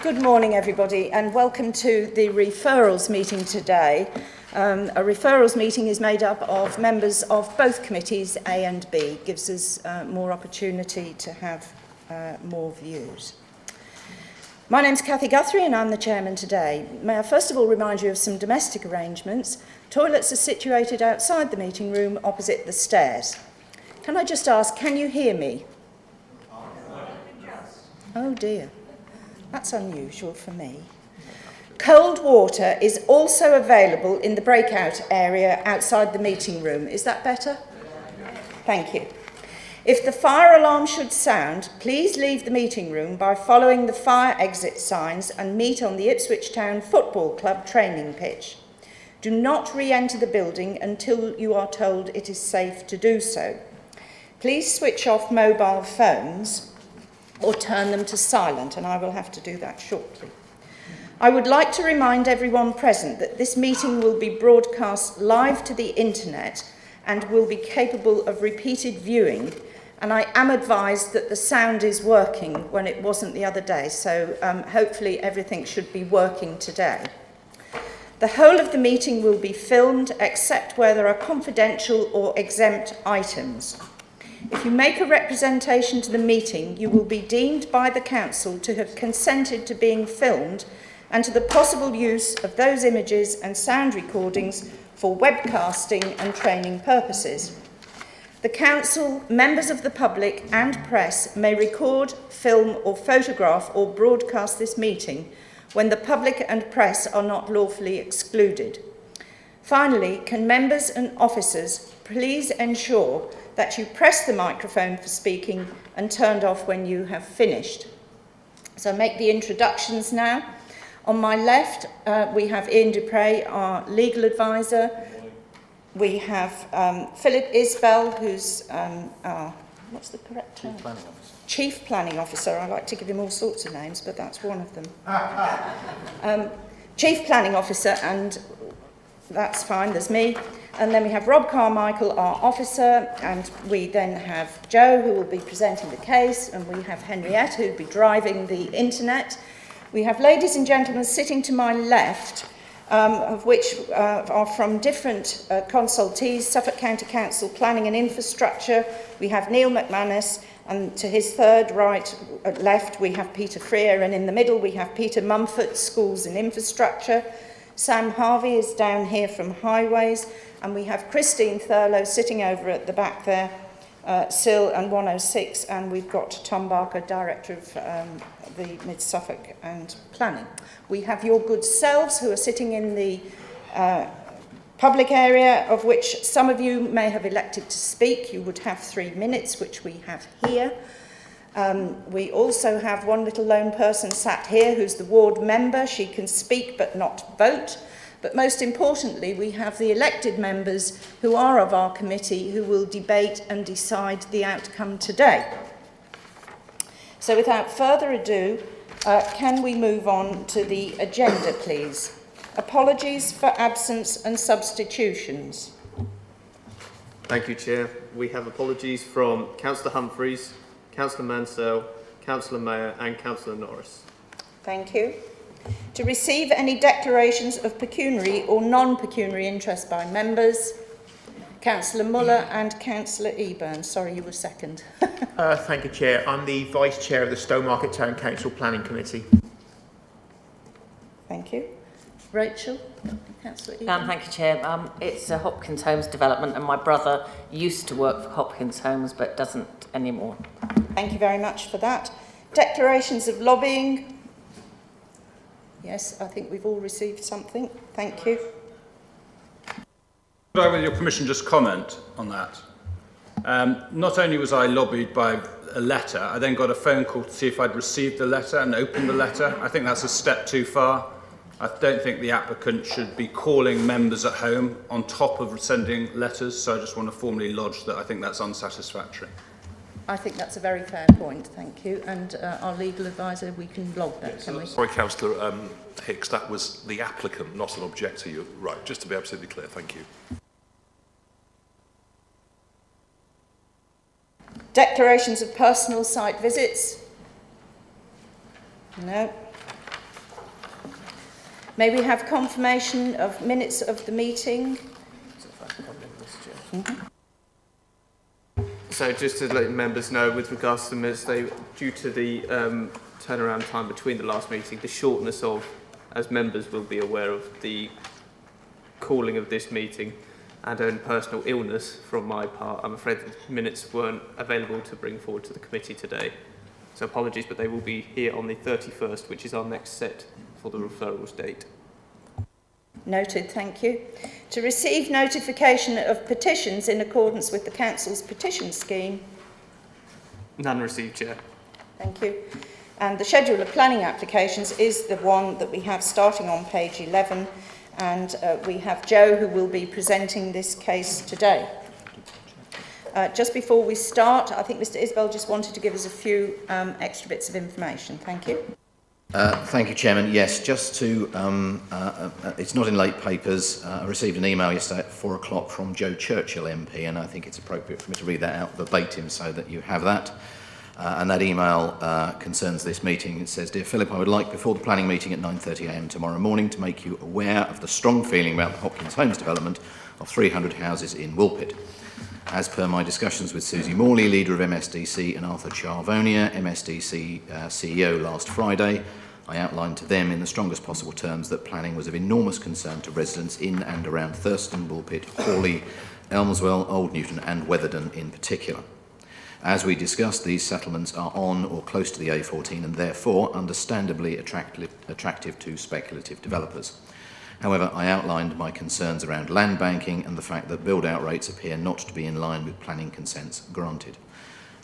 Good morning, everybody, and welcome to the Referrals meeting today. A Referrals meeting is made up of members of both committees, A and B. Gives us more opportunity to have more views. My name's Cathy Guthrie and I'm the chairman today. May I first of all remind you of some domestic arrangements. Toilets are situated outside the meeting room opposite the stairs. Can I just ask, can you hear me? Oh dear. That's unusual for me. Cold water is also available in the breakout area outside the meeting room. Is that better? Thank you. If the fire alarm should sound, please leave the meeting room by following the fire exit signs and meet on the Ipswich Town Football Club training pitch. Do not re-enter the building until you are told it is safe to do so. Please switch off mobile phones or turn them to silent, and I will have to do that shortly. I would like to remind everyone present that this meeting will be broadcast live to the internet and will be capable of repeated viewing, and I am advised that the sound is working when it wasn't the other day, so hopefully everything should be working today. The whole of the meeting will be filmed except where there are confidential or exempt items. If you make a representation to the meeting, you will be deemed by the Council to have consented to being filmed and to the possible use of those images and sound recordings for webcasting and training purposes. The Council, members of the public and press may record, film or photograph or broadcast this meeting when the public and press are not lawfully excluded. Finally, can members and officers please ensure that you press the microphone for speaking and turned off when you have finished. So make the introductions now. On my left, we have Ian Dupre, our legal advisor. We have Philip Isbell, who's our, what's the correct term? Chief Planning Officer. I like to give him all sorts of names, but that's one of them. Chief Planning Officer, and that's fine, there's me. And then we have Rob Carmichael, our officer, and we then have Joe, who will be presenting the case, and we have Henriette, who will be driving the internet. We have ladies and gentlemen sitting to my left, of which are from different consultees, Suffolk County Council Planning and Infrastructure. We have Neil McManus, and to his third right, left, we have Peter Freer, and in the middle we have Peter Mumford, Schools and Infrastructure. Sam Harvey is down here from Highways, and we have Christine Thurlow sitting over at the back there, SIL and 106, and we've got Tom Barker, Director of the Mid-Suffolk and Planning. We have your good selves who are sitting in the public area, of which some of you may have elected to speak. You would have 3 minutes, which we have here. We also have one little lone person sat here who's the ward member. She can speak but not vote. But most importantly, we have the elected members who are of our committee who will debate and decide the outcome today. So without further ado, can we move on to the agenda, please? Apologies for absence and substitutions. Thank you, Chair. We have apologies from Councillor Humphreys, Councillor Mansell, Councillor Mayer and Councillor Norris. Thank you. To receive any declarations of pecuniary or non-pecuniary interest by members, Councillor Muller and Councillor Eburn. Sorry, you were second. Thank you, Chair. I'm the Vice Chair of the Stowmarket Town Council Planning Committee. Thank you. Rachel, Councillor Eburn. Thank you, Chair. It's a Hopkins Homes development, and my brother used to work for Hopkins Homes but doesn't anymore. Thank you very much for that. Declarations of lobbying. Yes, I think we've all received something. Thank you. Could I, with your permission, just comment on that? Not only was I lobbied by a letter, I then got a phone call to see if I'd received the letter and opened the letter. I think that's a step too far. I don't think the applicant should be calling members at home on top of sending letters, so I just want to formally lodge that I think that's unsatisfactory. I think that's a very fair point, thank you. And our legal advisor, we can log that, can we? Sorry, Councillor Hicks, that was the applicant, not an objector. You're right, just to be absolutely clear. Thank you. Declarations of personal site visits? No. May we have confirmation of minutes of the meeting? So just to let members know, with regards to the minutes, due to the turnaround time between the last meeting, the shortness of, as members will be aware of, the calling of this meeting, and own personal illness from my part, I'm afraid the minutes weren't available to bring forward to the committee today. So apologies, but they will be here on the 31st, which is our next set for the referrals date. Noted, thank you. To receive notification of petitions in accordance with the Council's petition scheme. None received, Chair. Thank you. And the schedule of planning applications is the one that we have starting on page 11, and we have Joe who will be presenting this case today. Just before we start, I think Mr Isbell just wanted to give us a few extra bits of information. Thank you. Thank you, Chairman. Yes, just to, it's not in late papers. I received an email yesterday at 4 o'clock from Joe Churchill MP, and I think it's appropriate for me to read that out verbatim so that you have that. And that email concerns this meeting. It says, "Dear Philip, I would like, before the planning meeting at 9:30 a.m. tomorrow morning, to make you aware of the strong feeling about the Hopkins Homes development of 300 houses in Woolpit. As per my discussions with Susie Morley, leader of MSDC, and Arthur Charvonia, MSDC CEO, last Friday, I outlined to them in the strongest possible terms that planning was of enormous concern to residents in and around Thurston, Woolpit, Hawley, Elmswell, Old Newton and Weatherden in particular. As we discussed, these settlements are on or close to the A14 and therefore understandably attractive to speculative developers. However, I outlined my concerns around land banking and the fact that build-out rates appear not to be in line with planning consents granted.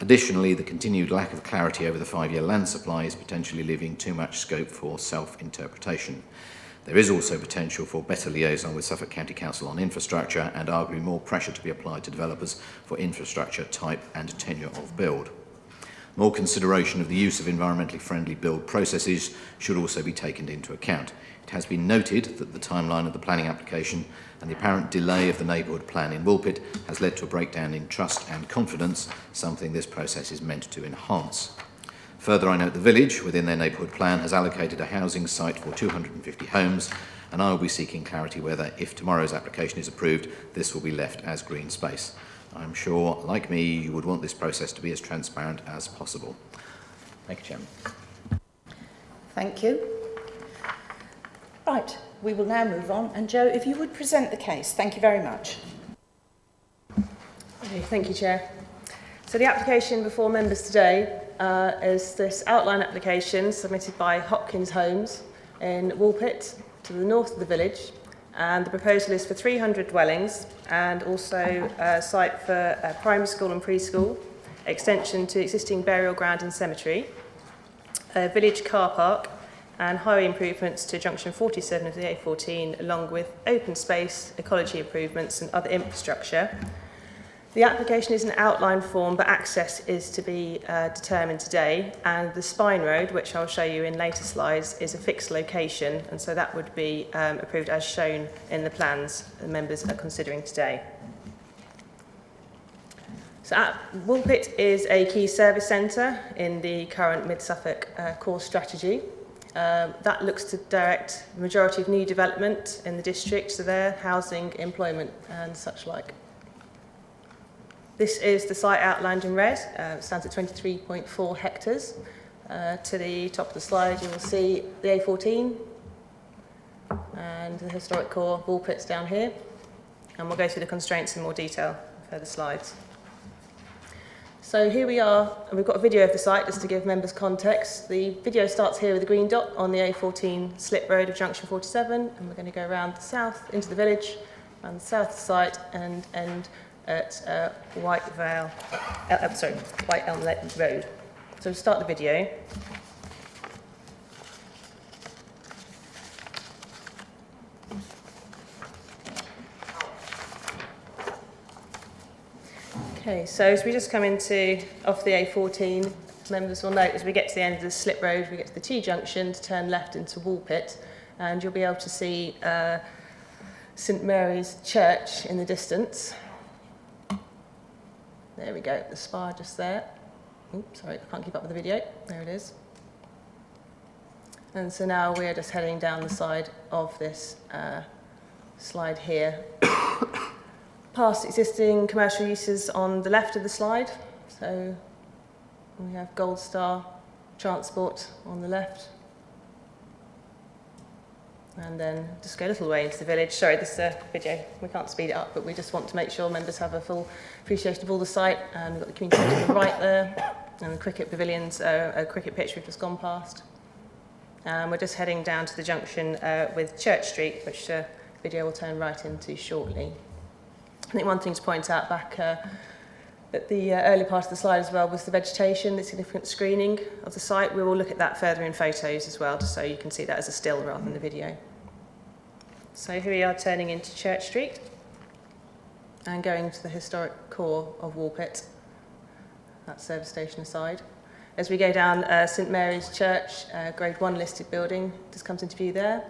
Additionally, the continued lack of clarity over the 5-year land supply is potentially leaving too much scope for self-interpretation. There is also potential for better liaison with Suffolk County Council on infrastructure and arguably more pressure to be applied to developers for infrastructure type and tenure of build. More consideration of the use of environmentally friendly build processes should also be taken into account. It has been noted that the timeline of the planning application and the apparent delay of the neighbourhood plan in Woolpit has led to a breakdown in trust and confidence, something this process is meant to enhance. Further, I note the village, within their neighbourhood plan, has allocated a housing site for 250 homes, and I will be seeking clarity whether, if tomorrow's application is approved, this will be left as green space. I'm sure, like me, you would want this process to be as transparent as possible. Thank you, Chairman. Thank you. Right, we will now move on. And Joe, if you would present the case. Thank you very much. Okay, thank you, Chair. So the application before members today is this outline application submitted by Hopkins Homes in Woolpit to the north of the village. And the proposal is for 300 dwellings and also a site for a primary school and preschool, extension to existing burial ground and cemetery, a village car park, and highway improvements to junction 47 of the A14, along with open space, ecology improvements and other infrastructure. The application is an outline form, but access is to be determined today, and the spine road, which I'll show you in later slides, is a fixed location, and so that would be approved as shown in the plans the members are considering today. So Woolpit is a key service centre in the current Mid-Suffolk core strategy. That looks to direct the majority of new development in the district, so there, housing, employment and such like. This is the site outlined in red. It stands at 23.4 hectares. To the top of the slide you will see the A14 and the historic core Woolpits down here, and we'll go through the constraints in more detail in further slides. So here we are, and we've got a video of the site just to give members context. The video starts here with a green dot on the A14 slip road of junction 47, and we're going to go around the south into the village, around the south site, and end at White Elm Road. So we'll start the video. Okay, so as we just come off the A14, members will note as we get to the end of the slip road, we get to the T-junction to turn left into Woolpit, and you'll be able to see St Mary's Church in the distance. There we go, the spire just there. Oops, sorry, I can't keep up with the video. There it is. And so now we're just heading down the side of this slide here, past existing commercial uses on the left of the slide. So we have Gold Star Transport on the left. And then just go a little way into the village. Sorry, this video, we can't speed it up, but we just want to make sure members have a full appreciation of all the site. And we've got the community centre on the right there, and the cricket pavilions, a cricket pitch we've just gone past. And we're just heading down to the junction with Church Street, which the video will turn right into shortly. I think one thing to point out back at the early part of the slide as well was the vegetation, the significant screening of the site. We will look at that further in photos as well, just so you can see that as a still rather than the video. So here we are turning into Church Street and going to the historic core of Woolpit, that service station aside. As we go down St Mary's Church, Grade 1 listed building, just comes into view there.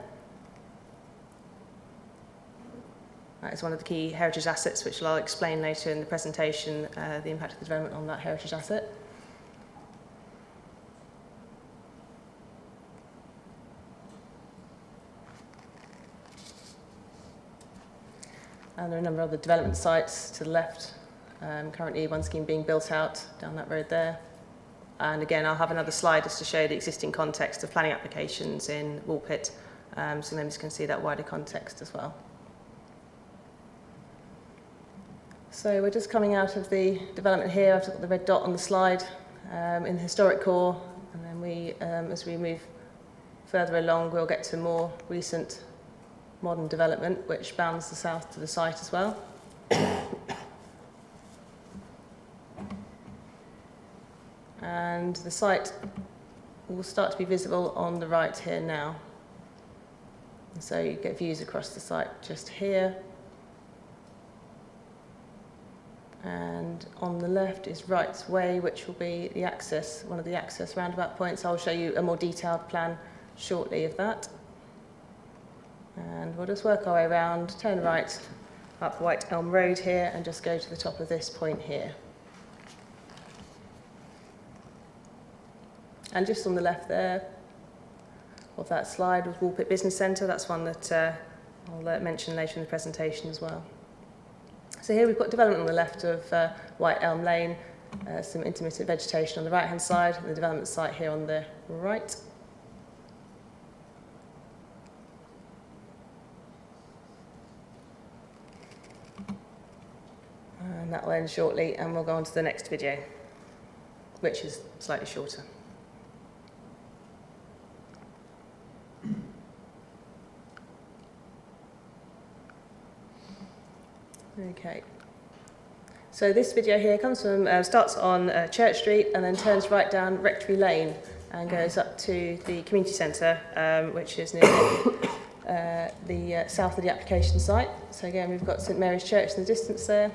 That is one of the key heritage assets, which I'll explain later in the presentation, the impact of the development on that heritage asset. And there are a number of other development sites to the left. Currently one scheme being built out down that road there. And again, I'll have another slide just to show the existing context of planning applications in Woolpit, so members can see that wider context as well. So we're just coming out of the development here. I've got the red dot on the slide in the historic core, and then we, as we move further along, we'll get to more recent modern development, which bounds the south to the site as well. And the site will start to be visible on the right here now. And so you get views across the site just here. And on the left is Wright's Way, which will be the access, one of the access roundabout points. I'll show you a more detailed plan shortly of that. And we'll just work our way around, turn right up White Elm Road here, and just go to the top of this point here. And just on the left there of that slide was Woolpit Business Centre. That's one that I'll mention later in the presentation as well. So here we've got development on the left of White Elm Lane, some intermittent vegetation on the right-hand side, and the development site here on the right. And that will end shortly, and we'll go on to the next video, which is slightly shorter. Okay, so this video here comes from, starts on Church Street and then turns right down Rectory Lane and goes up to the community centre, which is near the south of the application site. So again, we've got St Mary's Church in the distance there.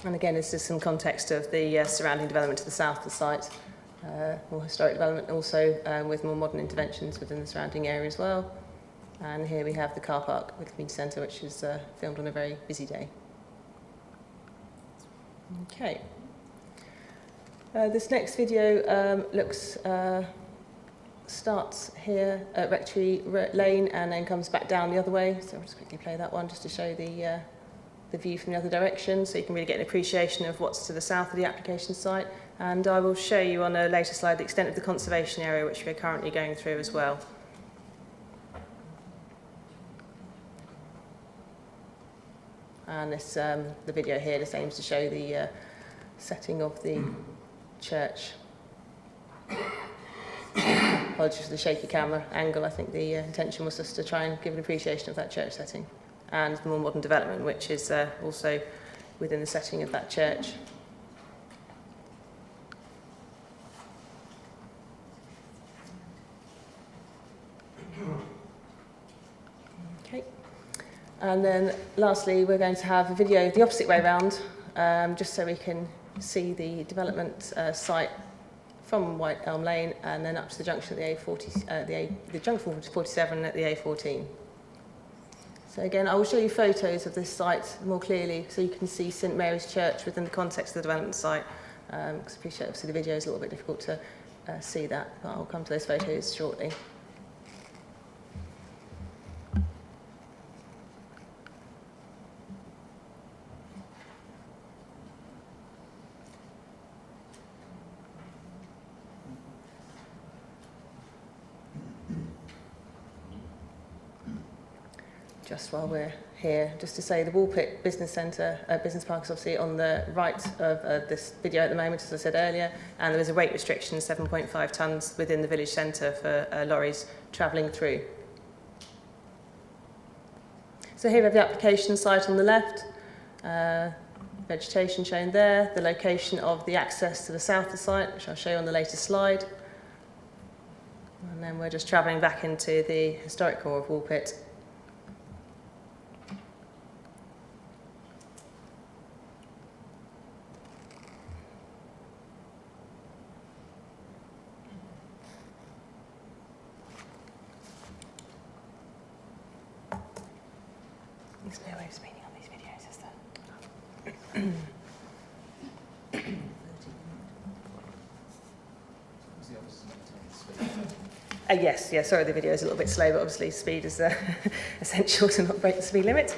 And again, this is some context of the surrounding development to the south of the site, more historic development, also with more modern interventions within the surrounding area as well. And here we have the car park with the community centre, which is filmed on a very busy day. Okay. This next video starts here at Rectory Lane and then comes back down the other way. So I'll just quickly play that one just to show the view from the other direction, so you can really get an appreciation of what's to the south of the application site. And I will show you on a later slide the extent of the conservation area, which we're currently going through as well. And this, the video here just aims to show the setting of the church. Apologies for the shaky camera angle. I think the intention was just to try and give an appreciation of that church setting and the more modern development, which is also within the setting of that church. Okay. And then lastly, we're going to have a video the opposite way around, just so we can see the development site from White Elm Lane and then up to the junction at the A40, the junction 47 at the A14. So again, I will show you photos of this site more clearly so you can see St Mary's Church within the context of the development site. Because I appreciate obviously the video is a little bit difficult to see that, but I'll come to those photos shortly. Just while we're here, just to say the Woolpit Business Centre, Business Park is obviously on the right of this video at the moment, as I said earlier, and there is a weight restriction, 7.5 tonnes within the village centre for lorries travelling through. So here we have the application site on the left, vegetation shown there, the location of the access to the south of the site, which I'll show you on the later slide. And then we're just travelling back into the historic core of Woolpit. There's no way of speeding on these videos, is there? Yes, sorry, the video is a little bit slow, but obviously speed is essential to not break the speed limit.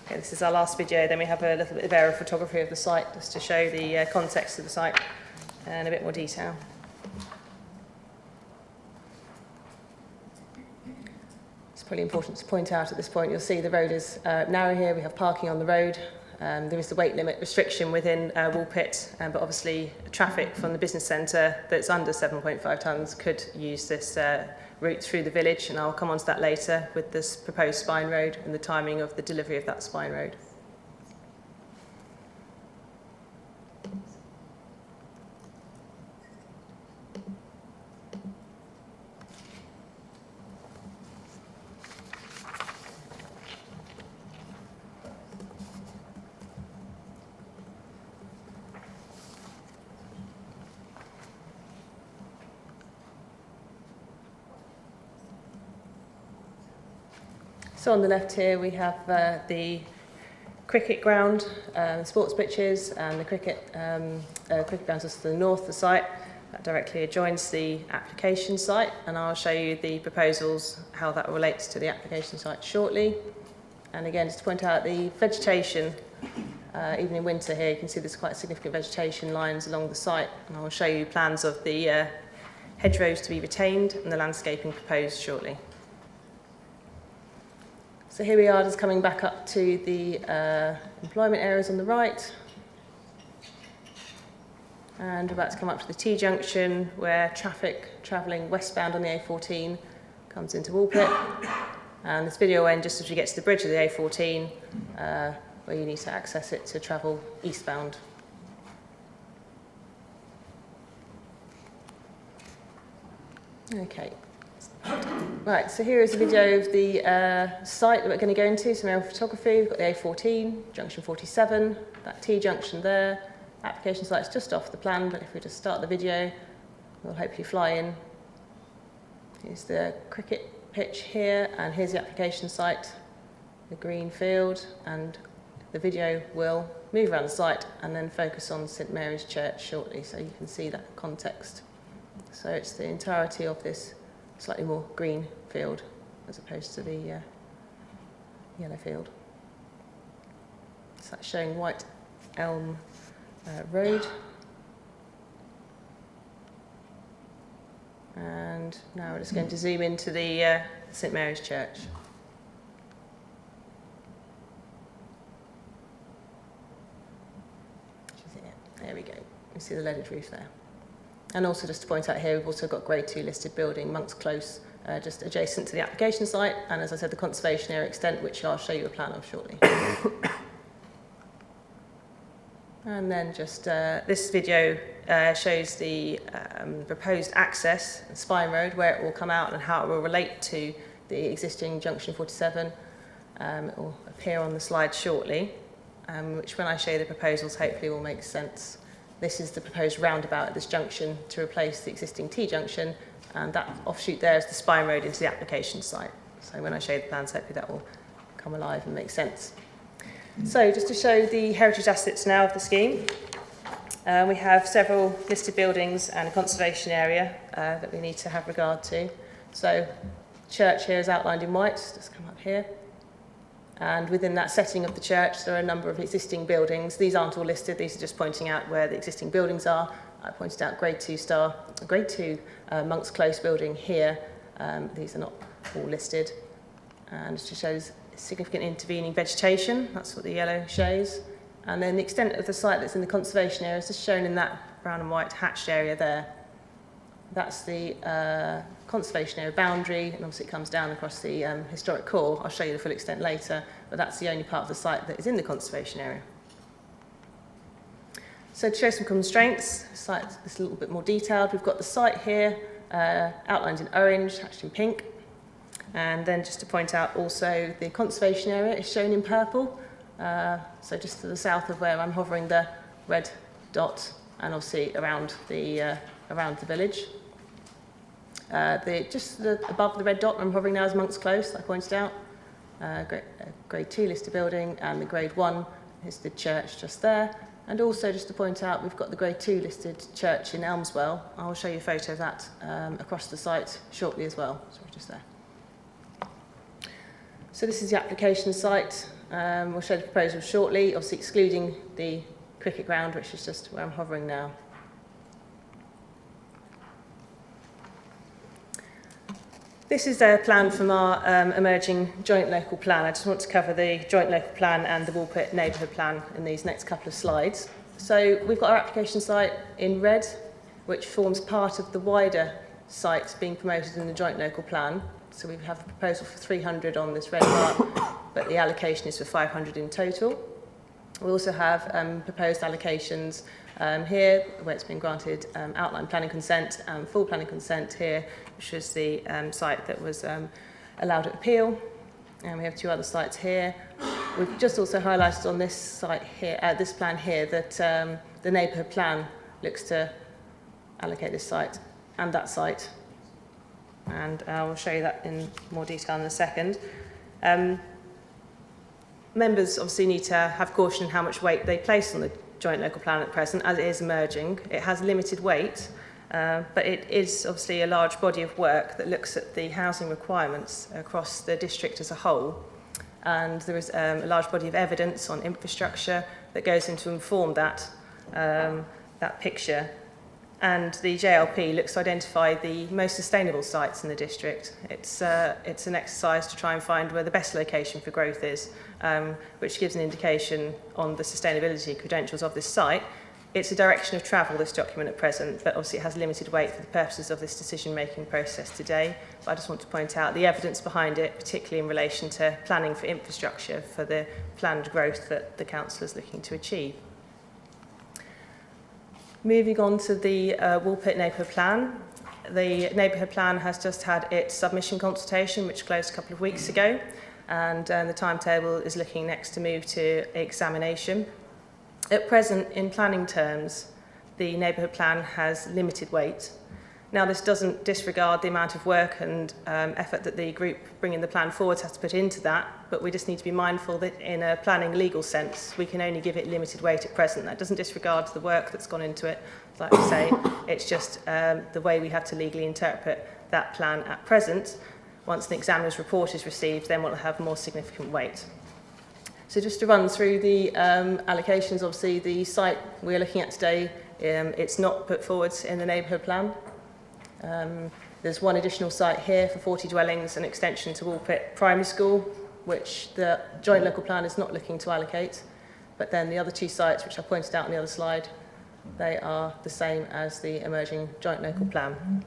Okay, this is our last video, then we have a little bit of aerial photography of the site, just to show the context of the site and a bit more detail. Probably important to point out at this point, you'll see the road is narrow here, we have parking on the road, there is the weight limit restriction within Woolpit, but obviously traffic from the business centre that's under 7.5 tonnes could use this route through the village, and I'll come on to that later with this proposed spine road and the timing of the delivery of that spine road. So on the left here we have the cricket ground, sports pitches, and the cricket grounds just to the north of the site. That directly adjoins the application site, and I'll show you the proposals, how that relates to the application site shortly. And again, just to point out the vegetation, even in winter here, you can see there's quite significant vegetation lines along the site, and I will show you plans of the hedgerows to be retained and the landscaping proposed shortly. So here we are, just coming back up to the employment areas on the right. And we're about to come up to the T-junction where traffic travelling westbound on the A14 comes into Woolpit. And this video will end just as we get to the bridge of the A14 where you need to access it to travel eastbound. Okay. Right, so here is a video of the site that we're going to go into, some aerial photography. We've got the A14, junction 47, that T-junction there. Application site's just off the plan, but if we just start the video, we'll hopefully fly in. Here's the cricket pitch here, and here's the application site, the green field, and the video will move around the site and then focus on St Mary's Church shortly, so you can see that context. So it's the entirety of this slightly more green field as opposed to the yellow field. So that's showing White Elm Road. And now we're just going to zoom into the St Mary's Church. There we go. You see the leaded roof there. And also just to point out here, we've also got Grade 2 listed building, Monk's Close, just adjacent to the application site, and as I said, the conservation area extent, which I'll show you a plan of shortly. And then just this video shows the proposed access, Spine Road, where it will come out and how it will relate to the existing Junction 47. It will appear on the slide shortly, which when I show you the proposals hopefully will make sense. This is the proposed roundabout at this junction to replace the existing T-junction, and that offshoot there is the spine road into the application site. So when I show you the plans, hopefully that will come alive and make sense. So just to show the heritage assets now of the scheme, we have several listed buildings and a conservation area that we need to have regard to. So church here is outlined in white, just come up here. And within that setting of the church, there are a number of existing buildings. These aren't all listed, these are just pointing out where the existing buildings are. I pointed out grade 2 Monk's Close building here. These are not all listed. And it just shows significant intervening vegetation, that's what the yellow shows. And then the extent of the site that's in the conservation area is just shown in that brown and white hatched area there. That's the conservation area boundary, and obviously it comes down across the historic core. I'll show you the full extent later, but that's the only part of the site that is in the conservation area. So to show some constraints, the site is a little bit more detailed. We've got the site here, outlined in orange, hatched in pink. And then just to point out also the conservation area is shown in purple. So just to the south of where I'm hovering the red dot, and obviously around the village. Above the red dot I'm hovering now is Monk's Close, I pointed out. Grade 2 listed building, and the grade 1 is the church just there. And also just to point out, we've got the grade 2 listed church in Elmswell. I'll show you a photo of that across the site shortly as well. Sorry, just there. So this is the application site. We'll show the proposal shortly, obviously excluding the cricket ground, which is just where I'm hovering now. This is a plan from our emerging joint local plan. I just want to cover the joint local plan and the Woolpit neighbourhood plan in these next couple of slides. So we've got our application site in red, which forms part of the wider site being promoted in the joint local plan. So we have a proposal for 300 on this red part, but the allocation is for 500 in total. We also have proposed allocations here, where it's been granted outline planning consent and full planning consent here, which is the site that was allowed at appeal. And we have 2 other sites here. We've just also highlighted on this site here, this plan here, that the neighbourhood plan looks to allocate this site and that site. And I'll show you that in more detail in a second. Members obviously need to have caution in how much weight they place on the joint local plan at present, as it is emerging. It has limited weight, but it is obviously a large body of work that looks at the housing requirements across the district as a whole. And there is a large body of evidence on infrastructure that goes in to inform that picture. And the JLP looks to identify the most sustainable sites in the district. It's an exercise to try and find where the best location for growth is, which gives an indication on the sustainability credentials of this site. It's a direction of travel, this document at present, but obviously it has limited weight for the purposes of this decision-making process today. But I just want to point out the evidence behind it, particularly in relation to planning for infrastructure for the planned growth that the council is looking to achieve. Moving on to the Woolpit neighbourhood plan. The neighbourhood plan has just had its submission consultation, which closed a couple of weeks ago, and the timetable is looking next to move to examination. At present, in planning terms, the neighbourhood plan has limited weight. Now, this doesn't disregard the amount of work and effort that the group bringing the plan forward has to put into that, but we just need to be mindful that in a planning legal sense, we can only give it limited weight at present. That doesn't disregard the work that's gone into it. Like I say, it's just the way we have to legally interpret that plan at present. Once an examiner's report is received, then we'll have more significant weight. So just to run through the allocations, obviously the site we're looking at today, it's not put forward in the neighbourhood plan. There's one additional site here for 40 dwellings, an extension to Woolpit Primary School, which the joint local plan is not looking to allocate. But then the other 2 sites, which I pointed out on the other slide, they are the same as the emerging joint local plan.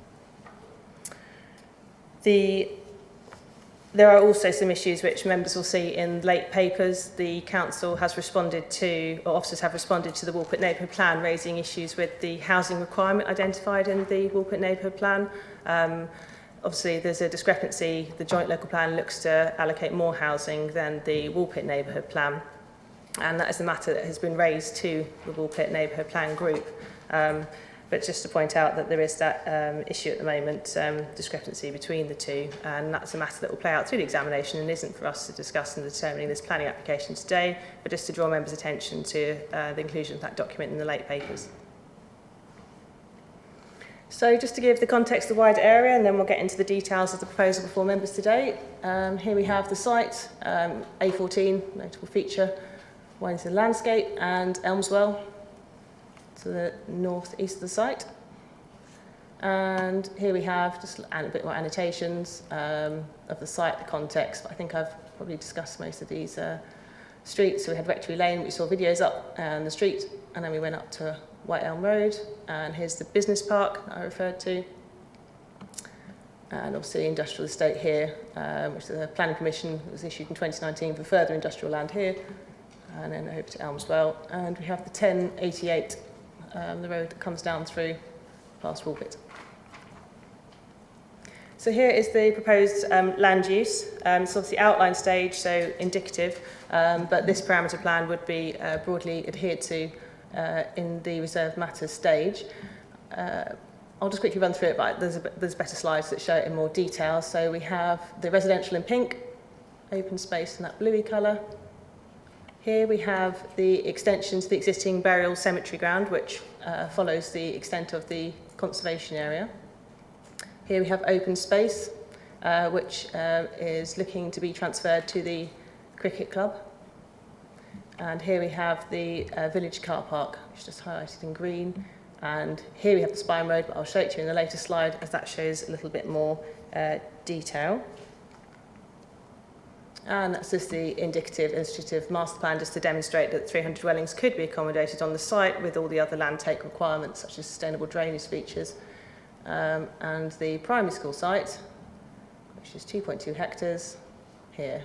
There are also some issues which members will see in late papers. The council has responded to, or officers have responded to the Woolpit neighbourhood plan, raising issues with the housing requirement identified in the Woolpit neighbourhood plan. Obviously, there's a discrepancy. The joint local plan looks to allocate more housing than the Woolpit neighbourhood plan, and that is a matter that has been raised to the Woolpit neighbourhood plan group. But just to point out that there is that issue at the moment, discrepancy between the two, and that's a matter that will play out through the examination and isn't for us to discuss in determining this planning application today, but just to draw members' attention to the inclusion of that document in the late papers. So just to give the context of the wider area, and then we'll get into the details of the proposal before members today. Here we have the site, A14, notable feature, winds the landscape, and Elmswell to the north-east of the site. And here we have just a bit more annotations of the site, the context. I think I've probably discussed most of these streets. So we had Rectory Lane, we saw videos up and the street, and then we went up to White Elm Road, and here's the business park that I referred to. And obviously industrial estate here, which the planning permission was issued in 2019 for further industrial land here, and then over to Elmswell. And we have the 1088, the road that comes down through past Woolpit. So here is the proposed land use. It's obviously outline stage, so indicative, but this parameter plan would be broadly adhered to in the reserved matters stage. I'll just quickly run through it, but there's better slides that show it in more detail. So we have the residential in pink, open space in that bluey colour. Here we have the extension to the existing burial cemetery ground, which follows the extent of the conservation area. Here we have open space, which is looking to be transferred to the cricket club. And here we have the village car park, which is just highlighted in green. And here we have the spine road, but I'll show it to you in the later slide as that shows a little bit more detail. And that's just the indicative illustrative master plan, just to demonstrate that 300 dwellings could be accommodated on the site with all the other land take requirements, such as sustainable drainage features. And the primary school site, which is 2.2 hectares, here.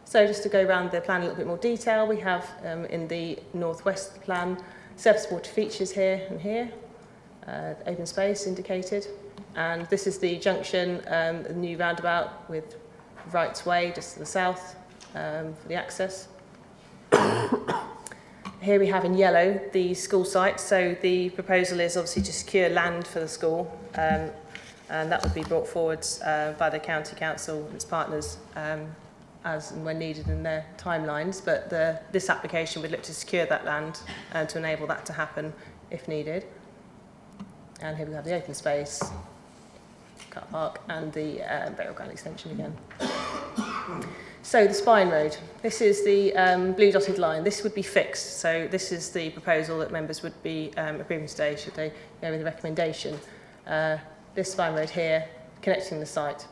So just to go around the plan in a little bit more detail, we have in the northwest plan, surface water features here and here, open space indicated. And this is the junction, the new roundabout with rights way just to the south for the access. Here we have in yellow the school site. So the proposal is obviously to secure land for the school, and that would be brought forward by the county council and its partners as and when needed in their timelines. But this application would look to secure that land and to enable that to happen if needed. And here we have the open space, car park, and the burial ground extension again. So the spine road, this is the blue dotted line. This would be fixed. So this is the proposal that members would be approving today should they go with the recommendation. This spine road here, connecting the site.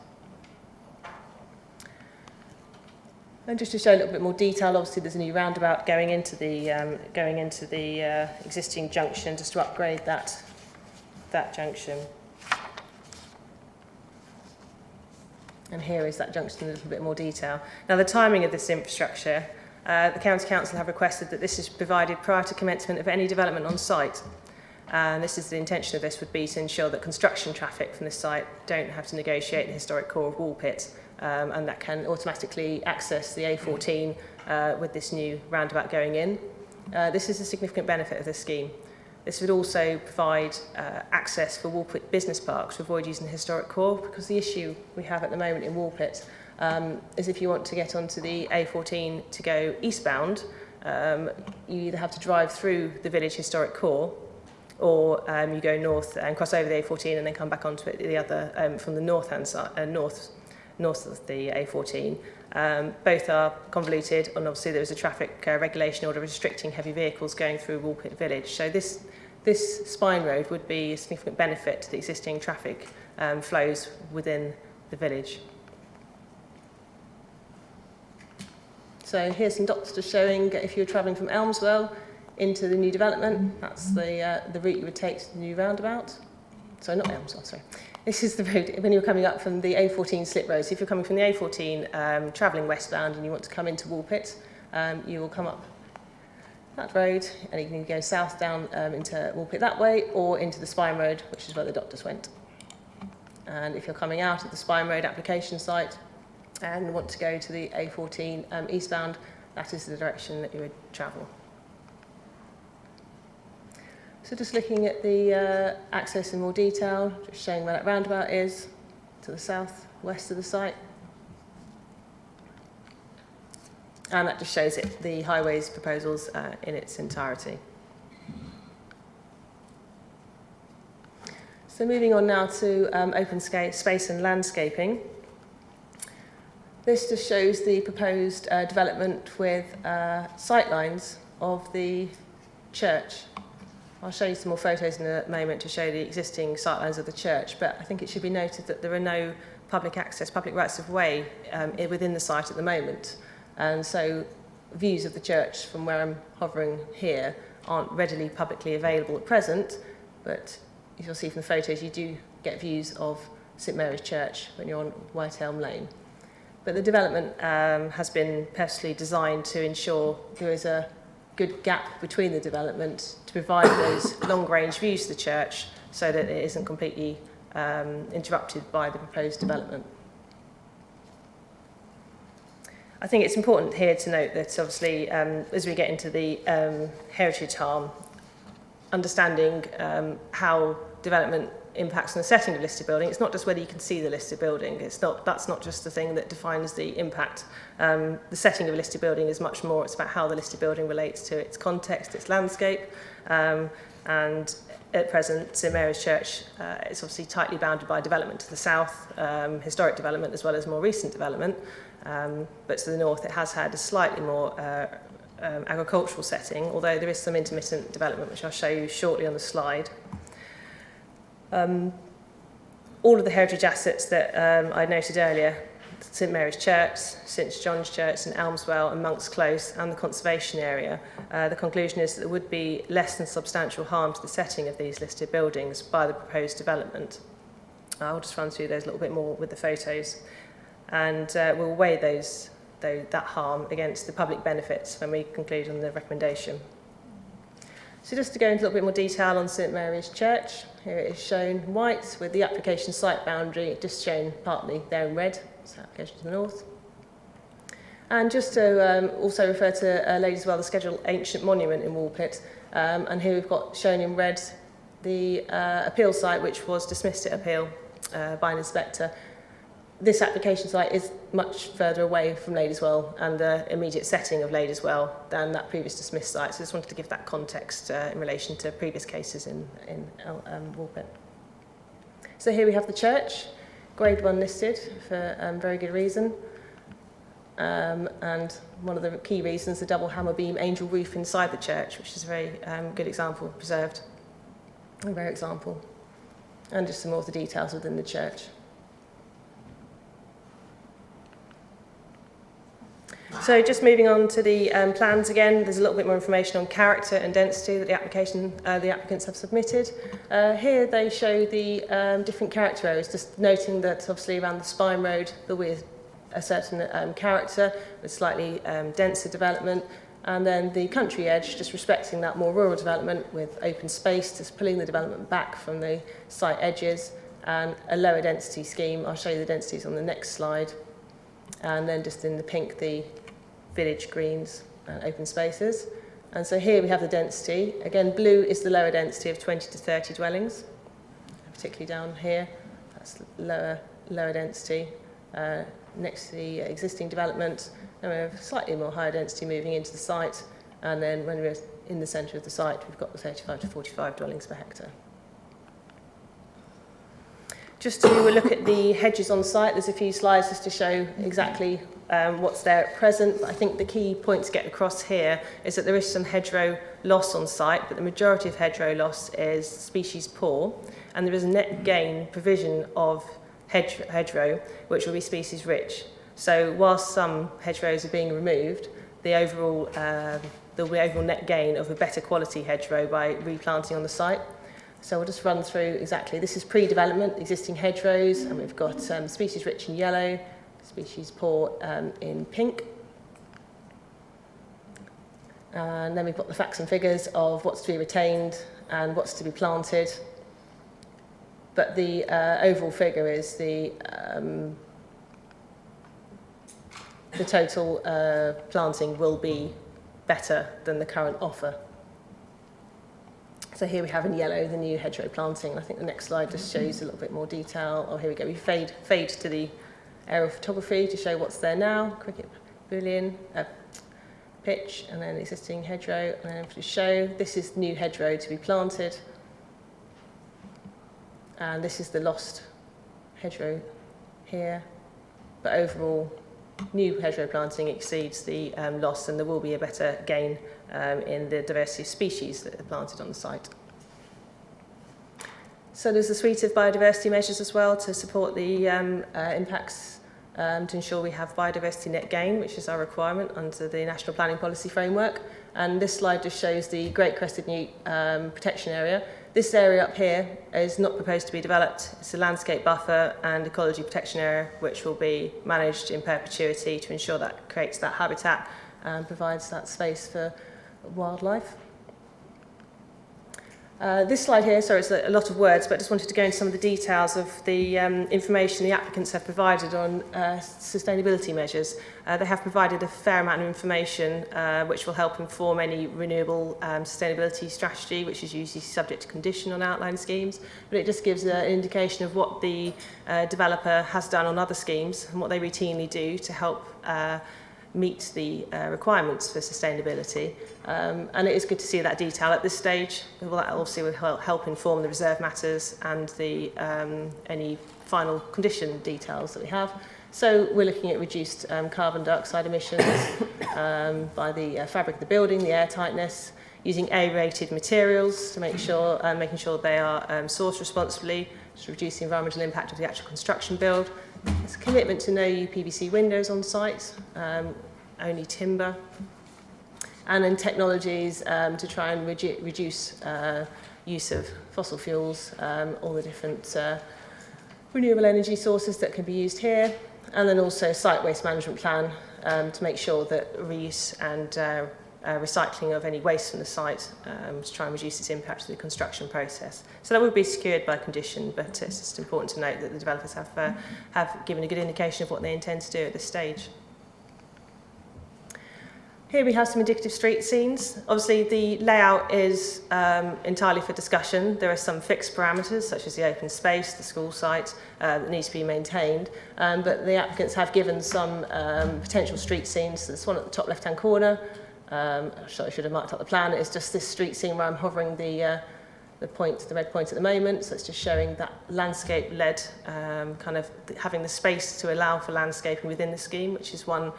And just to show a little bit more detail, obviously there's a new roundabout going into the existing junction, just to upgrade that junction. And here is that junction in a little bit more detail. Now the timing of this infrastructure, the County Council have requested that this is provided prior to commencement of any development on site. And this is the intention of this would be to ensure that construction traffic from this site don't have to negotiate the historic core of Woolpit, and that can automatically access the A14 with this new roundabout going in. This is a significant benefit of this scheme. This would also provide access for Woolpit business parks to avoid using the historic core, because the issue we have at the moment in Woolpit is if you want to get onto the A14 to go eastbound, you either have to drive through the village historic core, or you go north and cross over the A14 and then come back onto it the other from the north-hand side, north of the A14. Both are convoluted, and obviously there is a traffic regulation order restricting heavy vehicles going through Woolpit village. So this spine road would be a significant benefit to the existing traffic flows within the village. So here's some dots just showing if you're travelling from Elmswell into the new development, that's the route you would take to the new roundabout. Sorry, not Elmswell, sorry. This is the road when you're coming up from the A14 slip road. So if you're coming from the A14 travelling westbound and you want to come into Woolpit, you will come up that road and you can go south down into Woolpit that way, or into the spine road, which is where the dot just went. And if you're coming out of the Spine Road application site and want to go to the A14 eastbound, that is the direction that you would travel. So just looking at the access in more detail, just showing where that roundabout is to the south west of the site. And that just shows it, the highways proposals in its entirety. So moving on now to open space and landscaping. This just shows the proposed development with sightlines of the church. I'll show you some more photos in a moment to show the existing sightlines of the church, but I think it should be noted that there are no public access, public rights of way within the site at the moment. And so views of the church from where I'm hovering here aren't readily publicly available at present, but as you'll see from the photos, you do get views of St Mary's Church when you're on White Elm Lane. But the development has been purposely designed to ensure there is a good gap between the development to provide those long-range views to the church so that it isn't completely interrupted by the proposed development. I think it's important here to note that obviously as we get into the heritage harm, understanding how development impacts on the setting of listed building, it's not just whether you can see the listed building. That's not just the thing that defines the impact. The setting of a listed building is much more. It's about how the listed building relates to its context, its landscape, and at present, St Mary's Church is obviously tightly bounded by development to the south, historic development as well as more recent development. But to the north, it has had a slightly more agricultural setting, although there is some intermittent development, which I'll show you shortly on the slide. All of the heritage assets that I noted earlier, St Mary's Church, St John's Church and Elmswell and Monk's Close and the conservation area, the conclusion is that there would be less than substantial harm to the setting of these listed buildings by the proposed development. I'll just run through those a little bit more with the photos, and we'll weigh that harm against the public benefits when we conclude on the recommendation. So just to go into a little bit more detail on St Mary's Church, here it is shown in white with the application site boundary just shown partly there in red, so application to the north. And just to also refer to Ladies Well, the scheduled ancient monument in Woolpit, and here we've got shown in red the appeal site which was dismissed at appeal by an inspector. This application site is much further away from Ladyswell and the immediate setting of Ladyswell than that previous dismissed site. So I just wanted to give that context in relation to previous cases in Woolpit. So here we have the church, Grade 1 listed for very good reason. And one of the key reasons, the double hammer beam angel roof inside the church, which is a very good example, preserved. A rare example. And just some more of the details within the church. So just moving on to the plans again, there's a little bit more information on character and density that the applicants have submitted. Here they show the different character areas, just noting that obviously around the Spine Road there will be a certain character with slightly denser development, and then the country edge just respecting that more rural development with open space, just pulling the development back from the site edges, and a lower density scheme. I'll show you the densities on the next slide. And then just in the pink, the village greens and open spaces. And so here we have the density. Again, blue is the lower density of 20 to 30 dwellings, particularly down here. That's lower density next to the existing development. And we have slightly more higher density moving into the site. And then when we're in the centre of the site, we've got the 35 to 45 dwellings per hectare. Just to look at the hedges on site, there's a few slides just to show exactly what's there at present. But I think the key point to get across here is that there is some hedgerow loss on site, but the majority of hedgerow loss is species poor, and there is a net gain provision of hedgerow, which will be species rich. So whilst some hedgerows are being removed, the overall there'll be overall net gain of a better quality hedgerow by replanting on the site. So we'll just run through exactly. This is pre-development, existing hedgerows, and we've got species rich in yellow, species poor in pink. And then we've got the facts and figures of what's to be retained and what's to be planted. but the overall figure is the total planting will be better than the current offer. So here we have in yellow the new hedgerow planting. I think the next slide just shows a little bit more detail. Oh, here we go. We fade to the aerial photography to show what's there now. Cricket pavilion, pitch, and then existing hedgerow. And then to show this is new hedgerow to be planted. And this is the lost hedgerow here. But overall, new hedgerow planting exceeds the loss, and there will be a better gain in the diversity of species that are planted on the site. So there's a suite of biodiversity measures as well to support the impacts to ensure we have biodiversity net gain, which is our requirement under the National Planning Policy Framework. And this slide just shows the Great Crested Newt protection area. This area up here is not proposed to be developed. It's a landscape buffer and ecology protection area which will be managed in perpetuity to ensure that creates that habitat and provides that space for wildlife. This slide here, sorry, it's a lot of words, but I just wanted to go into some of the details of the information the applicants have provided on sustainability measures. They have provided a fair amount of information which will help inform any renewable sustainability strategy, which is usually subject to condition on outline schemes, but it just gives an indication of what the developer has done on other schemes and what they routinely do to help meet the requirements for sustainability. And it is good to see that detail at this stage. Well, that also will help inform the reserve matters and the any final condition details that we have. So we're looking at reduced carbon dioxide emissions by the fabric of the building, the air tightness, using A-rated materials to make sure, making sure they are sourced responsibly, to reduce the environmental impact of the actual construction build. There's a commitment to no UPVC windows on site, only timber, and then technologies to try and reduce use of fossil fuels, all the different renewable energy sources that can be used here, and then also site waste management plan to make sure that reuse and recycling of any waste from the site to try and reduce its impact to the construction process. So that would be secured by condition, but it's just important to note that the developers have given a good indication of what they intend to do at this stage. Here we have some indicative street scenes. Obviously the layout is entirely for discussion. There are some fixed parameters such as the open space, the school site that needs to be maintained, but the applicants have given some potential street scenes. This one at the top left hand corner, I should have marked up the plan. It's just this street scene where I'm hovering the red point at the moment. So it's just showing that landscape-led kind of having the space to allow for landscaping within the scheme, which is one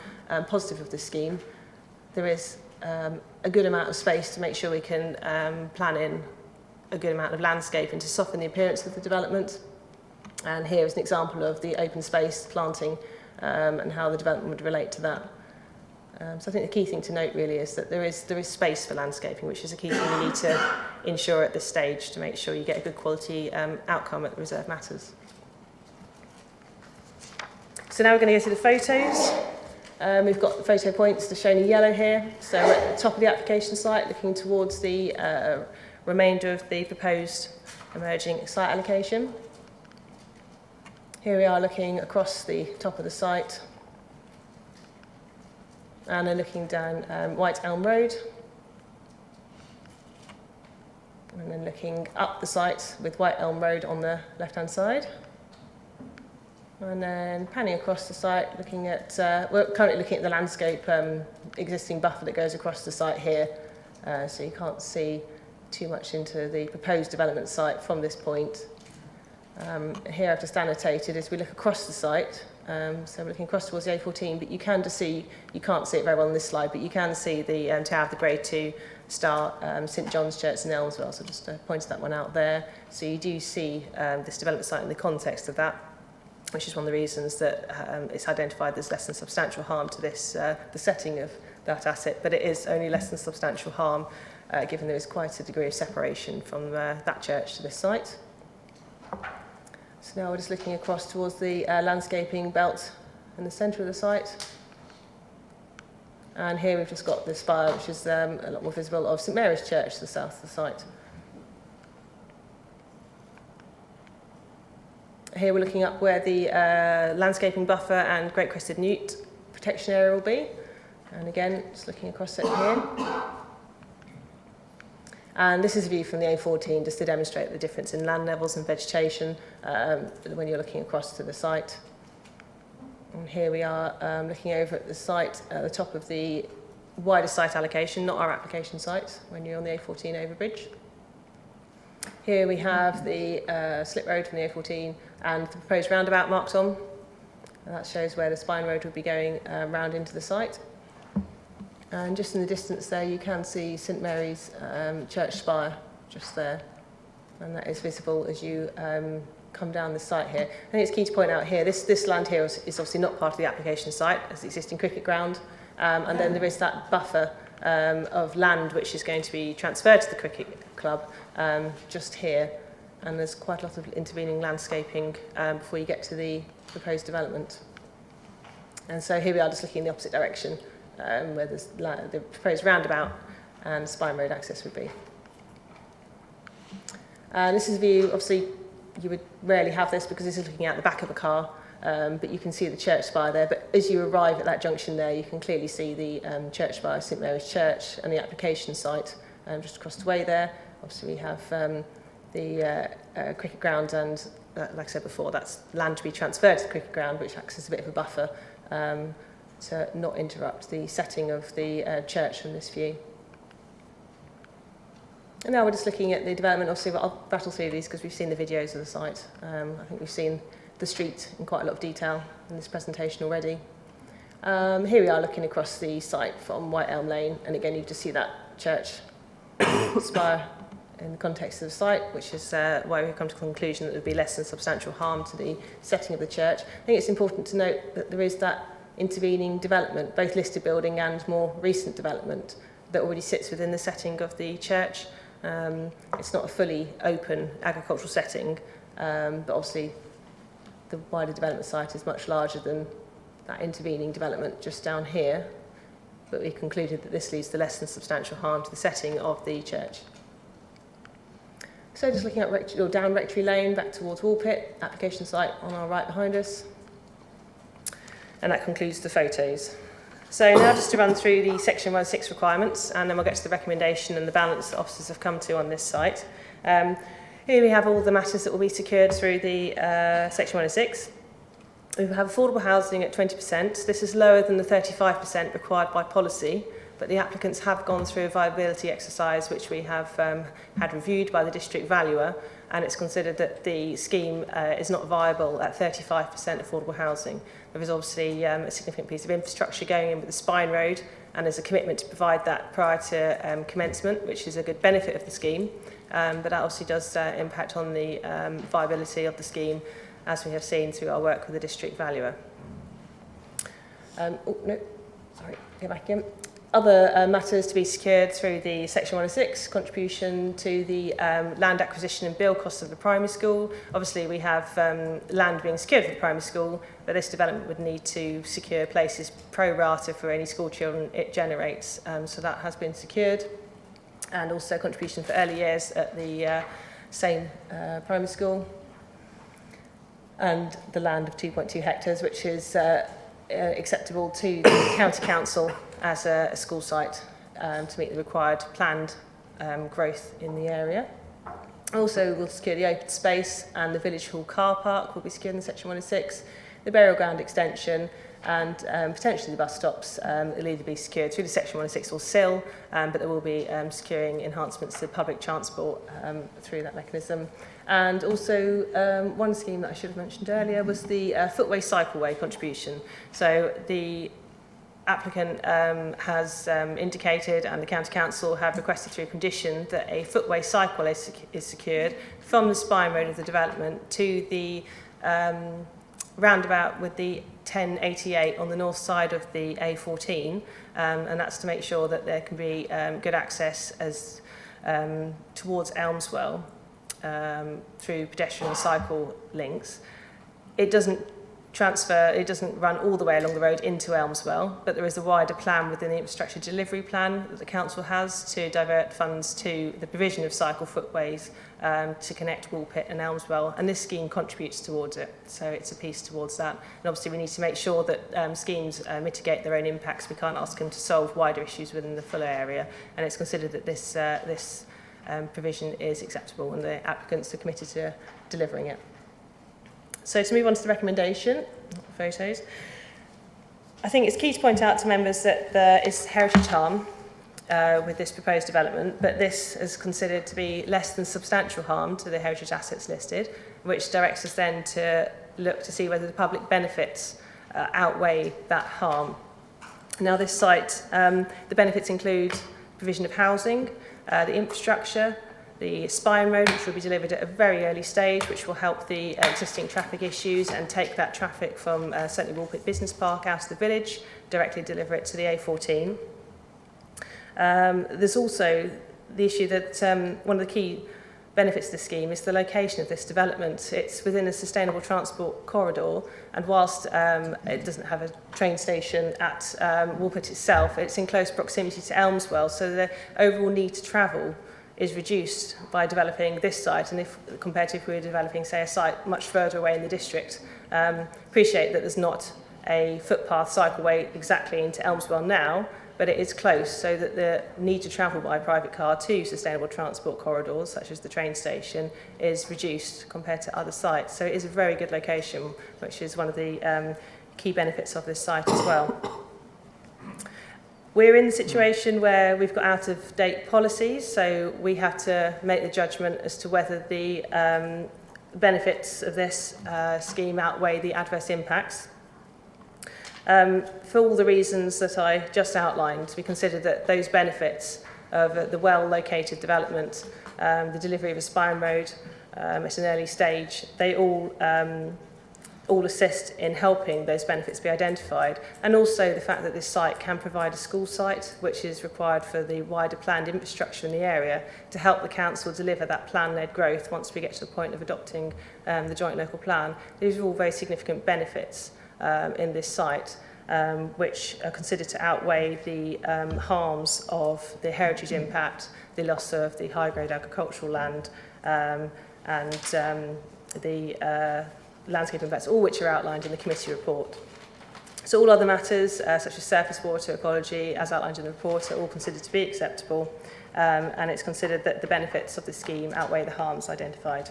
positive of the scheme. There is a good amount of space to make sure we can plan in a good amount of landscaping to soften the appearance of the development. And here is an example of the open space planting and how the development would relate to that. So I think the key thing to note really is that there is space for landscaping, which is a key thing you need to ensure at this stage to make sure you get a good quality outcome at the reserve matters. So now we're going to go to the photos. We've got the photo points to shown in yellow here. So we're at the top of the application site, looking towards the remainder of the proposed emerging site allocation. Here we are looking across the top of the site. And then looking down White Elm Road. And then looking up the site with White Elm Road on the left-hand side. And then panning across the site, looking at, we're currently looking at the landscape existing buffer that goes across the site here. So you can't see too much into the proposed development site from this point. Here I've just annotated as we look across the site. So we're looking across towards the A14, but you can just see, you can't see it very well on this slide, but you can see the tower of the Grade 2 star, St John's Church in Elmswell, so just pointed that one out there. So you do see this development site in the context of that, which is one of the reasons that it's identified there's less than substantial harm to this, the setting of that asset, but it is only less than substantial harm given there is quite a degree of separation from that church to this site. So now we're just looking across towards the landscaping belt in the centre of the site. And here we've just got the spire, which is a lot more visible, of St Mary's Church to the south of the site. Here we're looking up where the landscaping buffer and Great Crested Newt protection area will be. And again, just looking across it here. And this is a view from the A14 just to demonstrate the difference in land levels and vegetation when you're looking across to the site. And here we are looking over at the site at the top of the wider site allocation, not our application site, when you're on the A14 overbridge. Here we have the slip road from the A14 and the proposed roundabout marked on. And that shows where the spine road would be going round into the site. And just in the distance there, you can see St Mary's church spire just there. And that is visible as you come down the site here. I think it's key to point out here, this land here is obviously not part of the application site as the existing cricket ground. And then there is that buffer of land which is going to be transferred to the cricket club just here. And there's quite a lot of intervening landscaping before you get to the proposed development. And so here we are just looking in the opposite direction where the proposed roundabout and spine road access would be. This is a view, obviously you would rarely have this because this is looking out the back of a car, but you can see the church spire there. But as you arrive at that junction there, you can clearly see the church spire, St Mary's Church, and the application site just across the way there. Obviously we have the cricket ground and, like I said before, that's land to be transferred to the cricket ground, which acts as a bit of a buffer to not interrupt the setting of the church from this view. And now we're just looking at the development. Obviously, I'll rattle through these because we've seen the videos of the site. I think we've seen the street in quite a lot of detail in this presentation already. Here we are looking across the site from White Elm Lane, and again you just see that church spire in the context of the site, which is why we've come to the conclusion that there would be less than substantial harm to the setting of the church. I think it's important to note that there is that intervening development, both listed building and more recent development, that already sits within the setting of the church. It's not a fully open agricultural setting, but obviously the wider development site is much larger than that intervening development just down here, but we concluded that this leads to less than substantial harm to the setting of the church. So just looking at down Rectory Lane, back towards Woolpit, application site on our right behind us. And that concludes the photos. So now just to run through the Section 106 requirements, and then we'll get to the recommendation and the balance that officers have come to on this site. Here we have all the matters that will be secured through the Section 106. We have affordable housing at 20%. This is lower than the 35% required by policy, but the applicants have gone through a viability exercise which we have had reviewed by the district valuer, and it's considered that the scheme is not viable at 35% affordable housing. There is obviously a significant piece of infrastructure going in with the spine road, and there's a commitment to provide that prior to commencement, which is a good benefit of the scheme, but that obviously does impact on the viability of the scheme, as we have seen through our work with the district valuer. Go back again. Other matters to be secured through the Section 106, contribution to the land acquisition and build costs of the primary school. Obviously we have land being secured for the primary school, but this development would need to secure places pro rata for any school children it generates, so that has been secured. And also contribution for early years at the same primary school. And the land of 2.2 hectares, which is acceptable to the county council as a school site to meet the required planned growth in the area. Also, we'll secure the open space, and the village hall car park will be secured in Section 106, the burial ground extension, and potentially the bus stops will either be secured through the Section 106 or SIL, but there will be securing enhancements to public transport through that mechanism. And also one scheme that I should have mentioned earlier was the footway cycleway contribution. So the applicant has indicated, and the County Council have requested through condition, that a footway cycleway is secured from the spine road of the development to the roundabout with the 1088 on the north side of the A14, and that's to make sure that there can be good access as towards Elmswell through pedestrian and cycle links. It doesn't transfer, it doesn't run all the way along the road into Elmswell, but there is a wider plan within the infrastructure delivery plan that the council has to divert funds to the provision of cycle footways to connect Woolpit and Elmswell, and this scheme contributes towards it, so it's a piece towards that. And obviously we need to make sure that schemes mitigate their own impacts. We can't ask them to solve wider issues within the Fuller area, and it's considered that this provision is acceptable and the applicants are committed to delivering it. So to move on to the recommendation, photos, I think it's key to point out to members that there is heritage harm with this proposed development, but this is considered to be less than substantial harm to the heritage assets listed, which directs us then to look to see whether the public benefits outweigh that harm. Now this site, the benefits include provision of housing, the infrastructure, the spine road, which will be delivered at a very early stage, which will help the existing traffic issues and take that traffic from certainly Woolpit Business Park out of the village, directly deliver it to the A14. There's also the issue that one of the key benefits of the scheme is the location of this development. It's within a sustainable transport corridor, and whilst it doesn't have a train station at Woolpit itself, it's in close proximity to Elmswell, so the overall need to travel is reduced by developing this site, and if compared to if we were developing, say, a site much further away in the district. Appreciate that there's not a footpath cycleway exactly into Elmswell now, but it is close, so that the need to travel by private car to sustainable transport corridors, such as the train station, is reduced compared to other sites. So it is a very good location, which is one of the key benefits of this site as well. We're in the situation where we've got out-of-date policies, so we have to make the judgment as to whether the benefits of this scheme outweigh the adverse impacts. For all the reasons that I just outlined, we consider that those benefits of the well-located development, the delivery of a spine road at an early stage, they all assist in helping those benefits be identified, and also the fact that this site can provide a school site, which is required for the wider planned infrastructure in the area to help the council deliver that plan-led growth once we get to the point of adopting the joint local plan. These are all very significant benefits in this site, which are considered to outweigh the harms of the heritage impact, the loss of the high-grade agricultural land, and the landscape impacts, all which are outlined in the committee report. So all other matters, such as surface water ecology, as outlined in the report, are all considered to be acceptable, and it's considered that the benefits of the scheme outweigh the harms identified.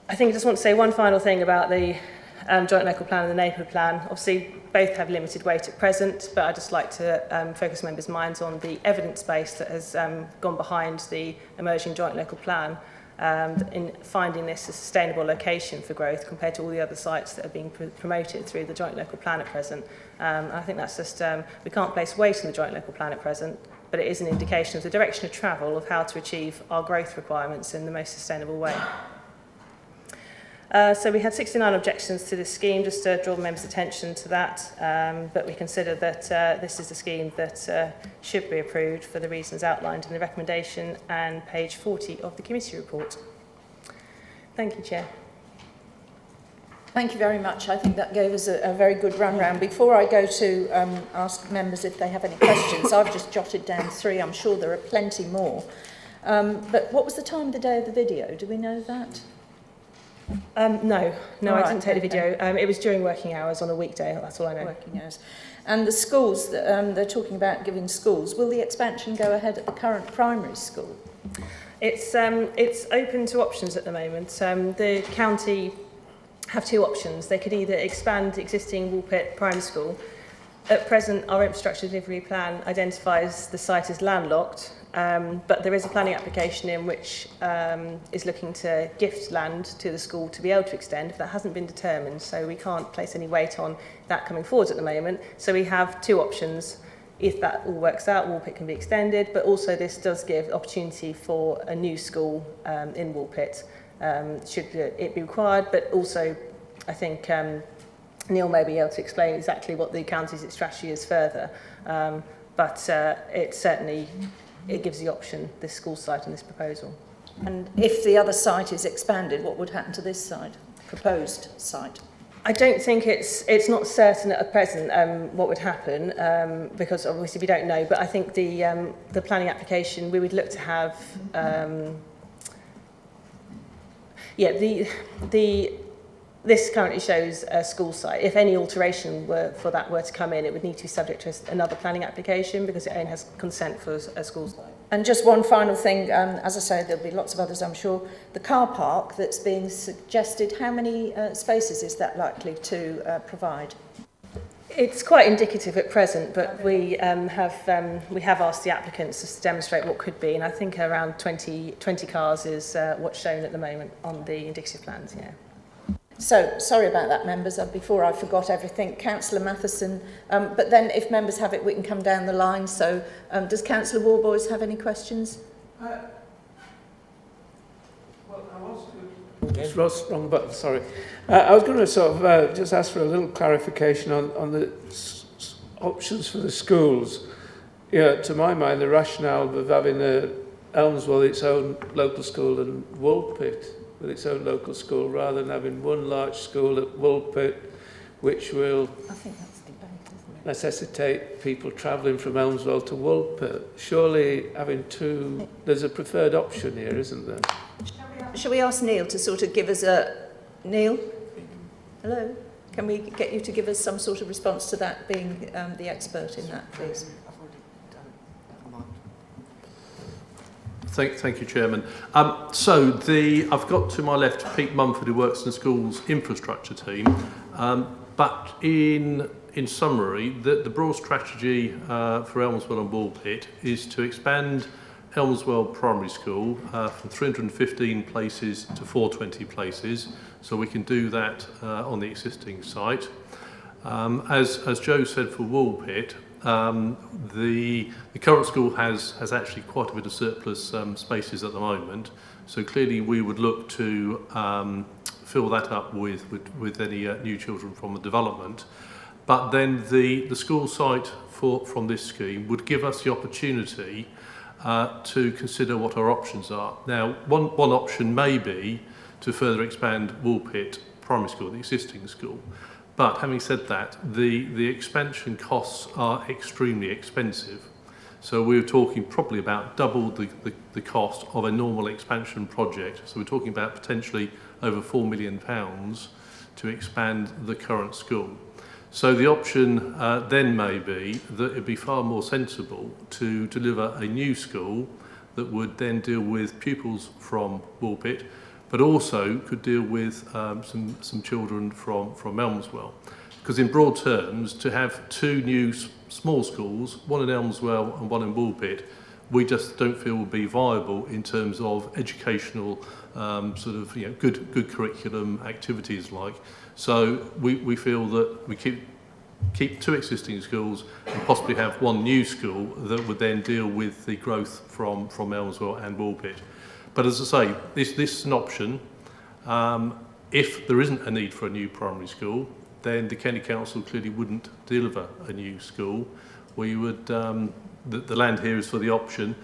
I think I just want to say one final thing about the joint local plan and the neighbourhood plan. Obviously, both have limited weight at present, but I'd just like to focus members' minds on the evidence base that has gone behind the emerging joint local plan in finding this a sustainable location for growth compared to all the other sites that are being promoted through the joint local plan at present. I think that's just, we can't place weight in the joint local plan at present, but it is an indication of the direction of travel of how to achieve our growth requirements in the most sustainable way. So we had 69 objections to this scheme, just to draw members' attention to that, but we consider that this is a scheme that should be approved for the reasons outlined in the recommendation and page 40 of the committee report. Thank you, Chair. Thank you very much. I think that gave us a very good run round. Before I go to ask members if they have any questions, I've just jotted down 3. I'm sure there are plenty more. But what was the time of the day of the video? Do we know that? No, All I right, didn't take the okay. video. It was during working hours on a weekday, that's all I know. Working hours. And the schools, that, they're talking about giving schools. Will the expansion go ahead at the current primary school? It's open to options at the moment. The county have 2 options. They could either expand the existing Woolpit primary school. At present, our infrastructure delivery plan identifies the site as landlocked, but there is a planning application in which is looking to gift land to the school to be able to extend. That hasn't been determined, so we can't place any weight on that coming forward at the moment. So we have 2 options. If that all works out, Woolpit can be extended, but also this does give opportunity for a new school in Woolpit, should it be required, but also I think Neil may be able to explain exactly what the county's strategy is further, but it certainly gives the option, this school site and this proposal. And if the other site is expanded, what would happen to this site, proposed site? I don't think it's not certain at present what would happen because obviously we don't know. But I think the planning application we would look to have this currently shows a school site. If any alteration were to come in, it would need to be subject to another planning application because it only has consent for a school site. And just one final thing, as I say, there'll be lots of others, I'm sure. The car park that's being suggested, how many spaces is that likely to provide? It's quite indicative at present, but we have asked the applicants to demonstrate what could be, and I think around 20 cars is what's shown at the moment on the indicative plans. Yeah. So, sorry about that, members, before I forgot everything. Councillor Matheson, but then if members have it, we can come down the line. So, does Councillor Warboys have any questions? It's wrong button, sorry. I was going to sort of just ask for a little clarification on the options for the schools. Yeah, to my mind, the rationale of having Elmswell its own local school and Woolpit with its own local school, rather than having one large school at Woolpit, which will necessitate people travelling from Elmswell to Woolpit. Surely having two, there's a preferred option here, isn't there? Shall we ask Neil to sort of give us Neil? Hello? Can we get you to give us some sort of response to that, being the expert in that, please? Thank you, Chairman. I've got to my left Pete Mumford, who works in the school's infrastructure team. But in summary, the broad strategy for Elmswell and Woolpit is to expand Elmswell Primary School from 315 places to 420 places. So we can do that on the existing site. As Joe said for Woolpit, the current school has actually quite a bit of surplus spaces at the moment, so clearly we would look to fill that up with any new children from the development. But then the school site from this scheme would give us the opportunity to consider what our options are. Now, one option may be to further expand Woolpit Primary School, the existing school. But having said that, the expansion costs are extremely expensive. So we're talking probably about double the cost of a normal expansion project. So we're talking about potentially over £4 million to expand the current school. So the option then may be that it'd be far more sensible to deliver a new school that would then deal with pupils from Woolpit, but also could deal with some children from Elmswell. Because in broad terms, to have two new small schools, one in Elmswell and one in Woolpit, we just don't feel would be viable in terms of educational good curriculum activities like. So we feel that we keep two existing schools and possibly have one new school that would then deal with the growth from Elmswell and Woolpit. But as I say, this is an option. If there isn't a need for a new primary school, then the County Council clearly wouldn't deliver a new school. We would, the land here is for the option,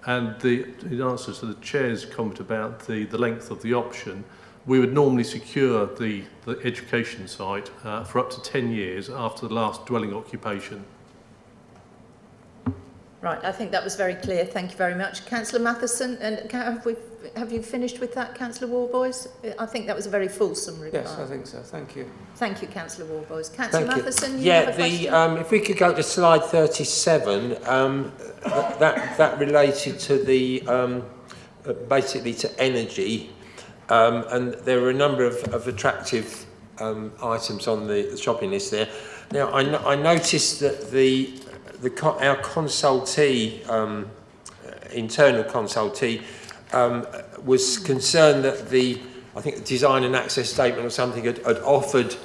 and in answer to the Chair's comment about the length of the option, we would normally secure the education site for up to 10 years after the last dwelling occupation. Right, I think that was very clear. Thank you very much. Councillor Matheson, and have you finished with that, Councillor Warboys? I think that was a very fulsome reply. Yes, I think so. Thank you. Thank you, Councillor Warboys. Councillor Matheson, you yeah, have a question? if we could go to slide 37, that related to the basically to energy, and there are a number of attractive items on the shopping list there. Now, I noticed that our consultee, internal consultee, was concerned that I think the design and access statement or something had offered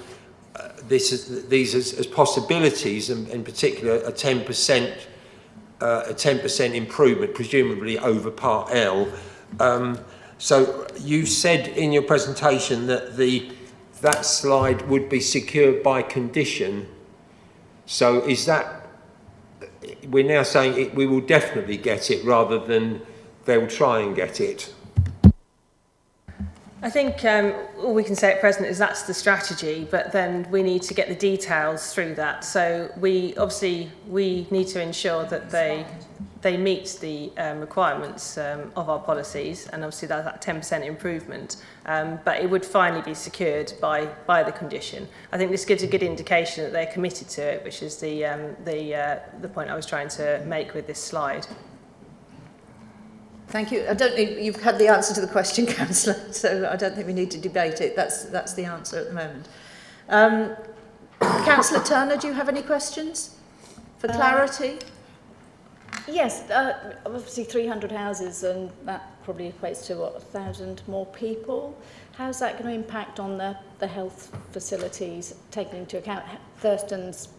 these as possibilities, and in particular a 10% improvement, presumably over Part L. So you said in your presentation that that slide would be secured by condition. So is that, we're now saying we will definitely get it rather than they'll try and get it? I think all we can say at present is that's the strategy, but then we need to get the details through that. So we need to ensure that they meet the requirements of our policies, and obviously that's that 10% improvement. But it would finally be secured by the condition. I think this gives a good indication that they're committed to it, which is the point I was trying to make with this slide. Thank you. I don't think you've had the answer to the question, Councillor, so I don't think we need to debate it. That's the answer at the moment. Councillor Turner, do you have any questions for clarity? Yes, obviously 300 houses, and that probably equates to, 1,000 more people. How's that going to impact on the health facilities, taking into account Thurston's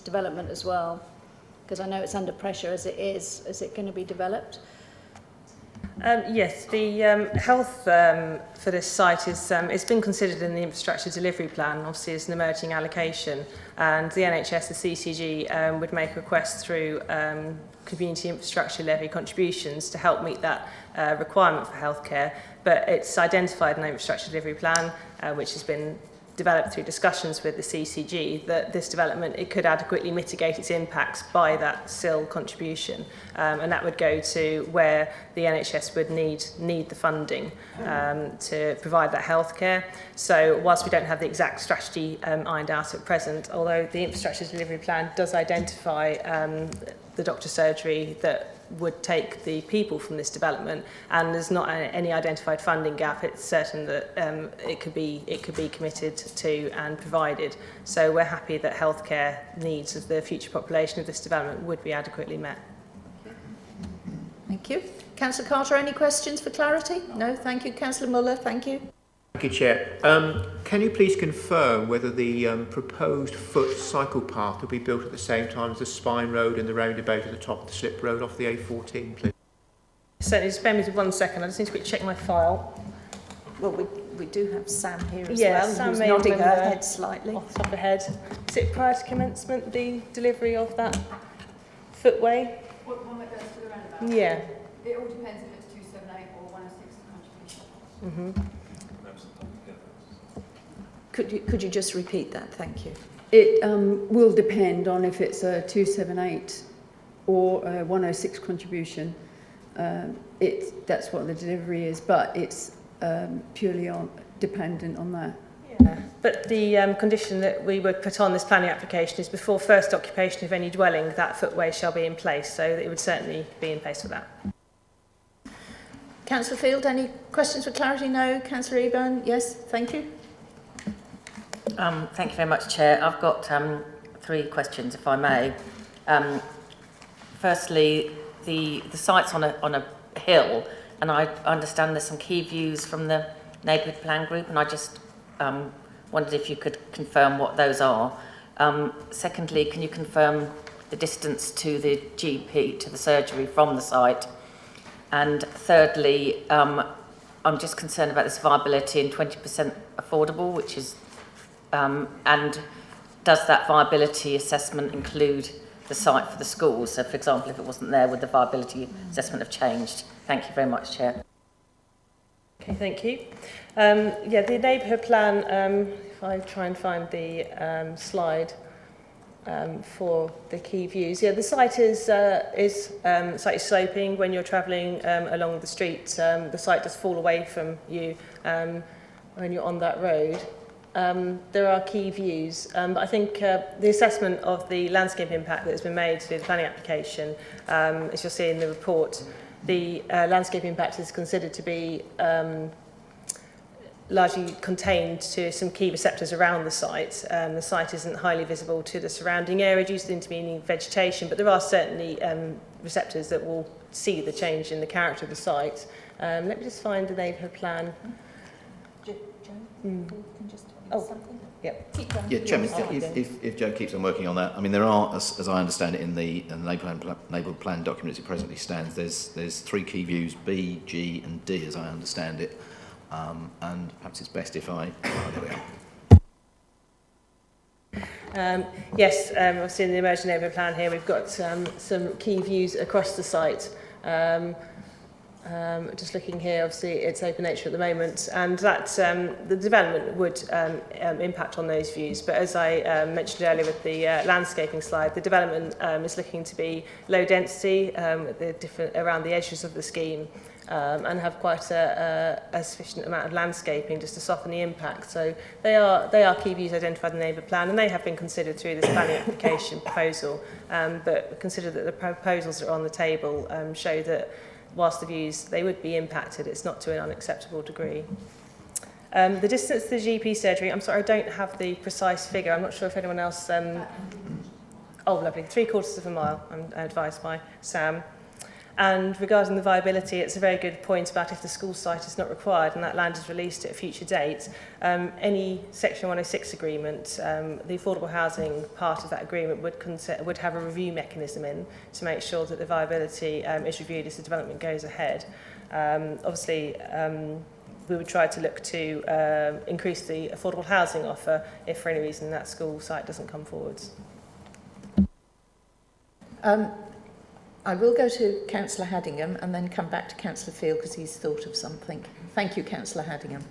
development as well? Because I know it's under pressure as it is. Is it going to be developed? Yes, the health for this site is it's been considered in the infrastructure delivery plan, obviously as an emerging allocation, and the NHS, the CCG, would make requests through community infrastructure levy contributions to help meet that requirement for healthcare. But it's identified in the infrastructure delivery plan, which has been developed through discussions with the CCG, that this development, it could adequately mitigate its impacts by that SIL contribution, and that would go to where the NHS would need the funding to provide that healthcare. So whilst we don't have the exact strategy ironed out at present, although the infrastructure delivery plan does identify the doctor surgery that would take the people from this development, and there's not any identified funding gap, it's certain that it could be committed to and provided. So we're happy that healthcare needs of the future population of this development would be adequately met. Thank you. Councillor Carter, any questions for clarity? No, thank you. Councillor Muller, thank you. Thank you, Chair. Can you please confirm whether the proposed foot cycle path will be built at the same time as the spine road and the roundabout at the top of the slip road off the A14, please? Certainly, just bear with me 1 second. I just need to quickly check my file. Well, we do have Sam here as Yeah, well, Sam who's may nodding her remember head slightly. off the top of the head. Is it prior to commencement, the delivery of that footway? What one that goes to the roundabout? Yeah. It all depends if it's 278 or 106 contribution. Mm-hmm. Could you just repeat that? Thank you. It will depend on if it's a 278 or a 106 contribution. That's what the delivery is, but it's purely dependent on that. Yeah. But the condition that we would put on this planning application is before first occupation of any dwelling, that footway shall be in place, so it would certainly be in place for that. Councillor Field, any questions for clarity? No. Councillor Eburn? Yes. Thank you. Thank you very much, Chair. I've got 3 questions, if I may. Firstly, the site's on a hill, and I understand there's some key views from the neighbourhood plan group, and I just wondered if you could confirm what those are. Secondly, can you confirm the distance to the GP, to the surgery from the site? And thirdly, I'm just concerned about this viability and 20% affordable, which is and does that viability assessment include the site for the schools? So, for example, if it wasn't there, would the viability assessment have changed? Thank you very much, Chair. Okay, thank you. Yeah, the neighbourhood plan, if I try and find the slide for the key views. Yeah, the site is slightly sloping. When you're travelling along the street, the site does fall away from you when you're on that road. There are key views, but I think the assessment of the landscape impact that has been made through the planning application, as you'll see in the report, the landscape impact is considered to be largely contained to some key receptors around the site. The site isn't highly visible to the surrounding area due to the intervening vegetation, but there are certainly receptors that will see the change in the character of the site. Let me just find the neighbourhood plan. Yep. Yeah, Chairman, if Joe keeps on working on that, I mean, there are, as I understand it, in the neighbourhood plan document as it presently stands, there's 3 key views, B, G and D, as I understand it, and perhaps it's best if I... Oh, there we are. Yes, obviously in the emerging neighbourhood plan here, we've got some key views across the site. Just looking here, obviously it's open nature at the moment, and that the development would impact on those views. But as I mentioned earlier with the landscaping slide, the development is looking to be low density around the edges of the scheme, and have quite a sufficient amount of landscaping just to soften the impact. So they are key views identified in the neighbourhood plan, and they have been considered through this planning application proposal. But consider that the proposals that are on the table show that whilst the views, they would be impacted, it's not to an unacceptable degree. The distance to the GP surgery, I'm sorry, I don't have the precise figure. I'm not sure if anyone else... oh, lovely, 3/4 of a mile, I'm advised by Sam. And regarding the viability, it's a very good point about if the school site is not required and that land is released at a future date. Any Section 106 agreement, the affordable housing part of that agreement would have a review mechanism in to make sure that the viability is reviewed as the development goes ahead. Obviously, we would try to look to increase the affordable housing offer if for any reason that school site doesn't come forwards. I will go to Councillor Haddingham and then come back to Councillor Field because he's thought of something. Thank you, Councillor Haddingham.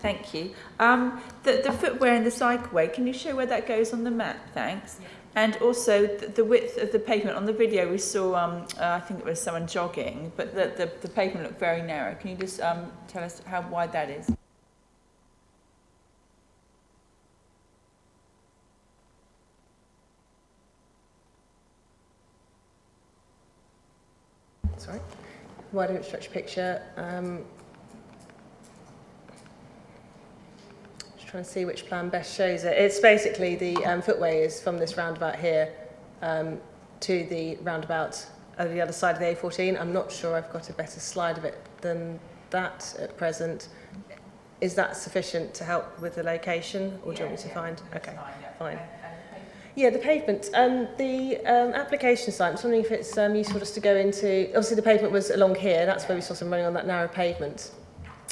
Thank you. The footway and the cycleway, can you show where that goes on the map? Thanks. And also the width of the pavement. On the video we saw, I think it was someone jogging, but the pavement looked very narrow. Can you just tell us how wide that is? Sorry, wider infrastructure picture. Just trying to see which plan best shows it. It's basically the footway is from this roundabout here to the roundabout over the other side of the A14. I'm not sure I've got a better slide of it than that at present. Is that sufficient to help with the location, or do you want me to find? Okay, fine. Yeah, the pavement. The application site, I'm just wondering if it's useful just to go into... Obviously, the pavement was along here. That's where we saw some running on that narrow pavement.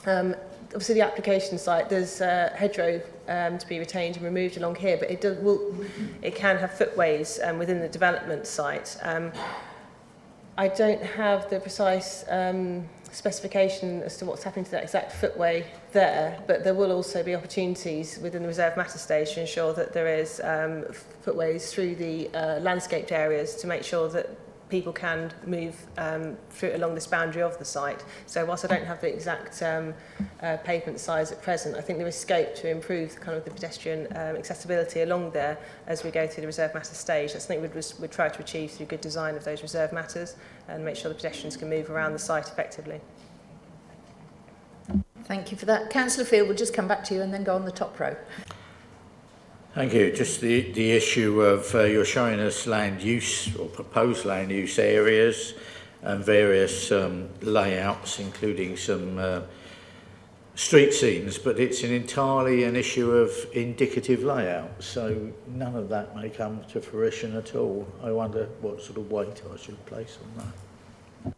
Obviously, the application site, there's hedgerow to be retained and removed along here, but it can have footways within the development site. I don't have the precise specification as to what's happening to that exact footway there, but there will also be opportunities within the reserve matter stage to ensure that there is footways through the landscaped areas to make sure that people can move through along this boundary of the site. So whilst I don't have the exact pavement size at present, I think there is scope to improve kind of the pedestrian accessibility along there as we go through the reserve matter stage. That's something we'd try to achieve through good design of those reserve matters and make sure the pedestrians can move around the site effectively. Thank you for that. Councillor Field, we'll just come back to you and then go on the top row. Thank you. Just the issue of you're showing us land use or proposed land use areas and various layouts, including some street scenes, but it's entirely an issue of indicative layout, so none of that may come to fruition at all. I wonder what sort of weight I should place on that.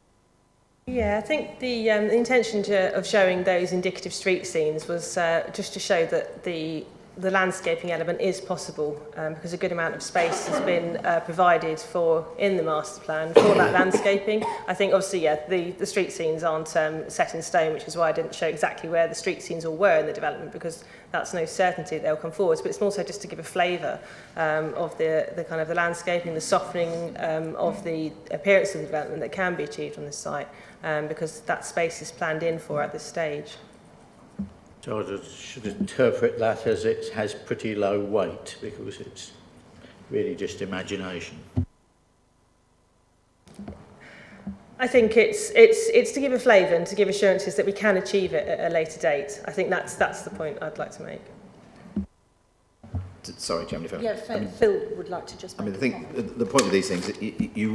Yeah, I think the intention of showing those indicative street scenes was just to show that the landscaping element is possible because a good amount of space has been provided for in the master plan for that landscaping. I think obviously, yeah, the street scenes aren't set in stone, which is why I didn't show exactly where the street scenes all were in the development, because that's no certainty they'll come forwards. But it's also just to give a flavour of the kind of the landscaping, the softening of the appearance of the development that can be achieved on this site, because that space is planned in for at this stage. So I should interpret that as it has pretty low weight because it's really just imagination. I think it's to give a flavour and to give assurances that we can achieve it at a later date. I think that's the point I'd like to make. Sorry, Chairman. Phil would like to just make I think the point of these things, you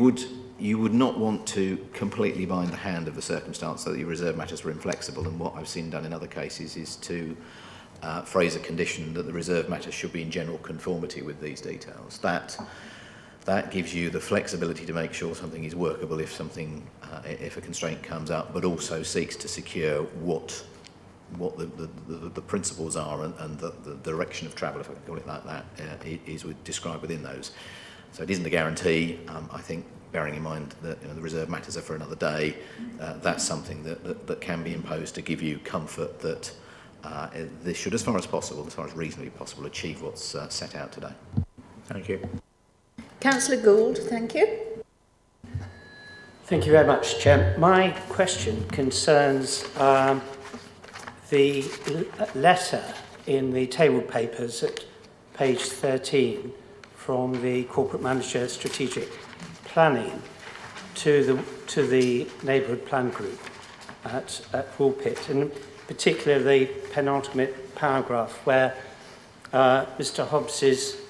would not want to completely bind the hand of the circumstance so that your reserve matters were inflexible, and what I've seen done in other cases is to phrase a condition that the reserve matters should be in general conformity with these details. That gives you the flexibility to make sure something is workable if a constraint comes up, but also seeks to secure what the principles are and the direction of travel, if I can call it like that, is described within those. So it isn't a guarantee. I think bearing in mind that the reserve matters are for another day, that's something that can be imposed to give you comfort that this should, as far as possible, as far as reasonably possible, achieve what's set out today. Thank you. Councillor Gould, thank you. Thank you very much, Chair. My question concerns the letter in the table papers at page 13 from the Corporate Manager Strategic Planning to the Neighbourhood Plan Group at Woolpit, and in particular the penultimate paragraph where Mr Hobbs is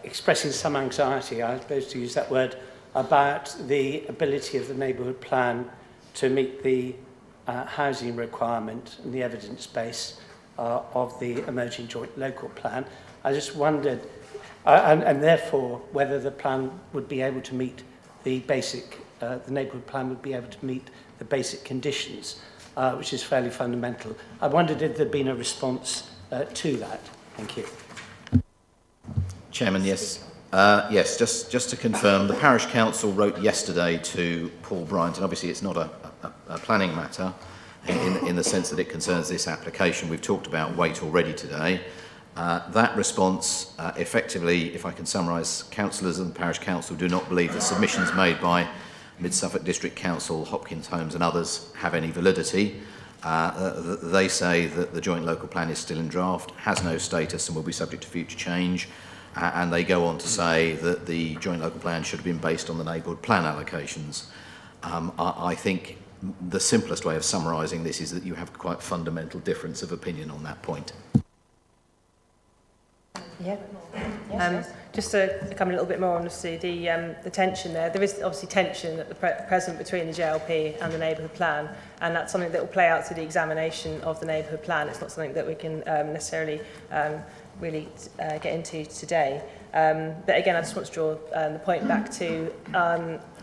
expressing some anxiety, I suppose to use that word, about the ability of the neighbourhood plan to meet the housing requirement and the evidence base of the emerging joint local plan. I just wondered, and therefore, whether the plan would be able to meet the basic, the neighbourhood plan would be able to meet the basic conditions, which is fairly fundamental. I wondered if there'd been a response to that. Thank you. Chairman, yes. Yes, just to confirm, the Parish Council wrote yesterday to Paul Bryant, and obviously it's not a planning matter in the sense that it concerns this application. We've talked about weight already today. That response, effectively, if I can summarise, councillors and the Parish Council do not believe the submissions made by Mid-Suffolk District Council, Hopkins Homes and others have any validity. They say that the joint local plan is still in draft, has no status and will be subject to future change. And they go on to say that the joint local plan should have been based on the neighbourhood plan allocations. I think the simplest way of summarising this is that you have quite fundamental difference of opinion on that point. Yeah. Just to come a little bit more on the tension there. There is obviously tension at the present between the JLP and the neighbourhood plan, and that's something that will play out through the examination of the neighbourhood plan. It's not something that we can necessarily really get into today. But again, I just want to draw the point back to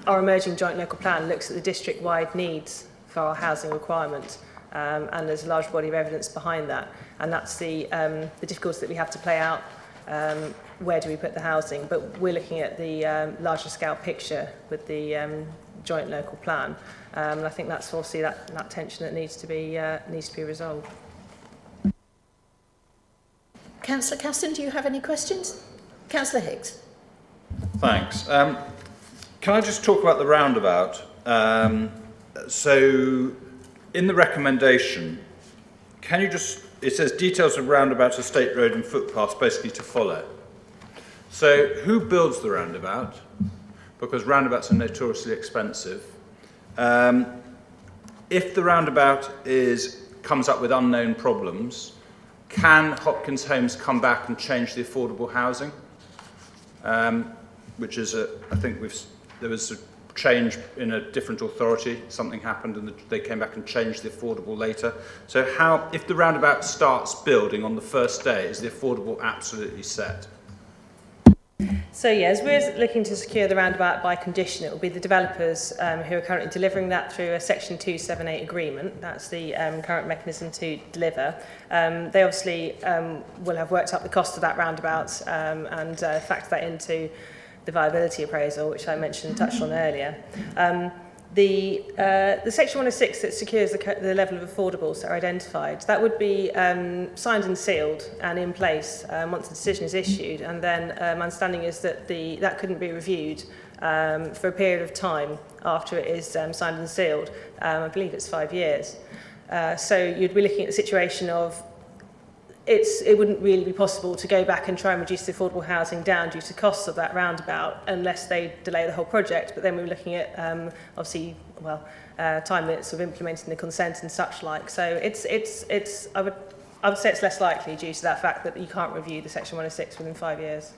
our emerging joint local plan looks at the district-wide needs for our housing requirement, and there's a large body of evidence behind that, and that's the difficulty that we have to play out. Where do we put the housing? But we're looking at the larger scale picture with the joint local plan, and I think that's obviously that tension that needs to be resolved. Councillor Casson, do you have any questions? Councillor Hicks. Thanks. Can I just talk about the roundabout? So, in the recommendation, can you just, it says details of roundabout, estate road and footpaths basically to follow. So, who builds the roundabout? Because roundabouts are notoriously expensive. If the roundabout comes up with unknown problems, can Hopkins Homes come back and change the affordable housing? Which is, I think there was a change in a different authority, something happened and they came back and changed the affordable later. So if the roundabout starts building on the first day, is the affordable absolutely set? So yeah, as we're looking to secure the roundabout by condition, it will be the developers who are currently delivering that through a Section 278 agreement. That's the current mechanism to deliver. They obviously will have worked up the cost of that roundabout and factor that into the viability appraisal, which I mentioned, touched on earlier. The Section 106 that secures the level of affordables that are identified, that would be signed and sealed and in place once the decision is issued, and then my understanding is that that couldn't be reviewed for a period of time after it is signed and sealed. I believe it's 5 years. So you'd be looking at the situation of it wouldn't really be possible to go back and try and reduce the affordable housing down due to costs of that roundabout unless they delay the whole project. But then we were looking at obviously time limits of implementing the consent and such like. So I would say it's less likely due to that fact that you can't review the Section 106 within 5 years.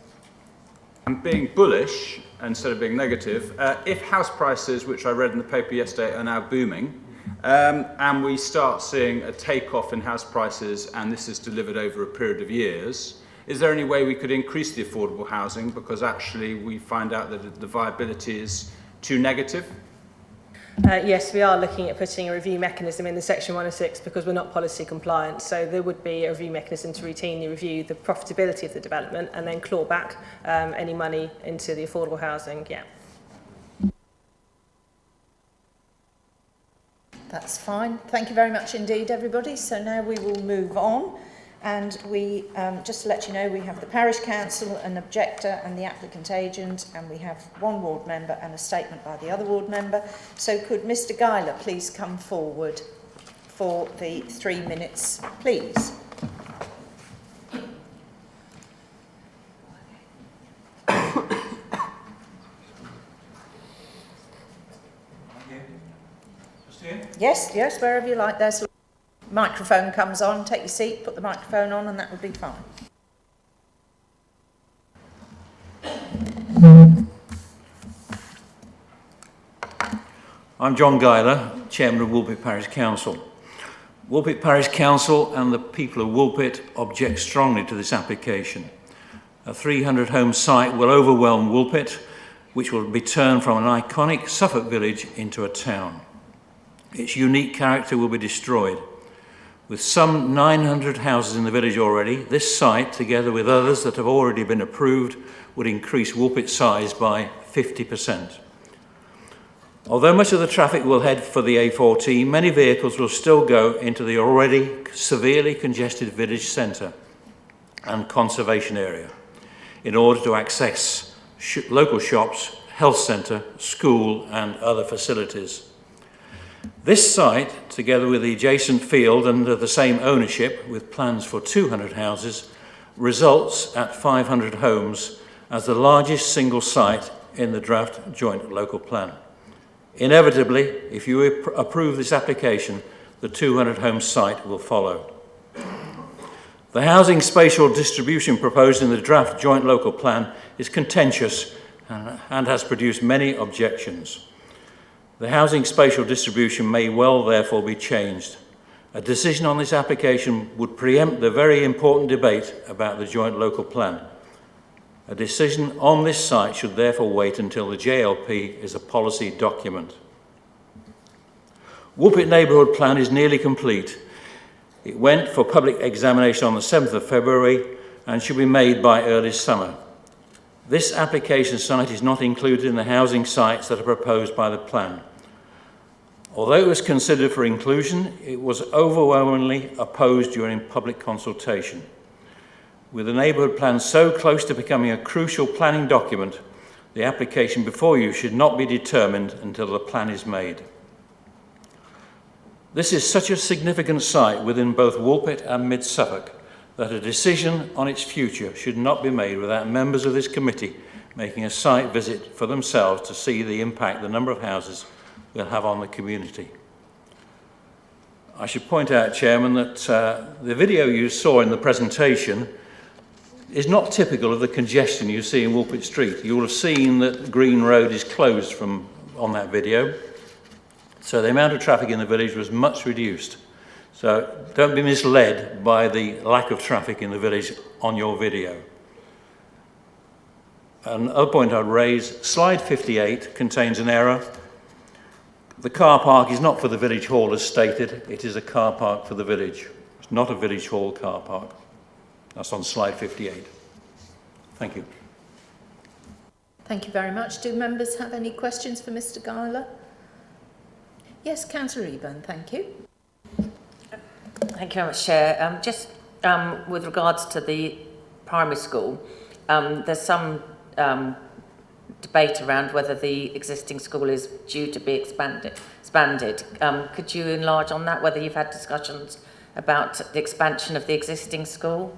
And being bullish instead of being negative, if house prices, which I read in the paper yesterday, are now booming, and we start seeing a take-off in house prices, and this is delivered over a period of years, is there any way we could increase the affordable housing because actually we find out that the viability is too negative? Yes, we are looking at putting a review mechanism in the Section 106 because we're not policy compliant. So there would be a review mechanism to routinely review the profitability of the development and then claw back any money into the affordable housing. Yeah. That's fine. Thank you very much indeed, everybody. So now we will move on. And we, just to let you know, we have the parish council, an objector and the applicant agent, and we have one ward member and a statement by the other ward member. So could Mr. Geiler please come forward for the 3 minutes, please? Yes, yes, wherever you like. There's microphone comes on, take your seat, put the microphone on, and that would be fine. I'm John Geiler, Chairman of Woolpit Parish Council. Woolpit Parish Council and the people of Woolpit object strongly to this application. A 300-home site will overwhelm Woolpit, which will be turned from an iconic Suffolk village into a town. Its unique character will be destroyed. With some 900 houses in the village already, this site, together with others that have already been approved, would increase Woolpit's size by 50%. Although much of the traffic will head for the A14, many vehicles will still go into the already severely congested village centre and conservation area in order to access local shops, health centre, school and other facilities. This site, together with the adjacent field under the same ownership with plans for 200 houses, results at 500 homes as the largest single site in the draft joint local plan. Inevitably, if you approve this application, the 200 home site will follow. The housing spatial distribution proposed in the draft joint local plan is contentious and has produced many objections. The housing spatial distribution may well therefore be changed. A decision on this application would preempt the very important debate about the joint local plan. A decision on this site should therefore wait until the JLP is a policy document. Woolpit Neighbourhood Plan is nearly complete. It went for public examination on the 7th of February and should be made by early summer. This application site is not included in the housing sites that are proposed by the plan. Although it was considered for inclusion, it was overwhelmingly opposed during public consultation. With the neighbourhood plan so close to becoming a crucial planning document, the application before you should not be determined until the plan is made. This is such a significant site within both Woolpit and Mid-Suffolk that a decision on its future should not be made without members of this committee making a site visit for themselves to see the impact the number of houses will have on the community. I should point out, Chairman, that the video you saw in the presentation is not typical of the congestion you see in Woolpit Street. You will have seen that Green Road is closed on that video. So the amount of traffic in the village was much reduced. So don't be misled by the lack of traffic in the village on your video. Another point I'd raise, slide 58 contains an error. The car park is not for the village hall as stated, it is a car park for the village. It's not a village hall car park. That's on slide 58. Thank you. Thank you very much. Do members have any questions for Mr. Geiler? Yes, Councillor Eburn, thank you. Thank you very much, Chair. Just with regards to the primary school, there's some debate around whether the existing school is due to be expanded. Could you enlarge on that, whether you've had discussions about the expansion of the existing school?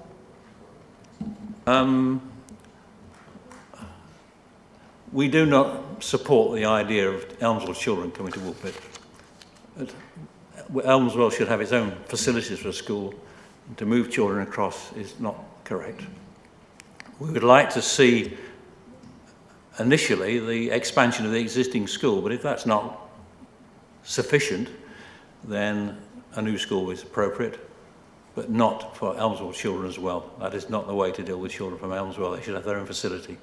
We do not support the idea of Elmswell children coming to Woolpit. Elmswell should have its own facilities for a school. To move children across is not correct. We would like to see initially the expansion of the existing school, but if that's not sufficient, then a new school is appropriate, but not for Elmswell children as well. That is not the way to deal with children from Elmswell. They should have their own facility.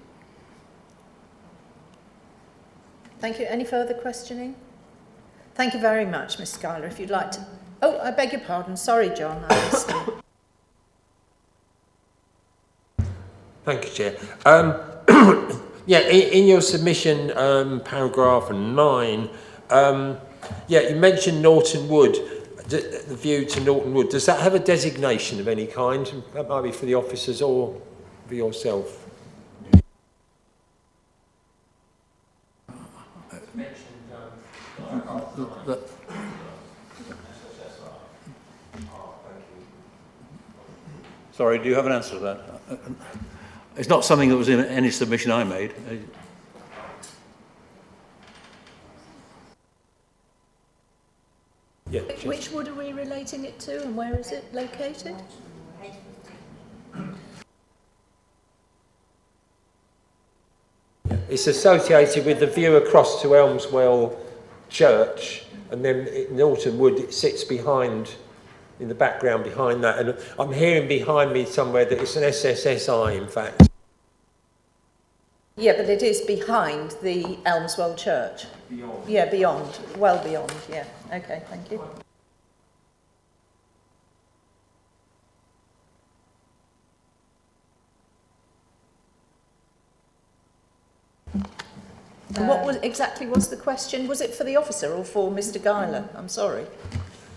Thank you. Any further questioning? Thank you very much, Mr. Schuyler. If you'd like to... Oh, I beg your pardon. Sorry, John. I missed you. Thank you, Chair. Yeah, in your submission, paragraph 9, yeah, you mentioned Norton Wood, the view to Norton Wood. Does that have a designation of any kind? That might be for the officers or for yourself. Sorry, do you have an answer to that? It's not something that was in any submission I made. Yeah. Which wood are we relating it to and where is it located? It's associated with the view across to Elmswell Church, and then Norton Wood, it sits behind, in the background behind that. And I'm hearing behind me somewhere that it's an SSSI, in fact. Yeah, but it is behind the Elmswell Church. Beyond. Yeah, beyond. Well beyond, yeah. Okay, thank you. And what was exactly was the question? Was it for the officer or for Mr. Guyler? I'm sorry.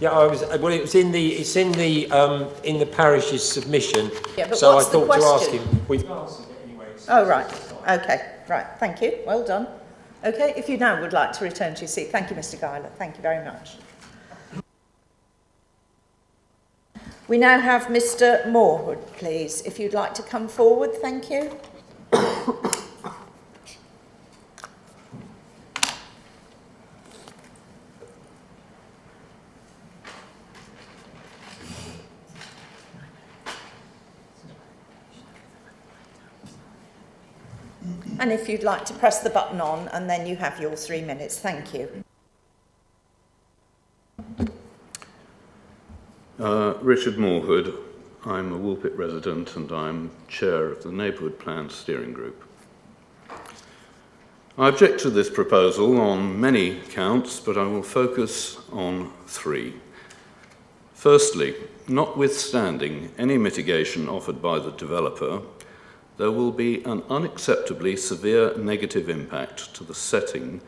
Yeah, well, it's in the parish's submission. Yeah, but so what's I thought the to ask question? him. We've answered it anyway. Oh, right. Okay, right. Thank you. Well done. Okay, if you now would like to return to your seat. Thank you, Mr. Guyler. Thank you very much. We now have Mr. Moorhood, please. If you'd like to come forward, thank you. And if you'd like to press the button on, and then you have your 3 minutes. Thank you. Richard Moorhood. I'm a Woolpit resident and I'm chair of the Neighbourhood Plan Steering Group. I object to this proposal on many counts, but I will focus on 3. Firstly, notwithstanding any mitigation offered by the developer, there will be an unacceptably severe negative impact to the setting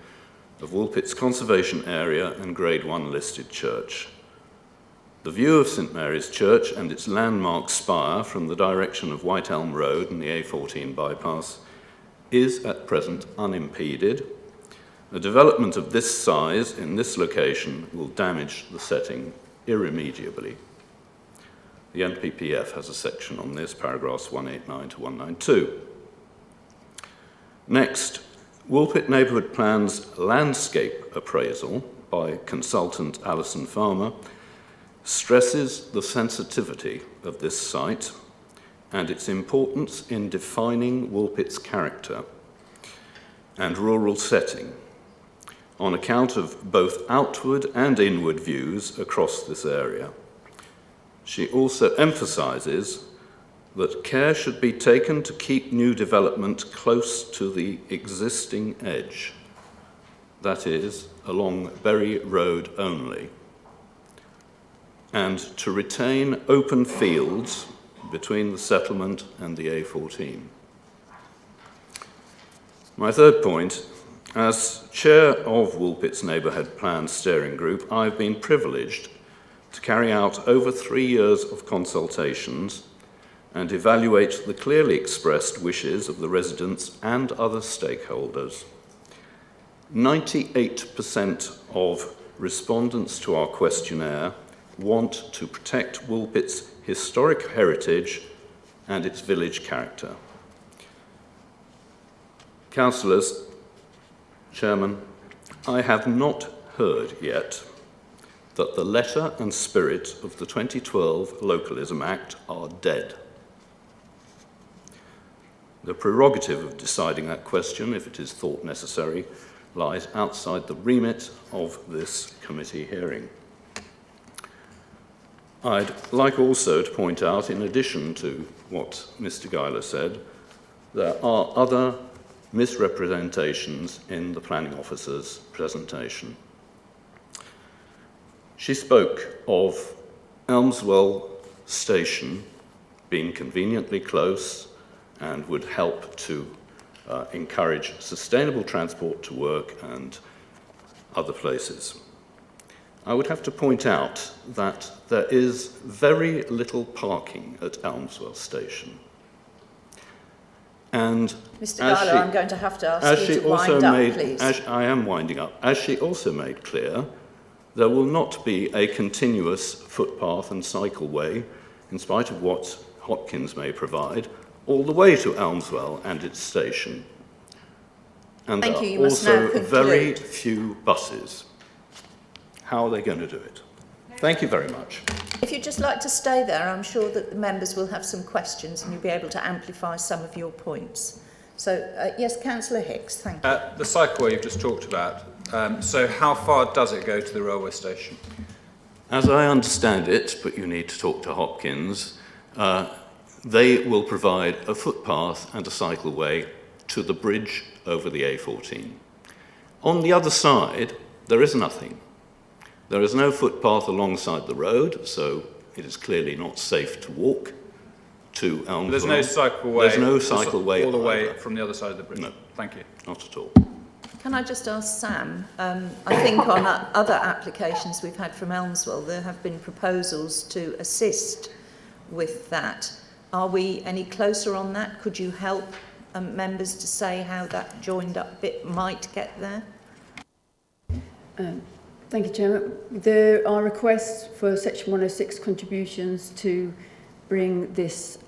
of Woolpit's conservation area and Grade 1 listed church. The view of St Mary's Church and its landmark spire from the direction of White Elm Road and the A14 bypass is at present unimpeded. A development of this size in this location will damage the setting irremediably. The NPPF has a section on this, paragraphs 189 to 192. Next, Woolpit Neighbourhood Plan's landscape appraisal by consultant Alison Farmer stresses the sensitivity of this site and its importance in defining Woolpit's character and rural setting on account of both outward and inward views across this area. She also emphasises that care should be taken to keep new development close to the existing edge, that is, along Bury Road only, and to retain open fields between the settlement and the A14. My third point, as chair of Woolpit's Neighbourhood Plan Steering Group, I've been privileged to carry out over 3 years of consultations and evaluate the clearly expressed wishes of the residents and other stakeholders. 98% of respondents to our questionnaire want to protect Woolpit's historic heritage and its village character. Councillors, Chairman, I have not heard yet that the letter and spirit of the 2012 Localism Act are dead. The prerogative of deciding that question, if it is thought necessary, lies outside the remit of this committee hearing. I'd like also to point out, in addition to what Mr. Guyler said, there are other misrepresentations in the planning officer's presentation. She spoke of Elmswell Station being conveniently close and would help to encourage sustainable transport to work and other places. I would have to point out that there is very little parking at Elmswell Station. And Mr. Geiler, I'm going to have to ask you to wind up, please. I am winding up. As she also made clear, there will not be a continuous footpath and cycleway, in spite of what Hopkins may provide, all the way to Elmswell and its station. And Thank there you. are You must now also conclude. very few buses. How are they going to do it? Thank you very much. If you'd just like to stay there, I'm sure that the members will have some questions and you'll be able to amplify some of your points. So, yes, Councillor Hicks, thank you. The cycleway you've just talked about, so how far does it go to the railway station? As I understand it, but you need to talk to Hopkins, they will provide a footpath and a cycleway to the bridge over the A14. On the other side, there is nothing. There is no footpath alongside the road, so it is clearly not safe to walk to Elmswell. There's no cycleway. There's no cycleway all the way either. from the other side of the bridge. No. Thank you. Not at all. Can I just ask Sam, I think on other applications we've had from Elmswell, there have been proposals to assist with that. Are we any closer on that? Could you help members to say how that joined up bit might get there? Thank you, Chairman. There are requests for Section 106 contributions to bring this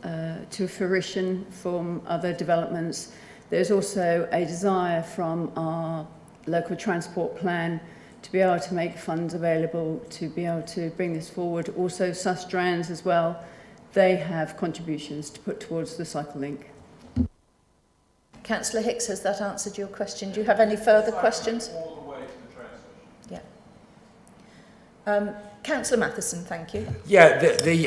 to fruition from other developments. There's also a desire from our local transport plan to be able to make funds available to be able to bring this forward. Also, Sustrans as well, they have contributions to put towards the cycle link. Councillor Hicks, has that answered your question? Do you have any further questions? All the way to the train station. Yeah. Councillor Matheson, thank you. Yeah,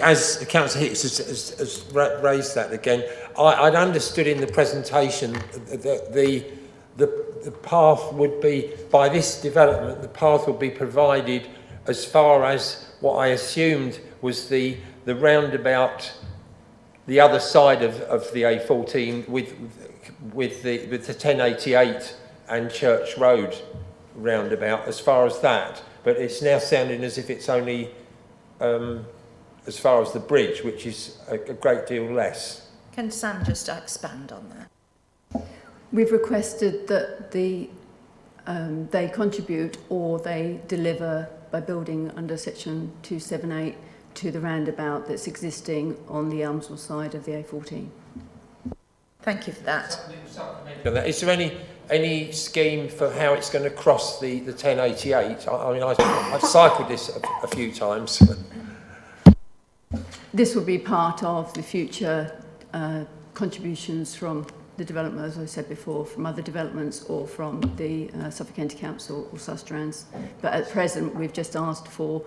as Councillor Hicks has raised that again, I'd understood in the presentation that the path would be, by this development, the path would be provided as far as what I assumed was the roundabout, the other side of the A14 with the 1088 and Church Road roundabout, as far as that. But it's now sounding as if it's only as far as the bridge, which is a great deal less. Can Sam just expand on that? We've requested that they contribute or they deliver by building under Section 278 to the roundabout that's existing on the Elmswell side of the A14. Thank you for that. Is there any scheme for how it's going to cross the 1088? I mean, I've cycled this a few times. This will be part of the future contributions from the development, as I said before, from other developments or from the Suffolk County Council or Sustrans. But at present, we've just asked for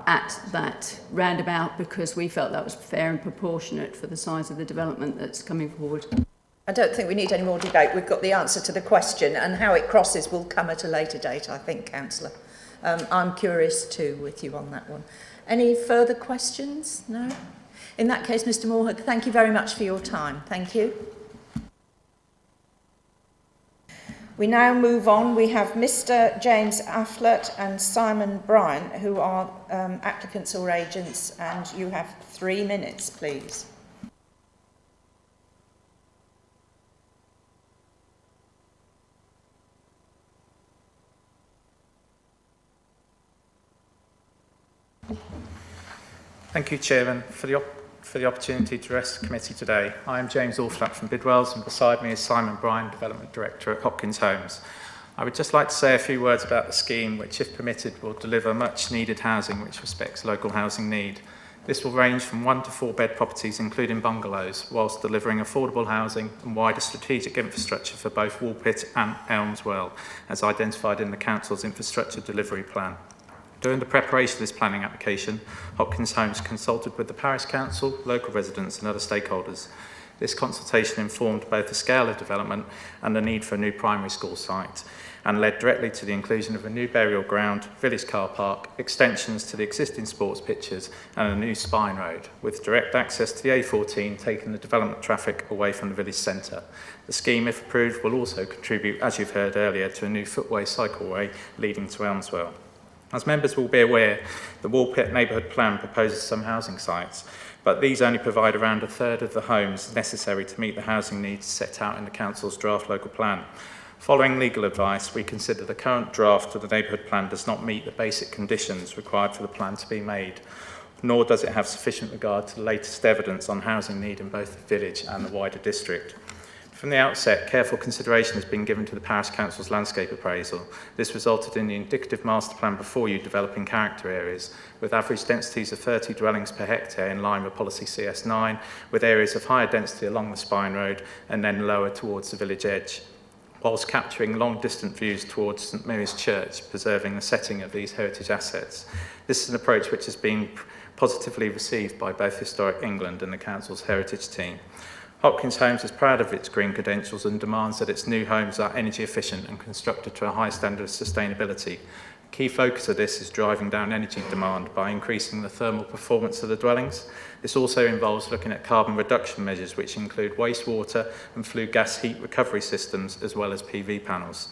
at that roundabout because we felt that was fair and proportionate for the size of the development that's coming forward. I don't think we need any more debate. We've got the answer to the question, and how it crosses will come at a later date, I think, Councillor. I'm curious too with you on that one. Any further questions? No? In that case, Mr. Moorhood, thank you very much for your time. Thank you. We now move on. We have Mr. James Afflett and Simon Bryant, who are applicants or agents, and you have 3 minutes, please. Thank you, Chairman, for the opportunity to address the committee today. I am James Afflett from Bidwells, and beside me is Simon Bryan, Development Director at Hopkins Homes. I would just like to say a few words about the scheme, which, if permitted, will deliver much needed housing which respects local housing need. This will range from 1 to 4 bed properties, including bungalows, whilst delivering affordable housing and wider strategic infrastructure for both Woolpit and Elmswell, as identified in the Council's Infrastructure Delivery Plan. During the preparation of this planning application, Hopkins Homes consulted with the Parish Council, local residents and other stakeholders. This consultation informed both the scale of development and the need for a new primary school site, and led directly to the inclusion of a new burial ground, village car park, extensions to the existing sports pitches and a new spine road, with direct access to the A14 taking the development traffic away from the village centre. The scheme, if approved, will also contribute, as you've heard earlier, to a new footway cycleway leading to Elmswell. As members will be aware, the Woolpit neighbourhood plan proposes some housing sites, but these only provide around a third of the homes necessary to meet the housing needs set out in the Council's draft local plan. Following legal advice, we consider the current draft of the neighbourhood plan does not meet the basic conditions required for the plan to be made, nor does it have sufficient regard to the latest evidence on housing need in both the village and the wider district. From the outset, careful consideration has been given to the Parish Council's landscape appraisal. This resulted in the indicative master plan before you developing character areas, with average densities of 30 dwellings per hectare in line with policy CS9, with areas of higher density along the spine road and then lower towards the village edge, whilst capturing long-distant views towards St Mary's Church, preserving the setting of these heritage assets. This is an approach which has been positively received by both Historic England and the Council's heritage team. Hopkins Homes is proud of its green credentials and demands that its new homes are energy efficient and constructed to a high standard of sustainability. A key focus of this is driving down energy demand by increasing the thermal performance of the dwellings. This also involves looking at carbon reduction measures which include wastewater and flue gas heat recovery systems as well as PV panels.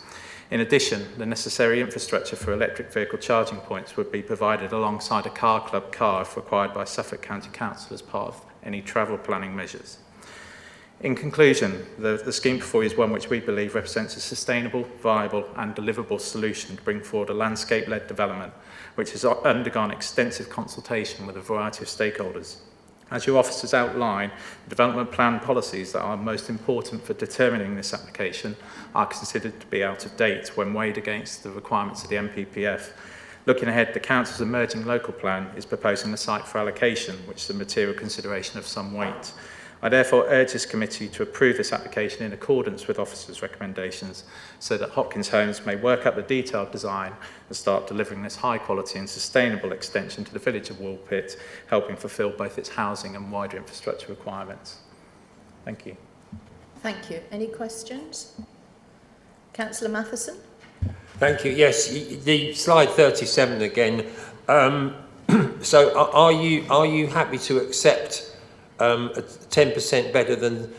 In addition, the necessary infrastructure for electric vehicle charging points would be provided alongside a car club car if required by Suffolk County Council as part of any travel planning measures. In conclusion, the scheme before you is one which we believe represents a sustainable, viable and deliverable solution to bring forward a landscape-led development which has undergone extensive consultation with a variety of stakeholders. As your officers outline, the development plan policies that are most important for determining this application are considered to be out of date when weighed against the requirements of the MPPF. Looking ahead, the Council's emerging local plan is proposing a site for allocation, which is a material consideration of some weight. I therefore urge this committee to approve this application in accordance with officers' recommendations so that Hopkins Homes may work up the detailed design and start delivering this high quality and sustainable extension to the village of Woolpit, helping fulfil both its housing and wider infrastructure requirements. Thank you. Thank you. Any questions? Councillor Matheson? Thank you. Yes, the slide 37 again. So are you happy to accept 10% better than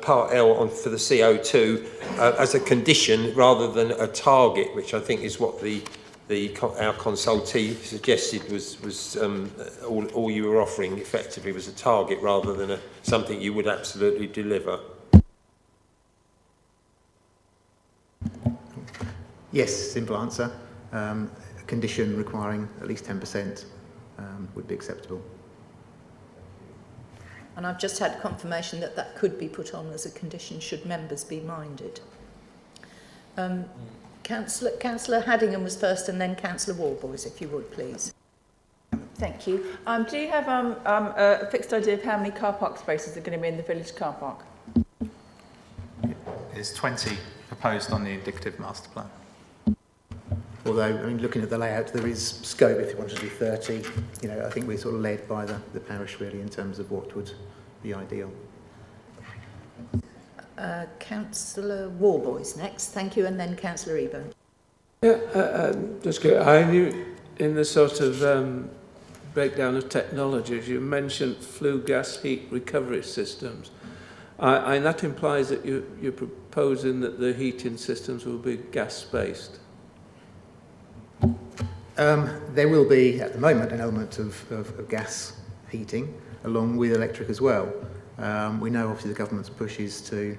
Part L for the CO2 as a condition rather than a target, which I think is what our consultee suggested was all you were offering effectively was a target rather than something you would absolutely deliver? Yes, simple answer. A condition requiring at least 10% would be acceptable. And I've just had confirmation that that could be put on as a condition should members be minded. Councillor Haddingham was first and then Councillor Warboys, if you would, please. Thank you. Do you have a fixed idea of how many car park spaces are going to be in the village car park? There's 20 proposed on the indicative master plan. Although, I mean, looking at the layout, there is scope if you wanted to do 30. You know, I think we're sort of led by the parish really in terms of what would be ideal. Councillor Warboys next, thank you, and then Councillor Eburn. Yeah, just good. I knew in the sort of breakdown of technologies, you mentioned flue gas heat recovery systems. And that implies that you're proposing that the heating systems will be gas-based. There will be, at the moment, an element of gas heating, along with electric as well. We know, obviously, the government's push is to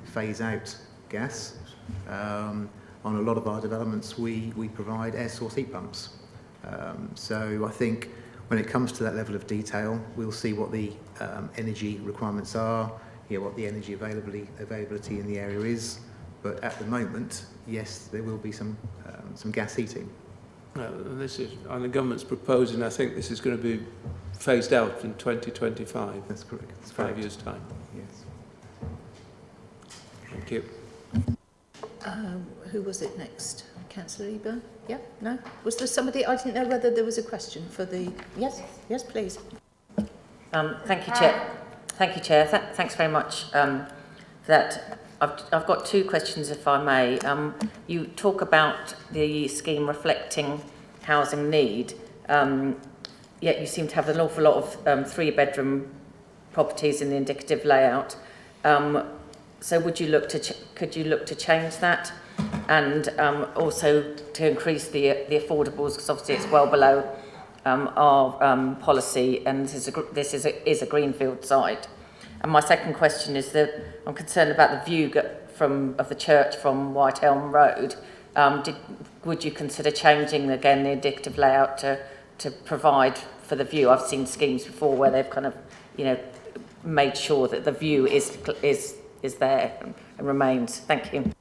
phase out gas. On a lot of our developments, we provide air source heat pumps. So I think when it comes to that level of detail, we'll see what the energy requirements are, what the energy availability in the area is. But at the moment, yes, there will be some gas heating. And the government's proposing, I think this is going to be phased out in 2025. That's correct. That's 5 years' time. Yes. Thank you. Who was it next? Councillor Eburn? Yeah? No? Was there somebody? I didn't know whether there was a question for the... Yes? Yes, please. Thank you, Chair. Thank you, Chair. Thanks very much for that. I've got two questions, if I may. You talk about the scheme reflecting housing need, yet you seem to have an awful lot of three-bedroom properties in the indicative layout. So could you look to change that, and also to increase the affordables, because obviously it's well below our policy, and this is a greenfield site. And my second question is that I'm concerned about the view of the church from White Elm Road. Would you consider changing again the indicative layout to provide for the view? I've seen schemes before where they've kind of, made sure that the view is there and remains. Thank you.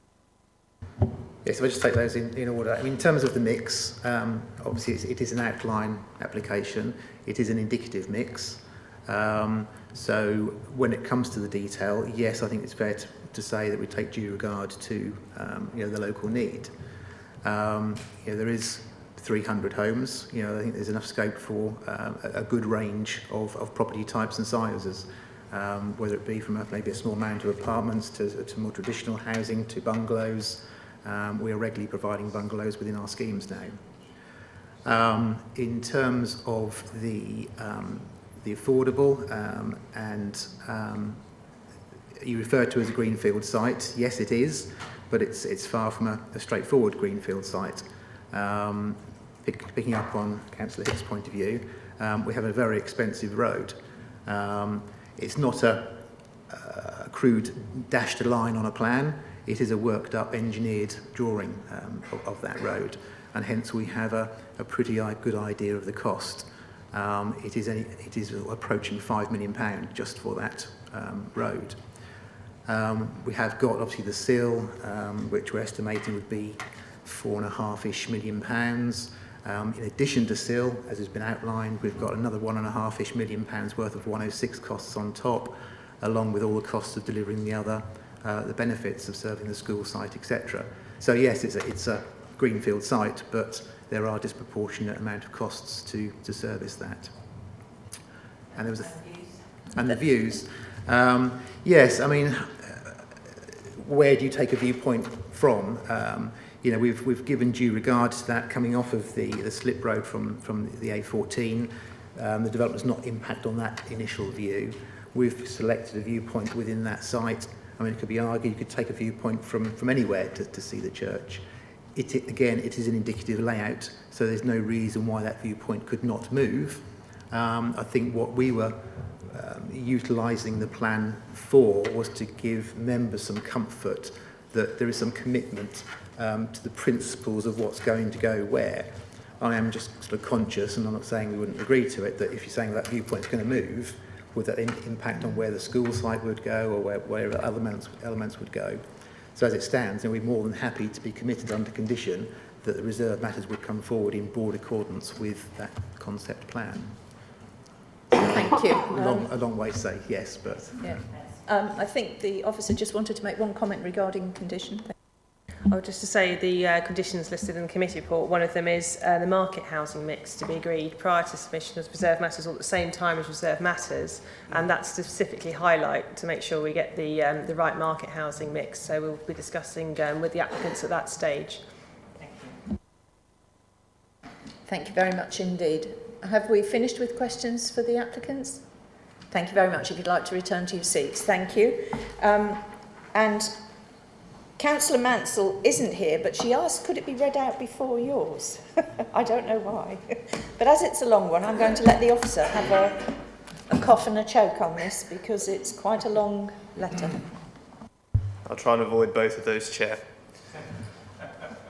Yes, if I just take those in order. I mean, in terms of the mix, obviously it is an outline application. It is an indicative mix. So when it comes to the detail, yes, I think it's fair to say that we take due regard to the local need. There is 300 homes. I think there's enough scope for a good range of property types and sizes, whether it be from maybe a small amount of apartments to more traditional housing to bungalows. We are regularly providing bungalows within our schemes now. In terms of the affordable, and you refer to as a greenfield site, yes it is, but it's far from a straightforward greenfield site. Picking up on Councillor Hick's point of view, we have a very expensive road. It's not a crude dashed line on a plan. It is a worked up engineered drawing of that road, and hence we have a pretty good idea of the cost. It is approaching £5 million just for that road. We have got obviously the sill, which we're estimating would be £4.5-ish million. In addition to sill, as has been outlined, we've got another £1.5-ish million worth of 106 costs on top, along with all the costs of delivering the benefits of serving the school site, etc. So yes, it's a greenfield site, but there are disproportionate amount of costs to service that. And there was the views. Yes, I mean, where do you take a viewpoint from? We've given due regard to that coming off of the slip road from the A14. The development does not impact on that initial view. We've selected a viewpoint within that site. I mean, it could be argued you could take a viewpoint from anywhere to see the church. Again, it is an indicative layout, so there's no reason why that viewpoint could not move. I think what we were utilising the plan for was to give members some comfort that there is some commitment to the principles of what's going to go where. I am just sort of conscious, and I'm not saying we wouldn't agree to it, that if you're saying that viewpoint's going to move, would that impact on where the school site would go or where elements would go? So as it stands, we're more than happy to be committed under condition that the reserve matters would come forward in broad accordance with that concept plan. Thank you. A long way to say yes, but... Yeah. I think the officer just wanted to make one comment regarding condition. Just to say the conditions listed in the committee report, one of them is the market housing mix to be agreed prior to submission of reserve matters or at the same time as reserve matters, and that's to specifically highlight to make sure we get the right market housing mix. So we'll be discussing with the applicants at that stage. Thank you very much indeed. Have we finished with questions for the applicants? Thank you very much. If you'd like to return to your seats. Thank you. And Councillor Mansell isn't here, but she asked, could it be read out before yours? I don't know why. But as it's a long one, I'm going to let the officer have a cough and a choke on this, because it's quite a long letter. I'll try and avoid both of those, Chair.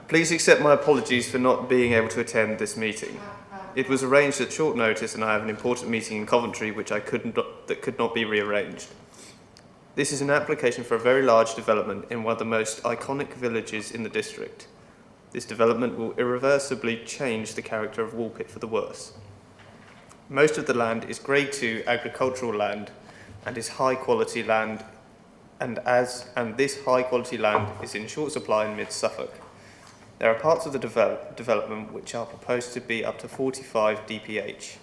Please accept my apologies for not being able to attend this meeting. It was arranged at short notice, and I have an important meeting in Coventry that could not be rearranged. This is an application for a very large development in one of the most iconic villages in the district. This development will irreversibly change the character of Woolpit for the worse. Most of the land is Grade 2 agricultural land and is high quality land, and this high quality land is in short supply in mid-Suffolk. There are parts of the development which are proposed to be up to 45 dph,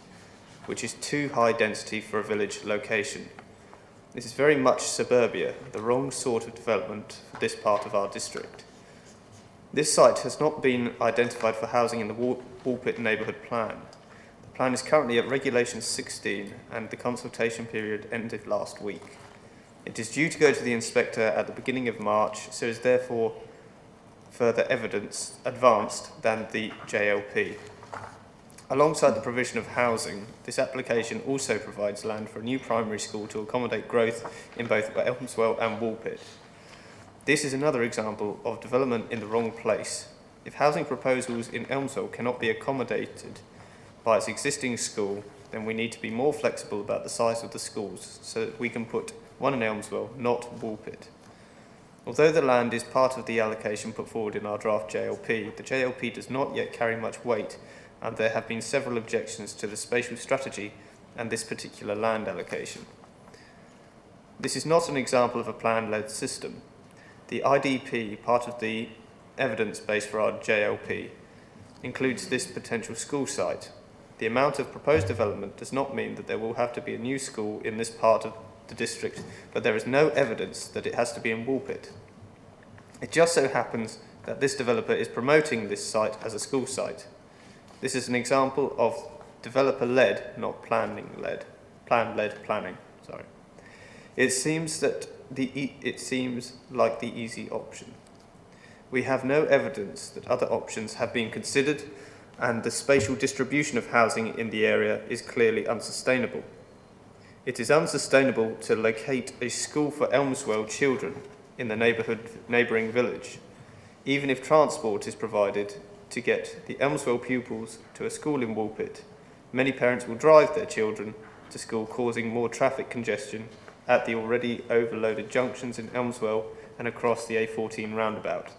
which is too high density for a village location. This is very much suburbia, the wrong sort of development for this part of our district. This site has not been identified for housing in the Woolpit neighbourhood plan. The plan is currently at Regulation 16 and the consultation period ended last week. It is due to go to the inspector at the beginning of March, so is therefore further evidence advanced than the JLP. Alongside the provision of housing, this application also provides land for a new primary school to accommodate growth in both Elmswell and Woolpit. This is another example of development in the wrong place. If housing proposals in Elmswell cannot be accommodated by its existing school, then we need to be more flexible about the size of the schools so that we can put one in Elmswell, not Woolpit. Although the land is part of the allocation put forward in our draft JLP, the JLP does not yet carry much weight, and there have been several objections to the spatial strategy and this particular land allocation. This is not an example of a plan-led system. The IDP, part of the evidence base for our JLP, includes this potential school site. The amount of proposed development does not mean that there will have to be a new school in this part of the district, but there is no evidence that it has to be in Woolpit. It just so happens that this developer is promoting this site as a school site. This is an example of developer-led, not plan-led planning. Sorry. It seems like the easy option. We have no evidence that other options have been considered, and the spatial distribution of housing in the area is clearly unsustainable. It is unsustainable to locate a school for Elmswell children in the neighbouring village. Even if transport is provided to get the Elmswell pupils to a school in Woolpit, many parents will drive their children to school, causing more traffic congestion at the already overloaded junctions in Elmswell and across the A14 roundabout.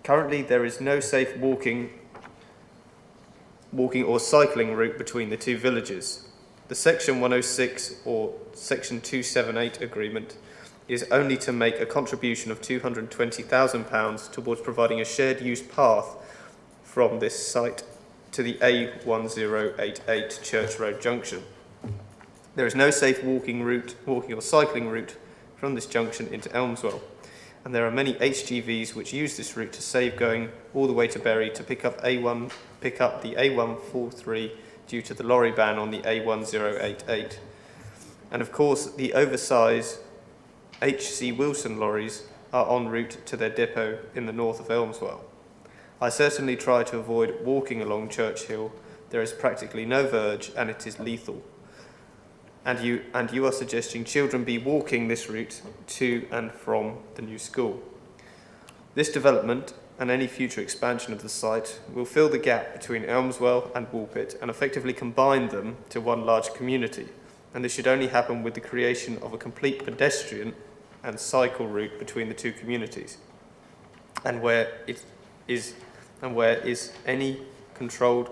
Currently, there is no safe walking or cycling route between the two villages. The Section 106 or Section 278 agreement is only to make a contribution of £220,000 towards providing a shared use path from this site to the A1088 Church Road junction. There is no safe walking or cycling route from this junction into Elmswell, and there are many HGVs which use this route to save going all the way to Bury to pick up the A143 due to the lorry ban on the A1088. And of course, the oversized HC Wilson lorries are en route to their depot in the north of Elmswell. I certainly try to avoid walking along Church Hill. There is practically no verge and it is lethal. And you are suggesting children be walking this route to and from the new school. This development and any future expansion of the site will fill the gap between Elmswell and Woolpit and effectively combine them to one large community. And this should only happen with the creation of a complete pedestrian and cycle route between the two communities. And where is any controlled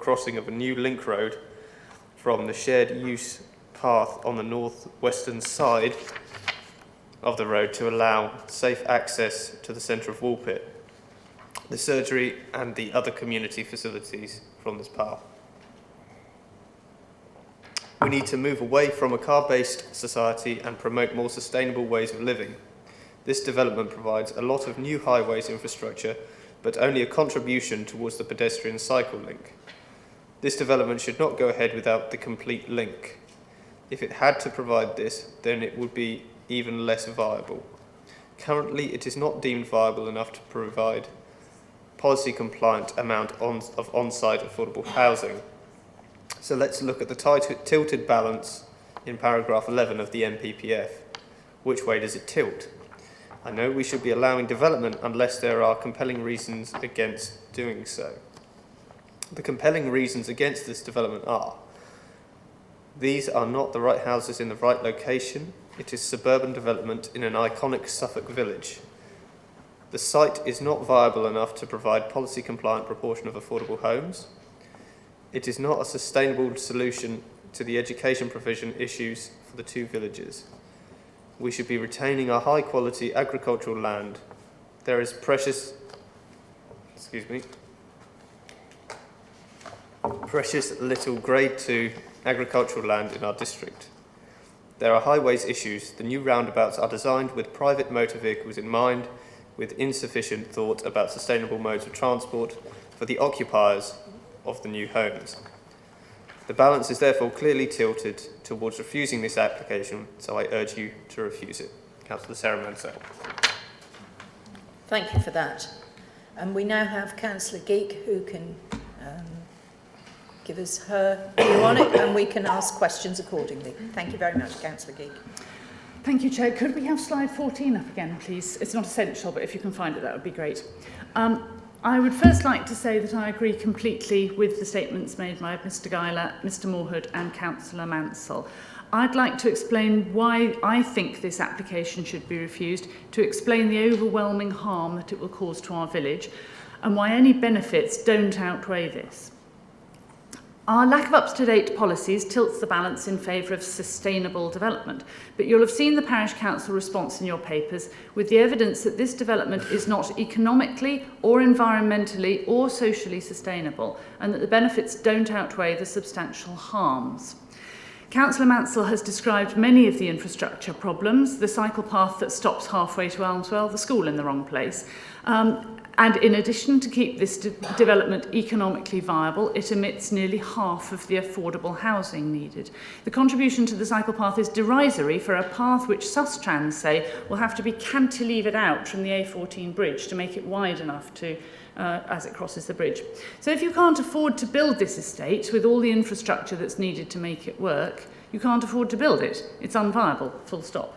crossing of a new link road from the shared use path on the northwestern side of the road to allow safe access to the centre of Woolpit, the surgery and the other community facilities from this path. We need to move away from a car-based society and promote more sustainable ways of living. This development provides a lot of new highways infrastructure, but only a contribution towards the pedestrian cycle link. This development should not go ahead without the complete link. If it had to provide this, then it would be even less viable. Currently, it is not deemed viable enough to provide policy-compliant amount of on-site affordable housing. So let's look at the tilted balance in paragraph 11 of the NPPF. Which way does it tilt? I know we should be allowing development unless there are compelling reasons against doing so. The compelling reasons against this development are: these are not the right houses in the right location. It is suburban development in an iconic Suffolk village. The site is not viable enough to provide policy-compliant proportion of affordable homes. It is not a sustainable solution to the education provision issues for the two villages. We should be retaining our high-quality agricultural land. There is precious... Excuse me. precious little Grade 2 agricultural land in our district. There are highways issues. The new roundabouts are designed with private motor vehicles in mind, with insufficient thought about sustainable modes of transport for the occupiers of the new homes. The balance is therefore clearly tilted towards refusing this application, so I urge you to refuse it. Councillor Sarah Mansell. Thank you for that. And we now have Councillor Geek, who can give us her view on it, and we can ask questions accordingly. Thank you very much, Councillor Geek. Thank you, Chair. Could we have slide 14 up again, please? It's not essential, but if you can find it, that would be great. I would first like to say that I agree completely with the statements made by Mr Geiler, Mr Moorhood and Councillor Mansell. I'd like to explain why I think this application should be refused, to explain the overwhelming harm that it will cause to our village, and why any benefits don't outweigh this. Our lack of up-to-date policies tilts the balance in favour of sustainable development, but you'll have seen the Parish Council response in your papers with the evidence that this development is not economically or environmentally or socially sustainable, and that the benefits don't outweigh the substantial harms. Councillor Mansell has described many of the infrastructure problems, the cycle path that stops halfway to Elmswell, the school in the wrong place. And in addition, to keep this development economically viable, it emits nearly half of the affordable housing needed. The contribution to the cycle path is derisory for a path which Sustrans say will have to be cantilevered out from the A14 bridge to make it wide enough to as it crosses the bridge. So if you can't afford to build this estate with all the infrastructure that's needed to make it work, you can't afford to build it. It's unviable, full stop.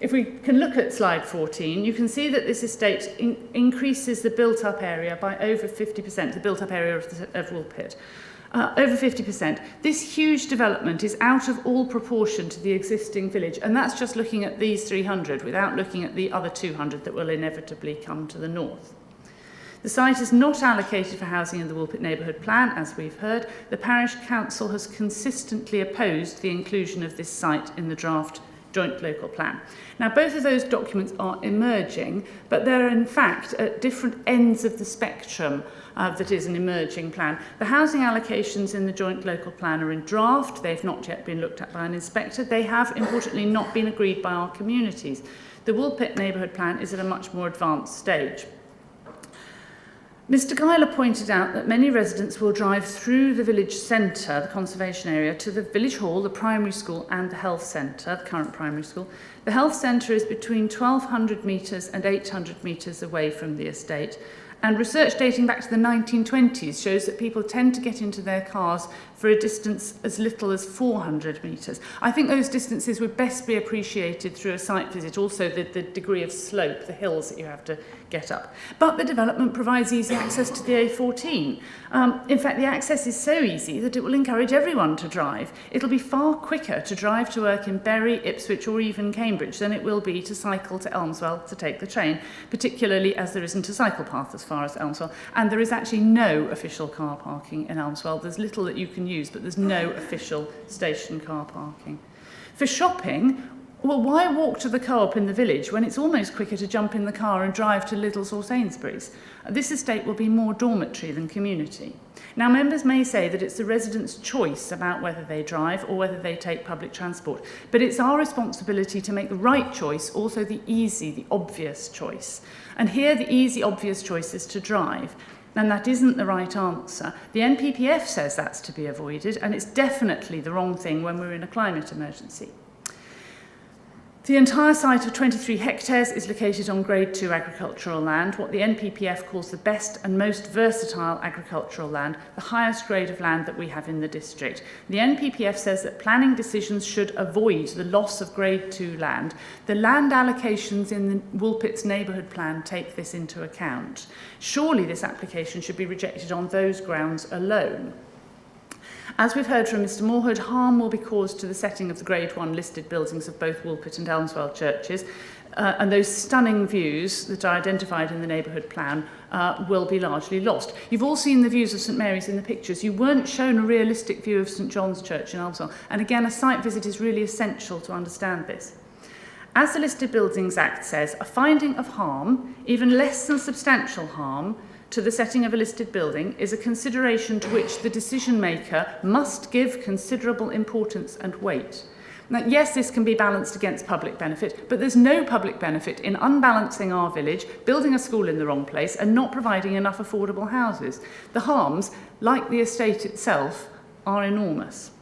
If we can look at slide 14, you can see that this estate increases the built-up area by over 50%, the built-up area of Woolpit. Over 50%. This huge development is out of all proportion to the existing village, and that's just looking at these 300 without looking at the other 200 that will inevitably come to the north. The site is not allocated for housing in the Woolpit Neighbourhood Plan, as we've heard. The Parish Council has consistently opposed the inclusion of this site in the draft Joint Local Plan. Now, both of those documents are emerging, but they're in fact at different ends of the spectrum that is an emerging plan. The housing allocations in the Joint Local Plan are in draft. They've not yet been looked at by an inspector. They have, importantly, not been agreed by our communities. The Woolpit Neighbourhood Plan is at a much more advanced stage. Mr Geiler pointed out that many residents will drive through the village centre, the conservation area, to the village hall, the primary school and the health centre, the current primary school. The health centre is between 1,200 metres and 800 metres away from the estate. And research dating back to the 1920s shows that people tend to get into their cars for a distance as little as 400 metres. I think those distances would best be appreciated through a site visit, also the degree of slope, the hills that you have to get up. But the development provides easy access to the A14. In fact, the access is so easy that it will encourage everyone to drive. It'll be far quicker to drive to work in Bury, Ipswich or even Cambridge than it will be to cycle to Elmswell to take the train, particularly as there isn't a cycle path as far as Elmswell. And there is actually no official car parking in Elmswell. There's little that you can use, but there's no official station car parking. For shopping, well, why walk to the co-op in the village when it's almost quicker to jump in the car and drive to Lidl's or Sainsbury's? This estate will be more dormitory than community. Now, members may say that it's the residents' choice about whether they drive or whether they take public transport, but it's our responsibility to make the right choice, also the easy, the obvious choice. And here, the easy, obvious choice is to drive. And that isn't the right answer. The NPPF says that's to be avoided, and it's definitely the wrong thing when we're in a climate emergency. The entire site of 23 hectares is located on Grade 2 agricultural land, what the NPPF calls the best and most versatile agricultural land, the highest grade of land that we have in the district. The NPPF says that planning decisions should avoid the loss of Grade 2 land. The land allocations in the Woolpit's neighbourhood plan take this into account. Surely this application should be rejected on those grounds alone. As we've heard from Mr Moorhood, harm will be caused to the setting of the Grade 1 listed buildings of both Woolpit and Elmswell churches, and those stunning views that are identified in the neighbourhood plan will be largely lost. You've all seen the views of St Mary's in the pictures. You weren't shown a realistic view of St John's Church in Elmswell, and again, a site visit is really essential to understand this. As the Listed Buildings Act says, a finding of harm, even less than substantial harm, to the setting of a listed building is a consideration to which the decision maker must give considerable importance and weight. Now, yes, this can be balanced against public benefit, but there's no public benefit in unbalancing our village, building a school in the wrong place and not providing enough affordable houses. The harms, like the estate itself, are enormous.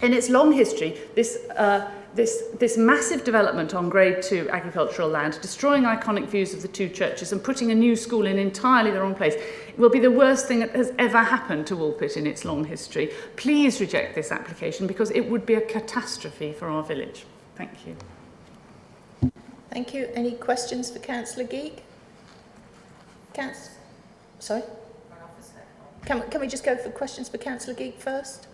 In its long history, this massive development on Grade 2 agricultural land, destroying iconic views of the two churches and putting a new school in entirely the wrong place, will be the worst thing that has ever happened to Woolpit in its long history. Please reject this application because it would be a catastrophe for our village. Thank you. Thank you. Any questions for Councillor Geek? Sorry? Can we just go for questions for Councillor Geek first?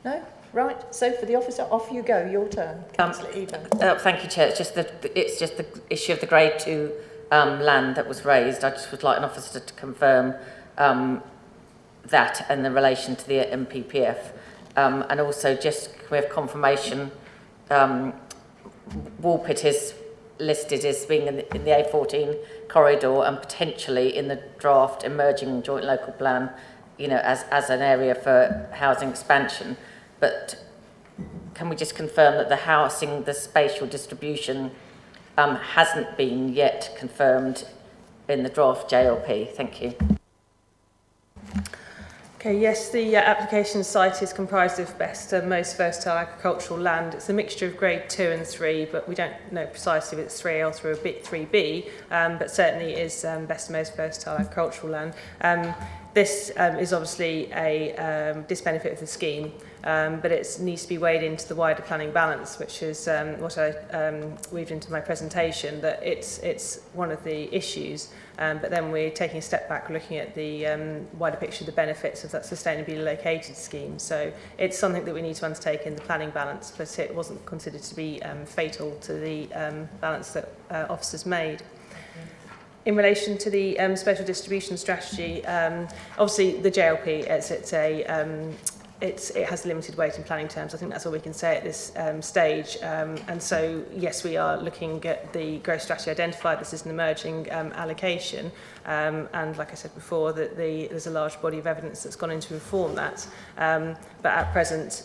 No? Right, so for the officer, off you go, your turn. Councillor Eva. Thank you, Chair. It's just the issue of the Grade 2 land that was raised. I just would like an officer to confirm that and the relation to the MPPF. And also just we have confirmation Woolpit is listed as being in the A14 corridor and potentially in the draft emerging joint local plan, as an area for housing expansion. But can we just confirm that the housing, the spatial distribution hasn't been yet confirmed in the draft JLP? Thank you. Okay, yes, the application site is comprised of best and most versatile agricultural land. It's a mixture of grade 2 and 3, but we don't know precisely if it's 3A or 3B, but certainly is best and most versatile agricultural land. This is obviously a disbenefit of the scheme, but it needs to be weighed into the wider planning balance, which is what I weaved into my presentation, that it's one of the issues, but then we're taking a step back, looking at the wider picture of the benefits of that sustainably located scheme. So it's something that we need to undertake in the planning balance, but it wasn't considered to be fatal to the balance that officers made. In relation to the special distribution strategy, obviously the JLP, it has limited weight in planning terms. I think that's all we can say at this stage. And so, yes, we are looking at the growth strategy identified. This is an emerging allocation. And like I said before, that there's a large body of evidence that's gone in to inform that. But at present,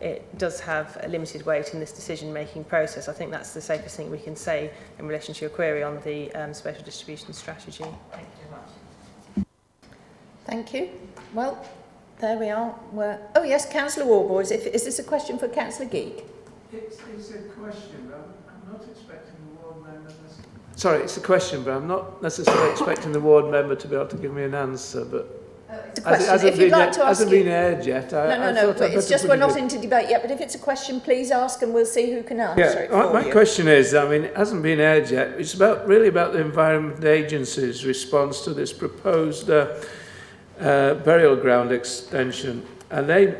it does have a limited weight in this decision-making process. I think that's the safest thing we can say in relation to your query on the special distribution strategy. Thank you very much. Thank you. Well, there we are. Oh yes, Councillor Warboys. Is this a question for Councillor Geek? It's a question, but I'm not expecting the ward member. Sorry, it's a question, but I'm not necessarily expecting the ward member to be able to give me an answer. But it's a question. If you'd like to ask, hasn't been aired yet. No. But it's just we're not into debate yet. But if it's a question, please ask, and we'll see who can answer it for you. My question is, it hasn't been aired yet. It's really about the Environment Agency's response to this proposed burial ground extension, and they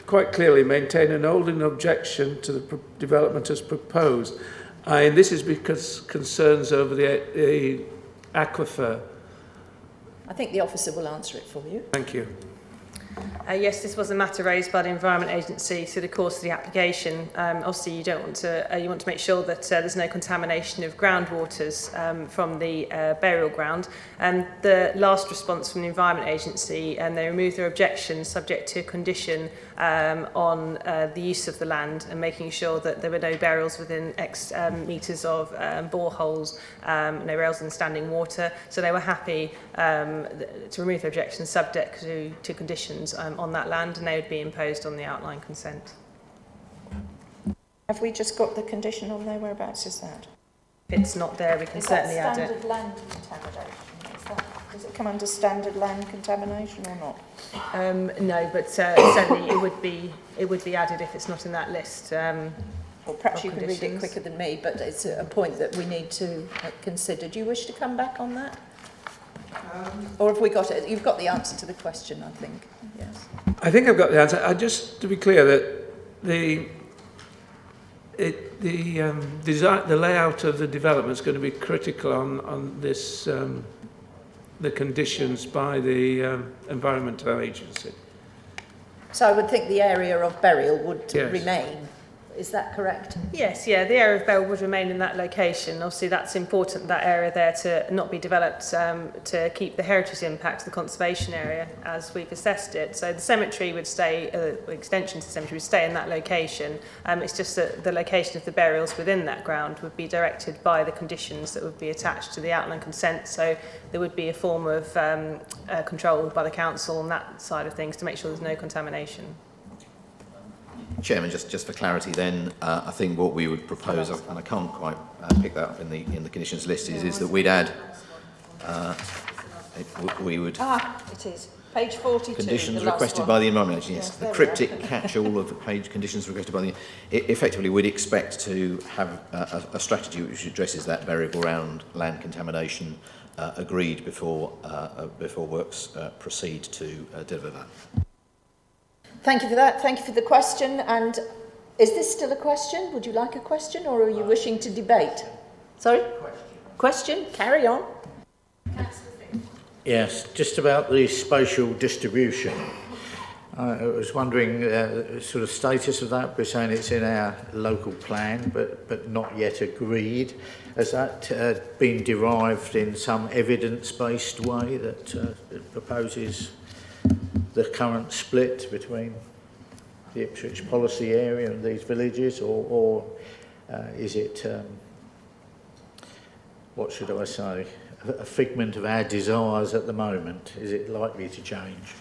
quite clearly maintain an holding objection to the development as proposed. And this is because concerns over the aquifer. I think the officer will answer it for you. Thank you. Yes, this was a matter raised by the Environment Agency through the course of the application. Obviously, you don't want to. You want to make sure that there's no contamination of groundwaters from the burial ground. And the last response from the Environment Agency, they removed their objection subject to a condition on the use of the land and making sure that there were no burials within X metres of boreholes, no burials in standing water. So they were happy to remove their objection subject to conditions on that land, and they would be imposed on the outline consent. Have we just got the condition on there? Whereabouts is that? If it's not there, we can certainly add it. Is that standard land contamination? Does it come under standard land contamination or not? No, but certainly it would be added if it's not in that list. Well, perhaps you can read it quicker than me, but it's a point that we need to consider. Do you wish to come back on that? Or have we got it? You've got the answer to the question, I think. Yes. I think I've got the answer. Just to be clear, that the layout of the development is going to be critical on this, the conditions by the Environmental Agency. So I would think the area of burial would remain Is that correct? Yes, yeah, the area of Bell would remain in that location. Obviously, that's important, that area there, to not be developed to keep the heritage impact of the conservation area as we've assessed it. So the cemetery would stay, extension to the cemetery would stay in that location. It's just that the location of the burials within that ground would be directed by the conditions that would be attached to the outline consent. So there would be a form of control by the council on that side of things to make sure there's no contamination. Chairman, just for clarity then, I think what we would propose, and I can't quite pick that up in the conditions list, is that we'd add, we would... it is. Page 42. Conditions requested by the Environment Agency, yes. The cryptic catch-all of the page conditions requested by the... Effectively, we'd expect to have a strategy which addresses that variable round land contamination agreed before works proceed to deliver that. Thank you for that. Thank you for the question. And is this still a question? Would you like a question, or are you wishing to debate? Sorry? Question? Carry on. Yes, just about the spatial distribution. I was wondering the sort of status of that. We're saying it's in our local plan, but not yet agreed. Has that been derived in some evidence-based way that proposes the current split between the Ipswich policy area and these villages, or is it, what should I say, a figment of our desires at the moment? Is it likely to change?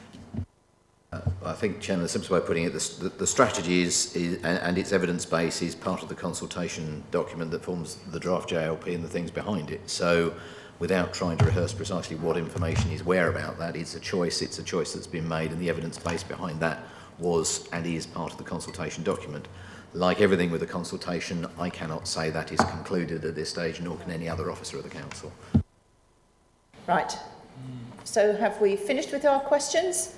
I think, Chairman, the simplest way of putting it, the strategy is and its evidence base is part of the consultation document that forms the draft JLP and the things behind it. So, without trying to rehearse precisely what information is where about that, it's a choice that's been made, and the evidence base behind that was and is part of the consultation document. Like everything with the consultation, I cannot say that is concluded at this stage, nor can any other officer of the council. Right. So have we finished with our questions?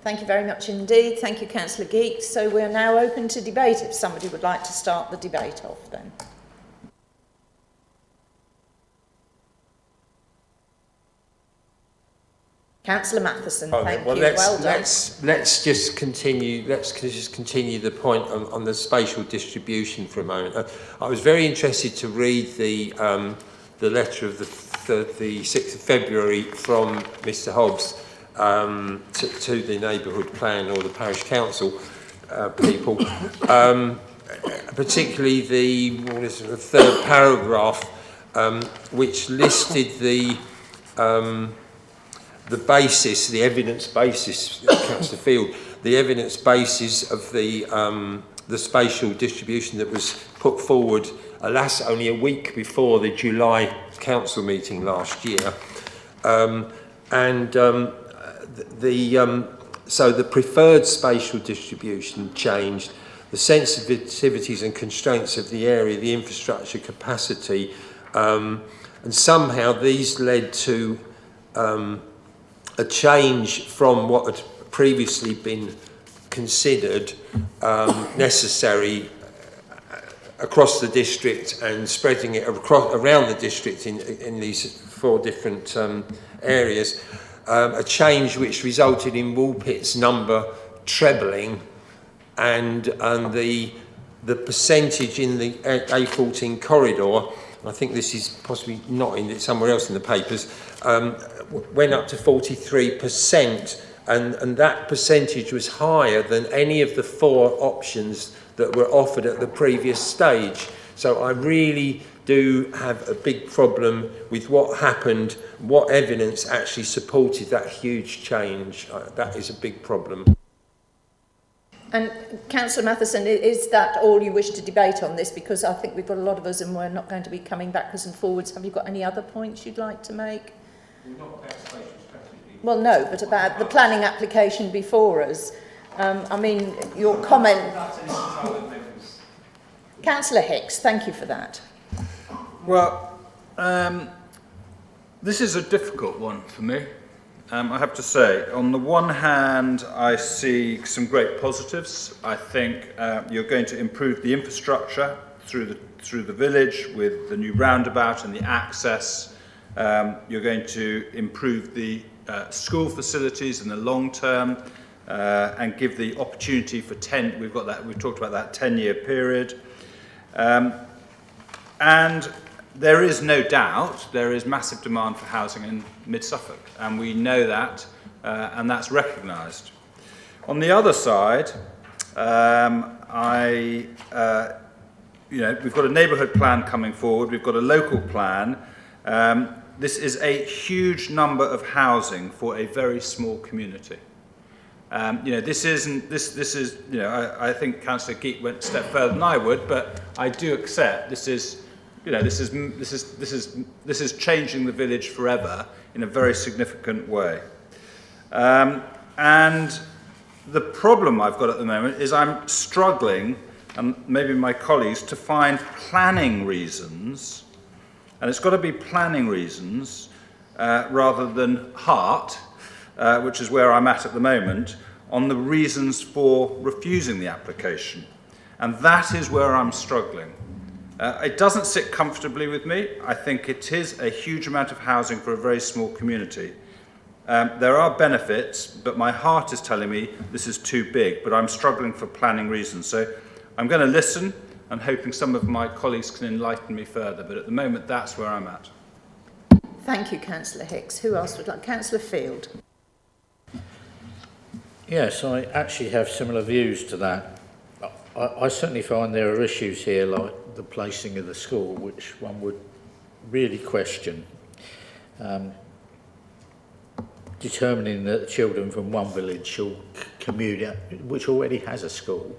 Thank you very much indeed. Thank you, Councillor Geek. So we're now open to debate, if somebody would like to start the debate off then. Councillor Matheson, thank you. Well done. Let's just continue. Let's just continue the point on the spatial distribution for a moment. I was very interested to read the letter of the 6th of February from Mr. Hobbs to the neighbourhood plan or the parish council people, particularly the third paragraph, which listed the basis, the evidence basis, Councillor Field, the evidence basis of the spatial distribution that was put forward, alas, only a week before the July council meeting last year. So the preferred spatial distribution changed, the sensitivities and constraints of the area, the infrastructure capacity, and somehow these led to a change from what had previously been considered necessary across the district and spreading it around the district in these 4 different areas. A change which resulted in Woolpit's number trebling and the percentage in the A14 corridor, I think this is possibly not in it, somewhere else in the papers, went up to 43%, and that percentage was higher than any of the 4 options that were offered at the previous stage. So I really do have a big problem with what happened, what evidence actually supported that huge change. That is a big problem. And Councillor Matheson, is that all you wish to debate on this? Because I think we've got a lot of us and we're not going to be coming backwards and forwards. Have you got any other points you'd like to make? Well, no, but about the planning application before us. I mean, your comment... Councillor Hicks, thank you for that. Well, this is a difficult one for me, I have to say. On the one hand, I see some great positives. I think you're going to improve the infrastructure through the village with the new roundabout and the access. You're going to improve the school facilities in the long term. and give the opportunity for we've talked about that 10-year period. And there is no doubt there is massive demand for housing in mid-Suffolk, and we know that, and that's recognised. On the other side, we've got a neighbourhood plan coming forward, we've got a local plan. This is a huge number of housing for a very small community. I think Councillor Geek went a step further than I would, but I do accept this is changing the village forever in a very significant way. And the problem I've got at the moment is I'm struggling, and maybe my colleagues, to find planning reasons, and it's got to be planning reasons rather than heart, which is where I'm at the moment, on the reasons for refusing the application. And that is where I'm struggling. It doesn't sit comfortably with me. I think it is a huge amount of housing for a very small community. There are benefits, but my heart is telling me this is too big, but I'm struggling for planning reasons. So I'm going to listen and hoping some of my colleagues can enlighten me further, but at the moment that's where I'm at. Thank you, Councillor Hicks. Who else would like? Councillor Field. Yes, I actually have similar views to that. I certainly find there are issues here like the placing of the school, which one would really question. Determining that children from one village shall commute, which already has a school,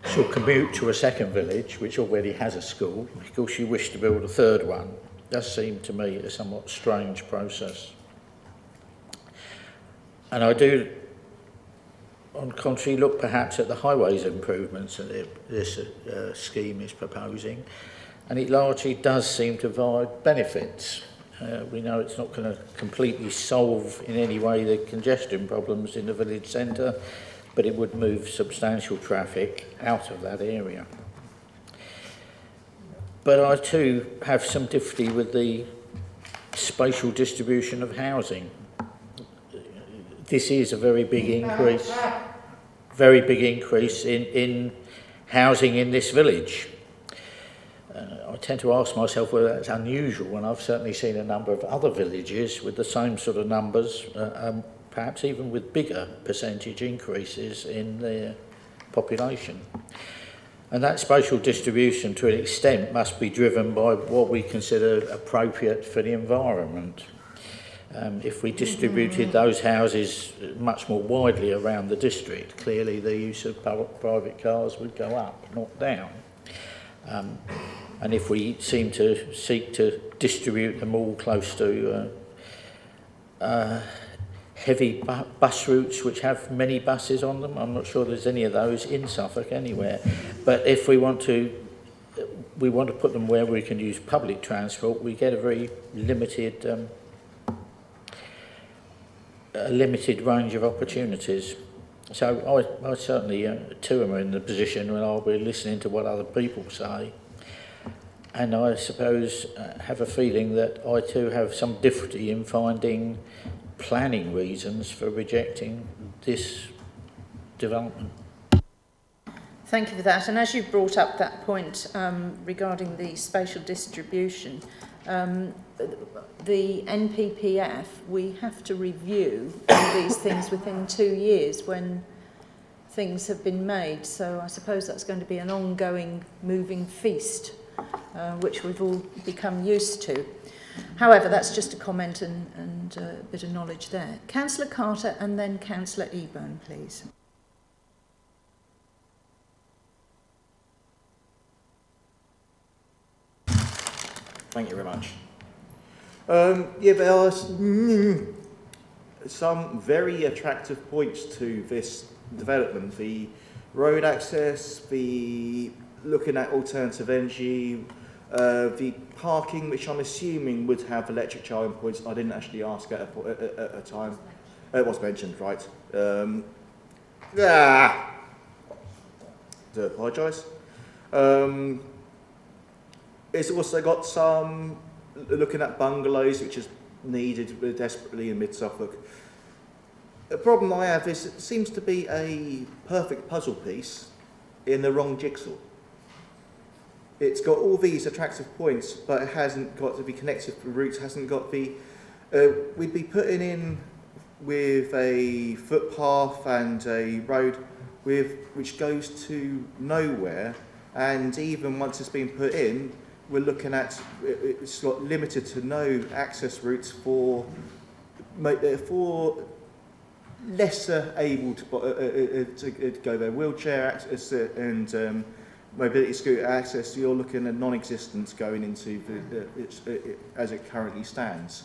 shall commute to a second village, which already has a school, because you wish to build a third one, does seem to me a somewhat strange process. And I do, on the contrary, look perhaps at the highways improvements that this scheme is proposing, and it largely does seem to provide benefits. We know it's not going to completely solve in any way the congestion problems in the village centre, but it would move substantial traffic out of that area. But I too have some difficulty with the spatial distribution of housing. This is a very big increase in housing in this village. I tend to ask myself whether that's unusual, and I've certainly seen a number of other villages with the same sort of numbers, perhaps even with bigger percentage increases in their population. And that spatial distribution, to an extent, must be driven by what we consider appropriate for the environment. If we distributed those houses much more widely around the district, clearly the use of private cars would go up, not down. And if we seek to distribute them all close to heavy bus routes which have many buses on them, I'm not sure there's any of those in Suffolk anywhere, but if we want to put them where we can use public transport, we get a very limited range of opportunities. So I certainly too am in the position when I'll be listening to what other people say, and I suppose have a feeling that I too have some difficulty in finding planning reasons for rejecting this development. Thank you for that. And as you brought up that point regarding the spatial distribution, the NPPF, we have to review all these things within 2 years when things have been made. So I suppose that's going to be an ongoing moving feast, which we've all become used to. However, that's just a comment and a bit of knowledge there. Councillor Carter and then Councillor Eburn, please. Thank you very much. Yeah, there are some very attractive points to this development. The road access, the looking at alternative energy, the parking, which I'm assuming would have electric charging points. I didn't actually ask at a time. It was mentioned, right? Do apologise. It's also got some looking at bungalows, which is needed desperately in mid-Suffolk. The problem I have is it seems to be a perfect puzzle piece in the wrong jigsaw. It's got all these attractive points, but it hasn't got to be connected to routes, hasn't got the... we'd be putting in with a footpath and a road which goes to nowhere, and even once it's been put in, we're looking at it's limited to no access routes for lesser able to go there. Wheelchair access and mobility scooter access, you're looking at non-existence going into as it currently stands.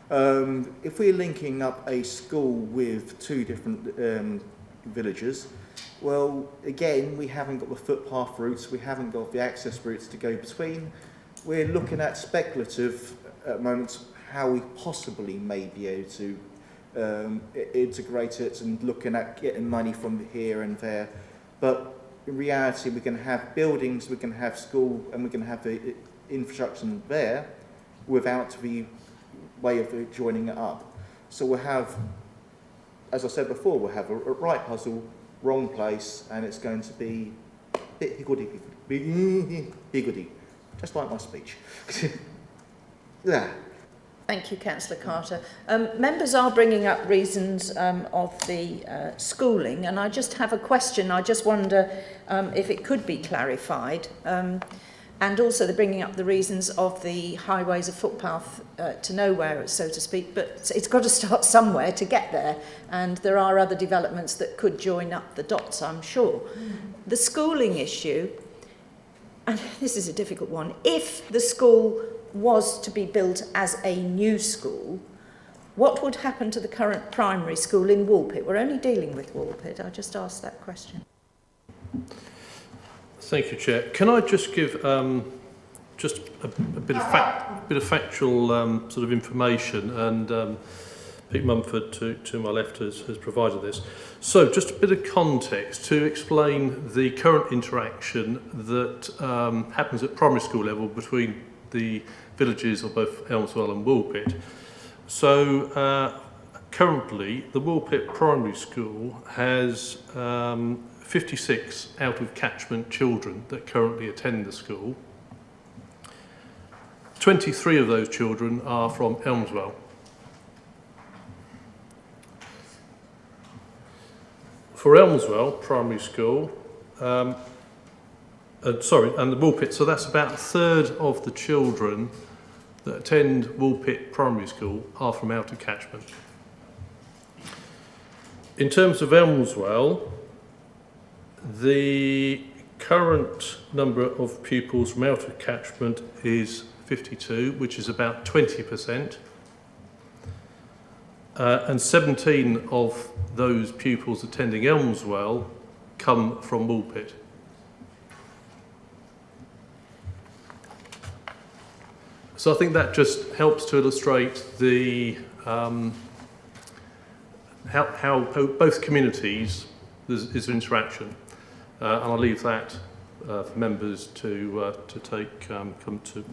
If we're linking up a school with two different villages, well, again, we haven't got the footpath routes, we haven't got the access routes to go between. We're looking at speculative at moments how we possibly may be able to integrate it and looking at getting money from here and there. But in reality, we can have buildings, we can have school, and we can have the infrastructure there without the way of joining it up. So we'll have, as I said before, we'll have a right puzzle, wrong place, and it's going to be a bit higgledy, just like my speech. Yeah. Thank you, Councillor Carter. Members are bringing up reasons of the schooling, and I just have a question. I just wonder if it could be clarified. And also they're bringing up the reasons of the highways, a footpath to nowhere, so to speak, but it's got to start somewhere to get there, and there are other developments that could join up the dots, I'm sure. The schooling issue, and this is a difficult one, if the school was to be built as a new school, what would happen to the current primary school in Woolpit? We're only dealing with Woolpit. I just asked that question. Thank you, Chair. Can I just give just a bit of factual sort of information, and Pete Mumford to my left has provided this. So just a bit of context to explain the current interaction that happens at primary school level between the villages of both Elmswell and Woolpit. So currently the Woolpit Primary School has 56 out of catchment children that currently attend the school. 23 of those children are from Elmswell. For Elmswell Primary School, and the Woolpit, so that's about a third of the children that attend Woolpit Primary School are from out of catchment. In terms of Elmswell, the current number of pupils from out of catchment is 52, which is about 20%. And 17 of those pupils attending Elmswell come from Woolpit. So I think that just helps to illustrate the how both communities there's interaction, and I'll leave that for members to take come to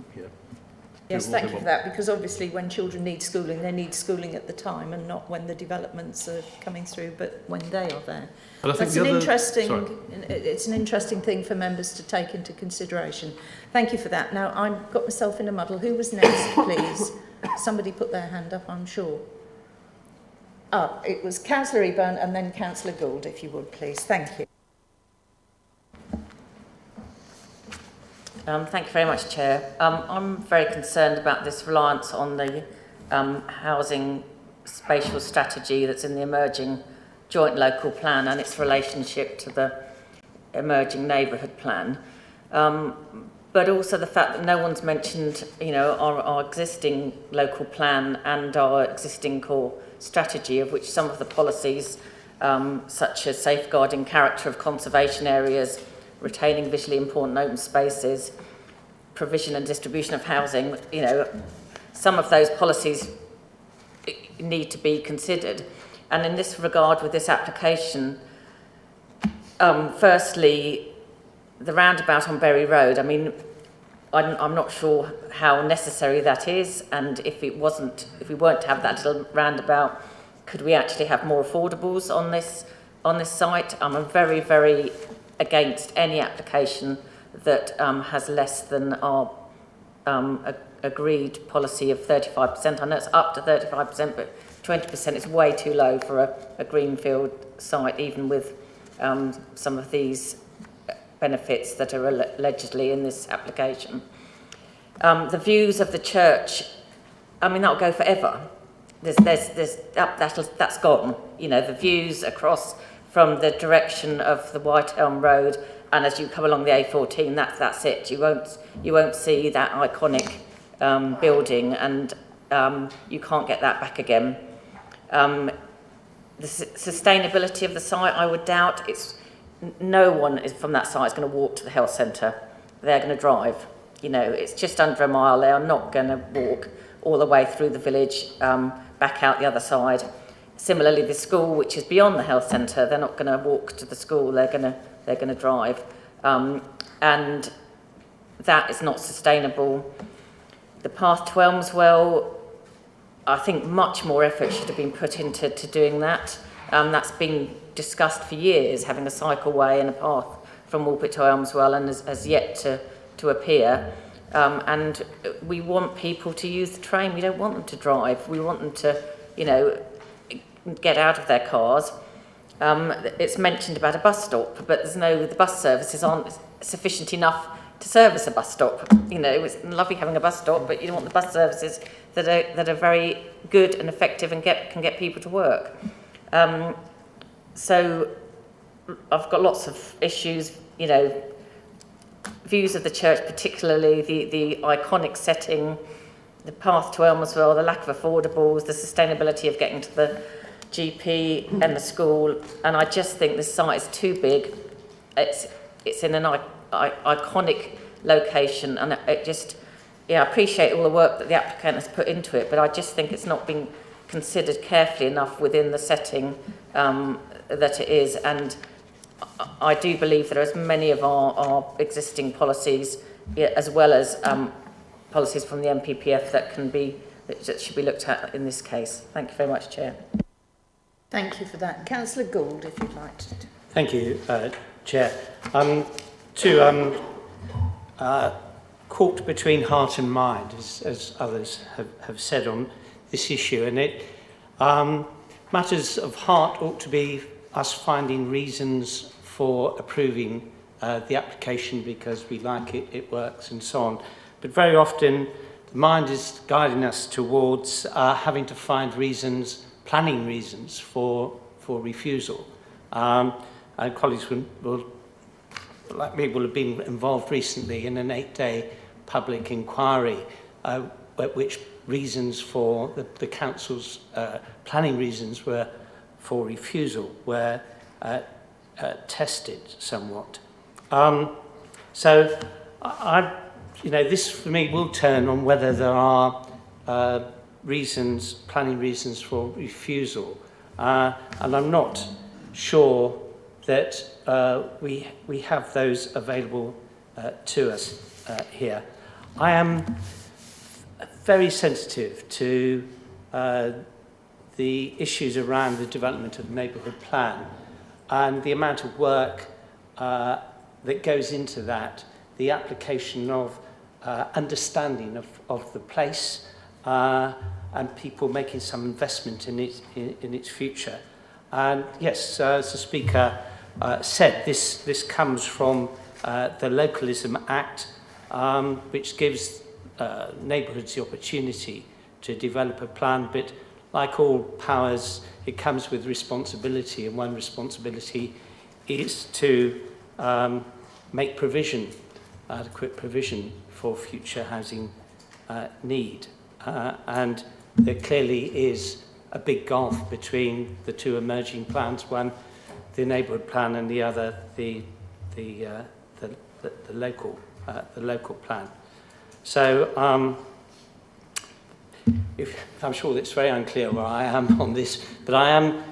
Yes, thank you for that, because obviously when children need schooling, they need schooling at the time and not when the developments are coming through, but when they are there. And I think it's an interesting thing for members to take into consideration. Thank you for that. Now, I've got myself in a muddle. Who was next, please? Somebody put their hand up, I'm sure. It was Councillor Eburn and then Councillor Gould, if you would, please. Thank you. Thank you very much, Chair. I'm very concerned about this reliance on the housing spatial strategy that's in the emerging joint local plan and its relationship to the emerging neighbourhood plan. But also the fact that no one's mentioned, our existing local plan and our existing core strategy, of which some of the policies, such as safeguarding character of conservation areas, retaining visually important open spaces, provision and distribution of housing, some of those policies need to be considered. And in this regard, with this application, firstly, the roundabout on Bury Road, I'm not sure how necessary that is, and if we weren't to have that little roundabout, could we actually have more affordables on this site? I'm very, very against any application that has less than our agreed policy of 35%. I know it's up to 35%, but 20% is way too low for a greenfield site, even with some of these benefits that are allegedly in this application. The views of the church, I mean, that'll go forever. That's gone. You know, the views across from the direction of the White Elm Road, and as you come along the A14, that's it. You won't see that iconic building, and you can't get that back again. The sustainability of the site, I would doubt. No one from that site is going to walk to the health centre. They're going to drive. You know, it's just under a mile. They are not going to walk all the way through the village, back out the other side. Similarly, the school, which is beyond the health centre, they're not going to walk to the school. They're going to drive, and that is not sustainable. The path to Elmswell, I think much more effort should have been put into doing that. That's been discussed for years, having a cycleway and a path from Woolpit to Elmswell, and has yet to appear. And we want people to use the train. We don't want them to drive. We want them to, you know, get out of their cars. It's mentioned about a bus stop, but the bus services aren't sufficient enough to service a bus stop. You know, it's lovely having a bus stop, but you want the bus services that are very good and effective and can get people to work. So I've got lots of issues, you know, views of the church, particularly the iconic setting, the path to Elmswell, the lack of affordables, the sustainability of getting to the GP and the school, and I just think this site is too big. It's in an iconic location, and it just, yeah, I appreciate all the work that the applicant has put into it, but I just think it's not been considered carefully enough within the setting that it is. And I do believe there are as many of our existing policies, as well as policies from the MPPF that should be looked at in this case. Thank you very much, Chair. Thank you for that. Councillor Gould, if you'd like to. Thank you, Chair. Caught between heart and mind, as others have said on this issue, and matters of heart ought to be us finding reasons for approving the application because we like it, it works, and so on. But very often, the mind is guiding us towards having to find reasons, planning reasons for refusal. And colleagues will, like me, will have been involved recently in an 8-day public inquiry at which reasons for the council's planning reasons were for refusal were tested somewhat. So this for me will turn on whether there are planning reasons for refusal, and I'm not sure that we have those available to us here. I am very sensitive to the issues around the development of the neighbourhood plan and the amount of work that goes into that, the application of understanding of the place and people making some investment in its future. And yes, as the Speaker said, this comes from the Localism Act, which gives neighbourhoods the opportunity to develop a plan, but like all powers, it comes with responsibility, and one responsibility is to make provision, adequate provision for future housing need. And there clearly is a big gulf between the two emerging plans, one the neighbourhood plan and the other the local plan. So I'm sure it's very unclear where I am on this, but I am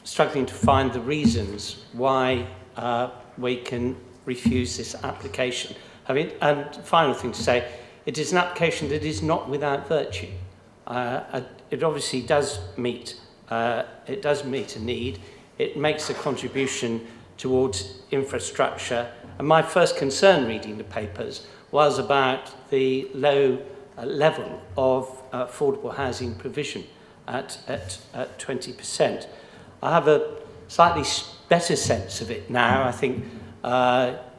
struggling to find the reasons why we can refuse this application. And final thing to say, it is an application that is not without virtue. It obviously does meet a need. It makes a contribution towards infrastructure. And my first concern reading the papers was about the low level of affordable housing provision at 20%. I have a slightly better sense of it now. I think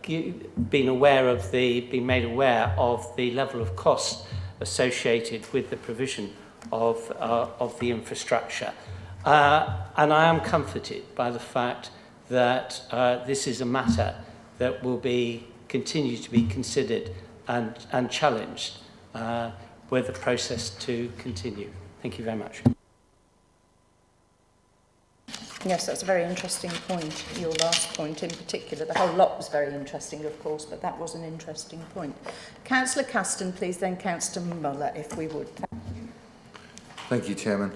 being made aware of the level of costs associated with the provision of the infrastructure. And I am comforted by the fact that this is a matter that will continue to be considered and challenged with the process to continue. Thank you very much. Yes, that's a very interesting point, your last point in particular. The whole lot was very interesting, of course, but that was an interesting point. Councillor Caston, please, then Councillor Muller, if we would. Thank you, Chairman.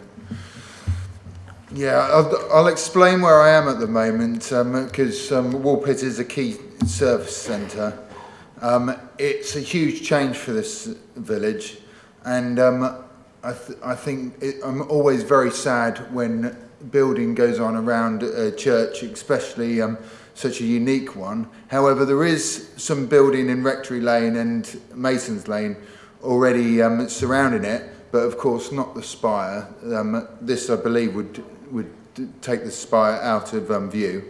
Yeah, I'll explain where I am at the moment, because Woolpit is a key service centre. It's a huge change for this village, and I think I'm always very sad when building goes on around a church, especially such a unique one. However, there is some building in Rectory Lane and Mason's Lane already surrounding it, but of course not the spire. This, I believe, would take the spire out of view.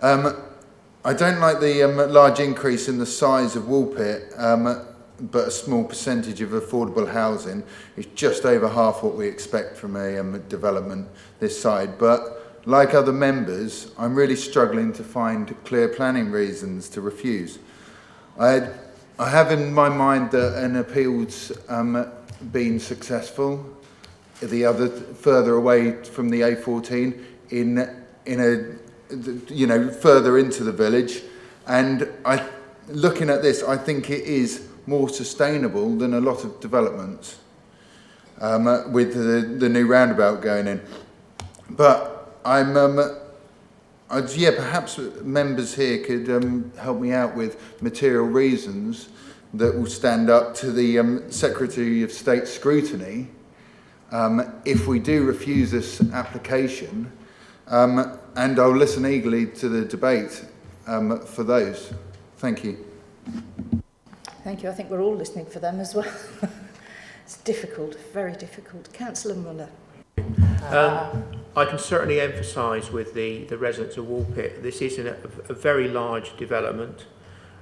I don't like the large increase in the size of Woolpit, but a small percentage of affordable housing is just over half what we expect from a development this side. But like other members, I'm really struggling to find clear planning reasons to refuse. I have in my mind that an appeal's been successful, the other further away from the A14 in a further into the village, and looking at this, I think it is more sustainable than a lot of developments with the new roundabout going in. But perhaps members here could help me out with material reasons that will stand up to the Secretary of State scrutiny if we do refuse this application, and I'll listen eagerly to the debate for those. Thank you. Thank you. I think we're all listening for them as well. It's difficult, very difficult. Councillor Muller. I can certainly emphasise with the residents of Woolpit, this is a very large development.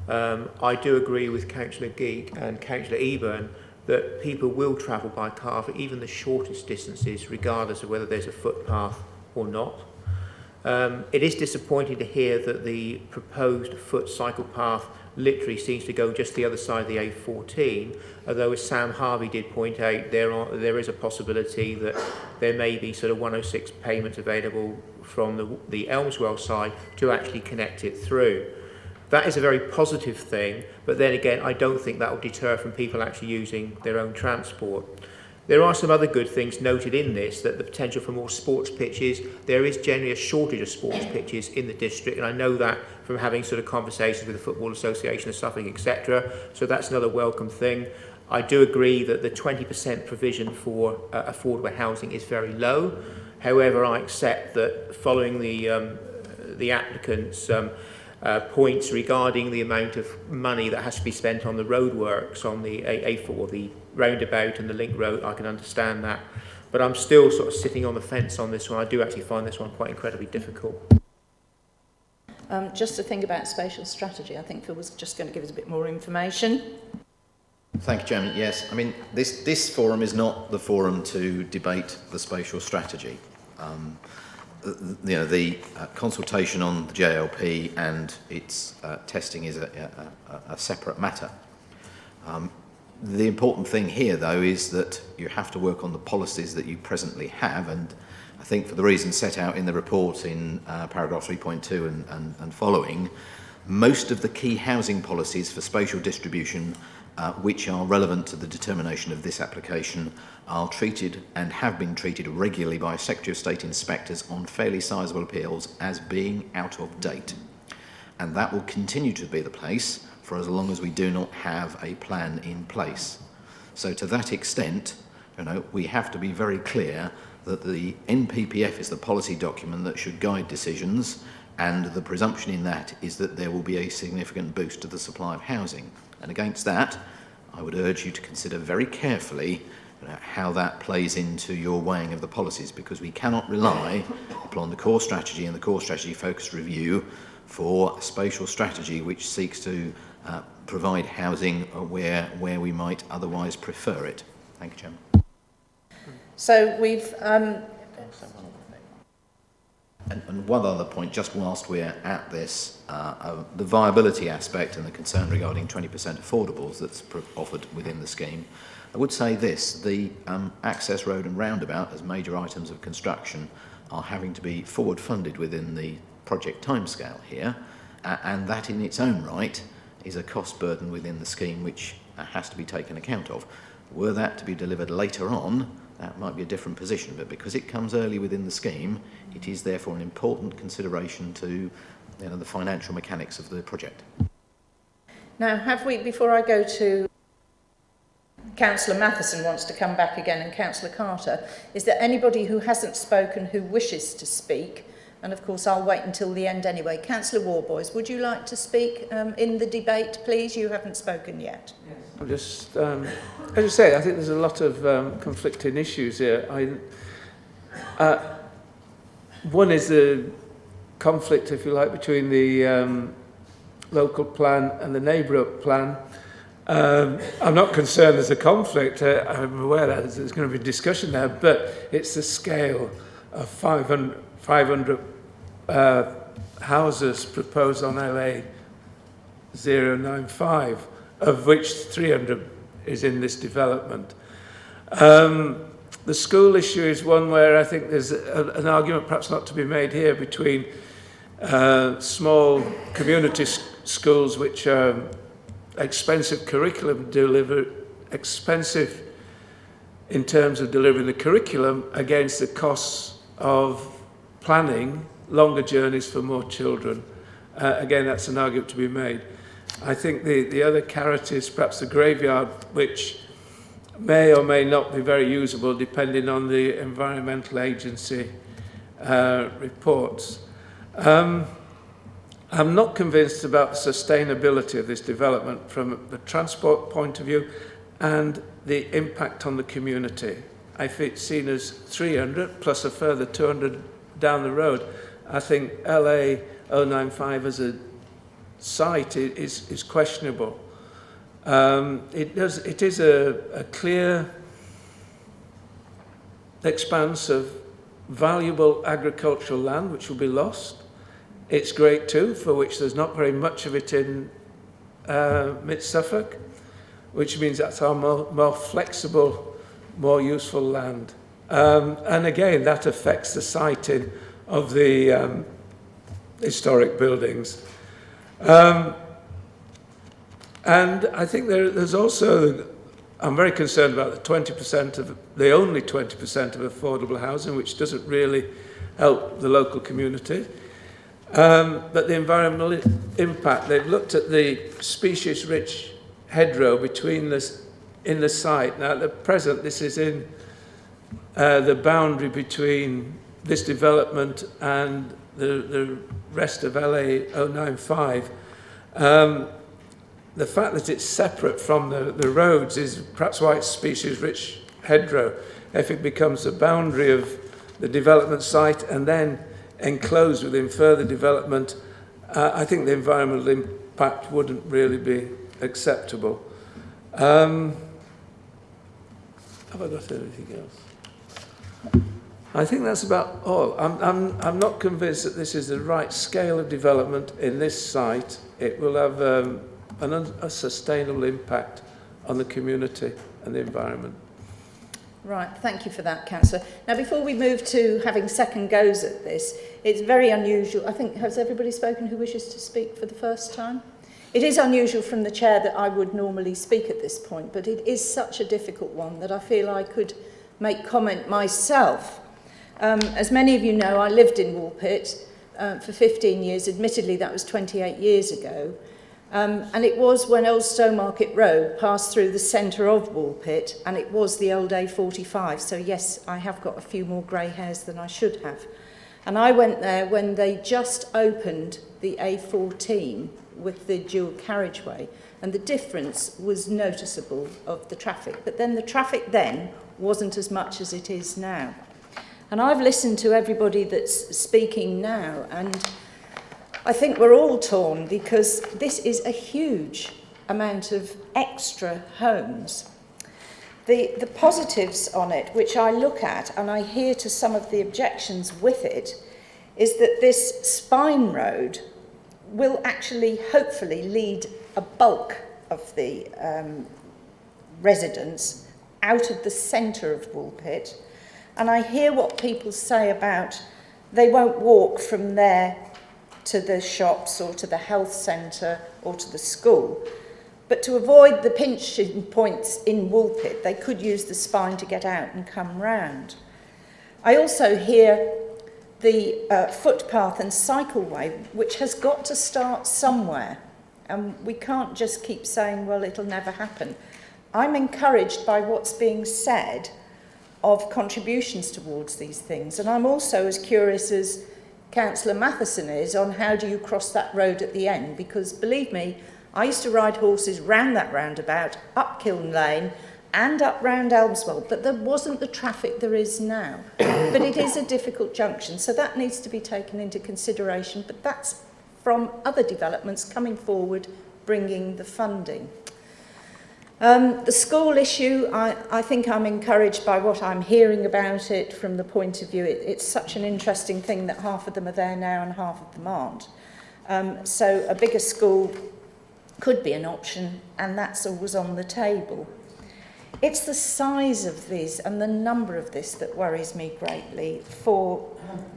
I do agree with Councillor Geek and Councillor Eburn that people will travel by car for even the shortest distances, regardless of whether there's a footpath or not. It is disappointing to hear that the proposed foot cycle path literally seems to go just the other side of the A14, although as Sam Harvey did point out, there is a possibility that there may be sort of 106 payments available from the Elmswell side to actually connect it through. That is a very positive thing, but then again, I don't think that will deter from people actually using their own transport. There are some other good things noted in this, that the potential for more sports pitches. There is generally a shortage of sports pitches in the district, and I know that from having sort of conversations with the Football Association of Suffolk, etc. So that's another welcome thing. I do agree that the 20% provision for affordable housing is very low. However, I accept that following the applicant's points regarding the amount of money that has to be spent on the roadworks on the A4, the roundabout and the link road, I can understand that. But I'm still sort of sitting on the fence on this one. I do actually find this one quite incredibly difficult. Just to think about spatial strategy, I think Phil was just going to give us a bit more information. Thank you, Chairman. Yes, I mean, this forum is not the forum to debate the spatial strategy. The consultation on the JLP and its testing is a separate matter. The important thing here, though, is that you have to work on the policies that you presently have, and I think for the reasons set out in the report in paragraph 3.2 and following, most of the key housing policies for spatial distribution which are relevant to the determination of this application are treated and have been treated regularly by Secretary of State inspectors on fairly sizable appeals as being out of date. And that will continue to be the case for as long as we do not have a plan in place. So to that extent, You know, we have to be very clear that the NPPF is the policy document that should guide decisions, and the presumption in that is that there will be a significant boost to the supply of housing. And against that, I would urge you to consider very carefully how that plays into your weighing of the policies, because we cannot rely upon the core strategy and the core strategy focused review for a spatial strategy which seeks to provide housing where we might otherwise prefer it. Thank you, Chairman. So we've... And one other point, just whilst we're at this, the viability aspect and the concern regarding 20% affordables that's offered within the scheme, I would say this: the access road and roundabout as major items of construction are having to be forward funded within the project timescale here, and that in its own right is a cost burden within the scheme which has to be taken account of. Were that to be delivered later on, that might be a different position, but because it comes early within the scheme, it is therefore an important consideration to the financial mechanics of the project. Now, have we, before I go to Councillor Matheson wants to come back again and Councillor Carter, is there anybody who hasn't spoken who wishes to speak? And of course I'll wait until the end anyway. Councillor Warboys, would you like to speak in the debate, please? You haven't spoken yet. I'll just, as I say, I think there's a lot of conflicting issues here. One is the conflict, if you like, between the local plan and the neighbourhood plan. I'm not concerned there's a conflict. I'm aware that there's going to be discussion there, but it's the scale of 500 houses proposed on LA 095, of which 300 is in this development. The school issue is one where I think there's an argument, perhaps not to be made here, between small community schools which are expensive curriculum, expensive in terms of delivering the curriculum, against the costs of planning longer journeys for more children. Again, that's an argument to be made. I think the other carrot is perhaps the graveyard, which may or may not be very usable depending on the environmental agency reports. I'm not convinced about the sustainability of this development from the transport point of view and the impact on the community. If it's seen as 300 plus a further 200 down the road, I think LA 095 as a site is questionable. It is a clear expanse of valuable agricultural land which will be lost. It's Grade 2, for which there's not very much of it in mid-Suffolk, which means that's our more flexible, more useful land. And again, that affects the siting of the historic buildings. And I think there's also, I'm very concerned about the only 20% of affordable housing, which doesn't really help the local community. But the environmental impact, they've looked at the species-rich hedgerow in the site. Now, at the present, this is in the boundary between this development and the rest of LA 095. The fact that it's separate from the roads is perhaps why it's species-rich hedgerow. If it becomes the boundary of the development site and then enclosed within further development, I think the environmental impact wouldn't really be acceptable. Have I got anything else? I think that's about all. I'm not convinced that this is the right scale of development in this site. It will have a sustainable impact on the community and the environment. Right, thank you for that, Councillor. Now, before we move to having second goes at this, it's very unusual. I think, has everybody spoken who wishes to speak for the first time? It is unusual from the chair that I would normally speak at this point, but it is such a difficult one that I feel I could make comment myself. As many of you know, I lived in Woolpit for 15 years. Admittedly, that was 28 years ago. And it was when Old Stowmarket Road passed through the centre of Woolpit, and it was the old A45. So yes, I have got a few more grey hairs than I should have. And I went there when they just opened the A14 with the dual carriageway, and the difference was noticeable of the traffic. But then the traffic then wasn't as much as it is now. And I've listened to everybody that's speaking now, and I think we're all torn because this is a huge amount of extra homes. The positives on it, which I look at and I hear to some of the objections with it, is that this spine road will actually hopefully lead a bulk of the residents out of the centre of Woolpit. And I hear what people say about they won't walk from there to the shops or to the health centre or to the school. But to avoid the pinching points in Woolpit, they could use the spine to get out and come round. I also hear the footpath and cycleway, which has got to start somewhere. And we can't just keep saying, well, it'll never happen. I'm encouraged by what's being said of contributions towards these things. And I'm also as curious as Councillor Matheson is on how do you cross that road at the end, because believe me, I used to ride horses round that roundabout, up Kiln Lane and up round Elmswell, but there wasn't the traffic there is now. But it is a difficult junction, so that needs to be taken into consideration, but that's from other developments coming forward, bringing the funding. The school issue, I think I'm encouraged by what I'm hearing about it from the point of view. It's such an interesting thing that half of them are there now and half of them aren't. So a bigger school could be an option, and that's always on the table. It's the size of these and the number of this that worries me greatly for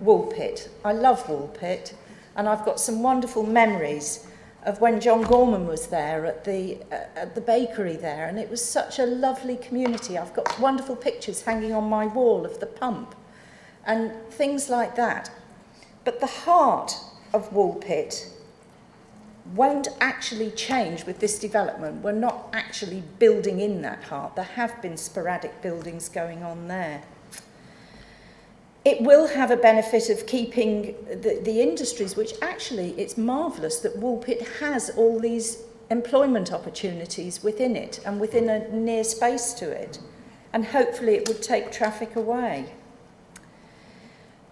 Woolpit. I love Woolpit, and I've got some wonderful memories of when John Gorman was there at the bakery there, and it was such a lovely community. I've got wonderful pictures hanging on my wall of the pump and things like that. But the heart of Woolpit won't actually change with this development. We're not actually building in that heart. There have been sporadic buildings going on there. It will have a benefit of keeping the industries, which actually it's marvellous that Woolpit has all these employment opportunities within it and within a near space to it. And hopefully it would take traffic away.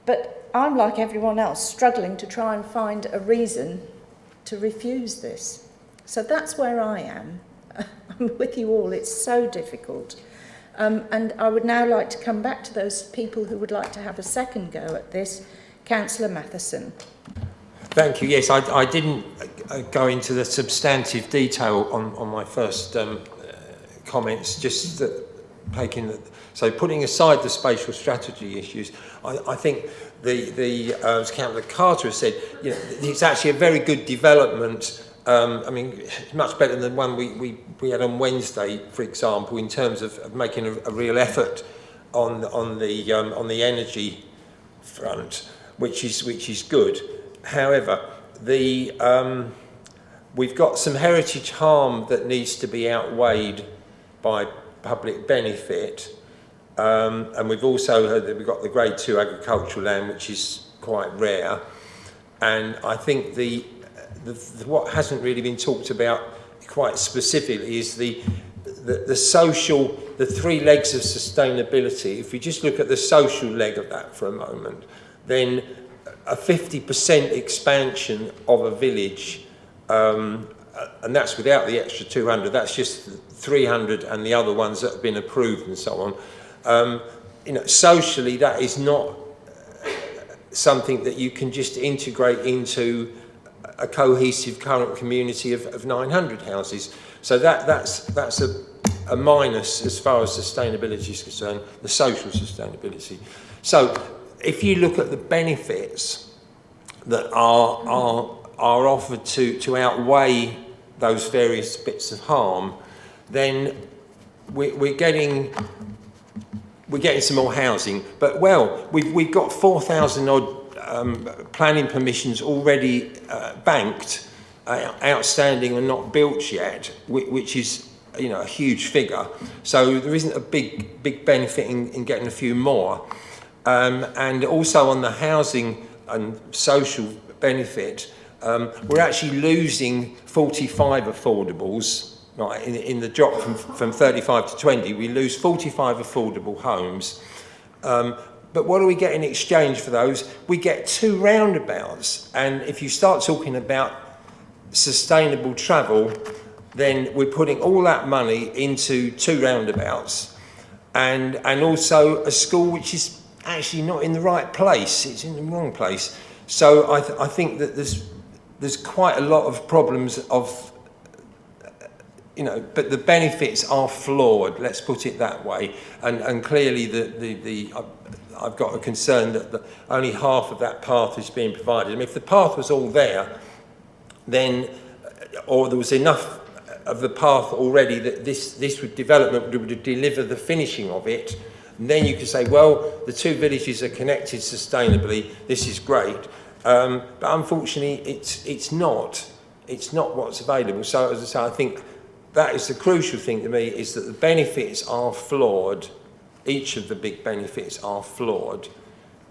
But I'm like everyone else, struggling to try and find a reason to refuse this. So that's where I am. I'm with you all, it's so difficult. And I would now like to come back to those people who would like to have a second go at this. Councillor Matheson. Thank you. Yes, I didn't go into the substantive detail on my first comments, just so putting aside the spatial strategy issues, I think as Councillor Carter has said, you know, it's actually a very good development. I mean, it's much better than the one we had on Wednesday, for example, in terms of making a real effort on the energy front, which is good. However, we've got some heritage harm that needs to be outweighed by public benefit, and we've also heard that we've got the Grade 2 agricultural land, which is quite rare, and I think what hasn't really been talked about quite specifically is the social, the three legs of sustainability. If we just look at the social leg of that for a moment, then a 50% expansion of a village, and that's without the extra 200, that's just 300 and the other ones that have been approved and so on. You know, socially, that is not something that you can just integrate into a cohesive current community of 900 houses. So that's a minus as far as sustainability is concerned, the social sustainability. So if you look at the benefits that are offered to outweigh those various bits of harm, then we're getting some more housing. But well, we've got 4,000 odd planning permissions already banked outstanding and not built yet, which is, you know, a huge figure. So there isn't a big benefit in getting a few more. And also on the housing and social benefit, we're actually losing 45 affordables, right? In the drop from 35 to 20, we lose 45 affordable homes. But what do we get in exchange for those? We get 2 roundabouts. And if you start talking about sustainable travel, then we're putting all that money into 2 roundabouts and also a school which is actually not in the right place. It's in the wrong place. So I think that there's quite a lot of problems of, you know, but the benefits are flawed, let's put it that way. And clearly I've got a concern that only half of that path is being provided. I mean, if the path was all there, then, or there was enough of the path already that this development would deliver the finishing of it, and then you could say, well, the 2 villages are connected sustainably, this is great. But unfortunately, it's not what's available. So as I say, I think that is the crucial thing to me, is that the benefits are flawed. Each of the big benefits are flawed,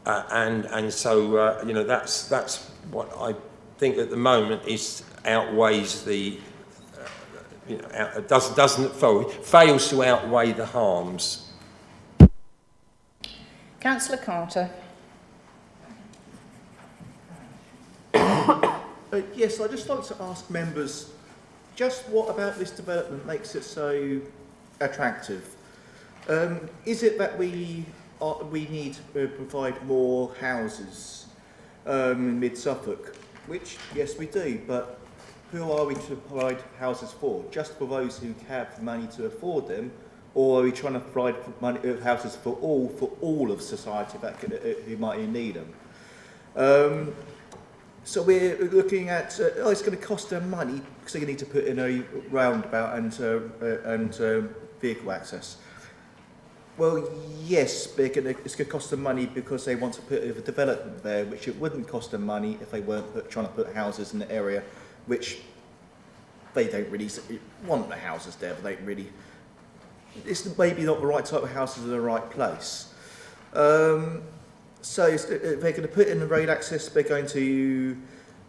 and so you know, that's what I think at the moment is outweighs the you know, fails to outweigh the harms. Councillor Carter. Yes, I'd just like to ask members, just what about this development makes it so attractive? Is it that we need to provide more houses in mid-Suffolk? Which, yes, we do, but who are we to provide houses for? Just for those who have the money to afford them, or are we trying to provide houses for all of society who might need them? So we're looking at, it's going to cost them money because they need to put in a roundabout and vehicle access. Well, yes, it's going to cost them money because they want to put a development there, which it wouldn't cost them money if they weren't trying to put houses in the area, which they don't really want the houses there, but they really, it's maybe not the right type of houses in the right place. So they're going to put in the road access, they're going to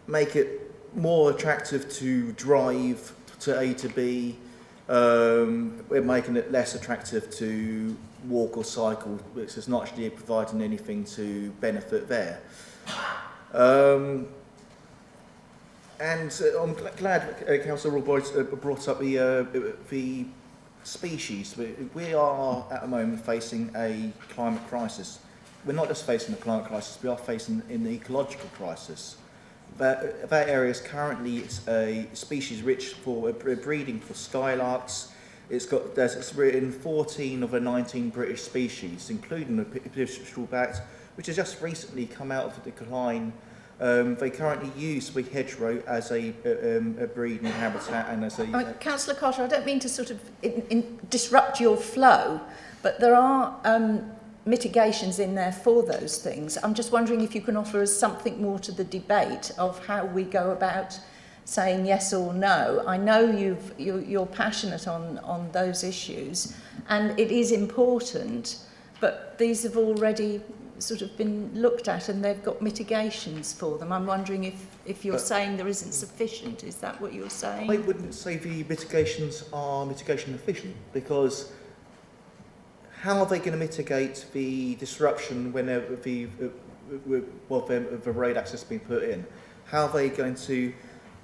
make it more attractive to drive to A to B, we're making it less attractive to walk or cycle, which is not actually providing anything to benefit there. And I'm glad Councillor Roy brought up the species. We are at the moment facing a climate crisis. We're not just facing a climate crisis, we are facing an ecological crisis. That area is currently a species rich for breeding for skylarks. It's written 14 of the 19 British species, including the pistol-backed, which has just recently come out of decline. They currently use the hedgerow as a breeding habitat and as a... Councillor Carter, I don't mean to sort of disrupt your flow, but there are mitigations in there for those things. I'm just wondering if you can offer us something more to the debate of how we go about saying yes or no. I know you're passionate on those issues, and it is important, but these have already sort of been looked at and they've got mitigations for them. I'm wondering if you're saying there isn't sufficient. Is that what you're saying? I wouldn't say the mitigations are mitigation efficient, because how are they going to mitigate the disruption whenever the road access being put in? How are they going to...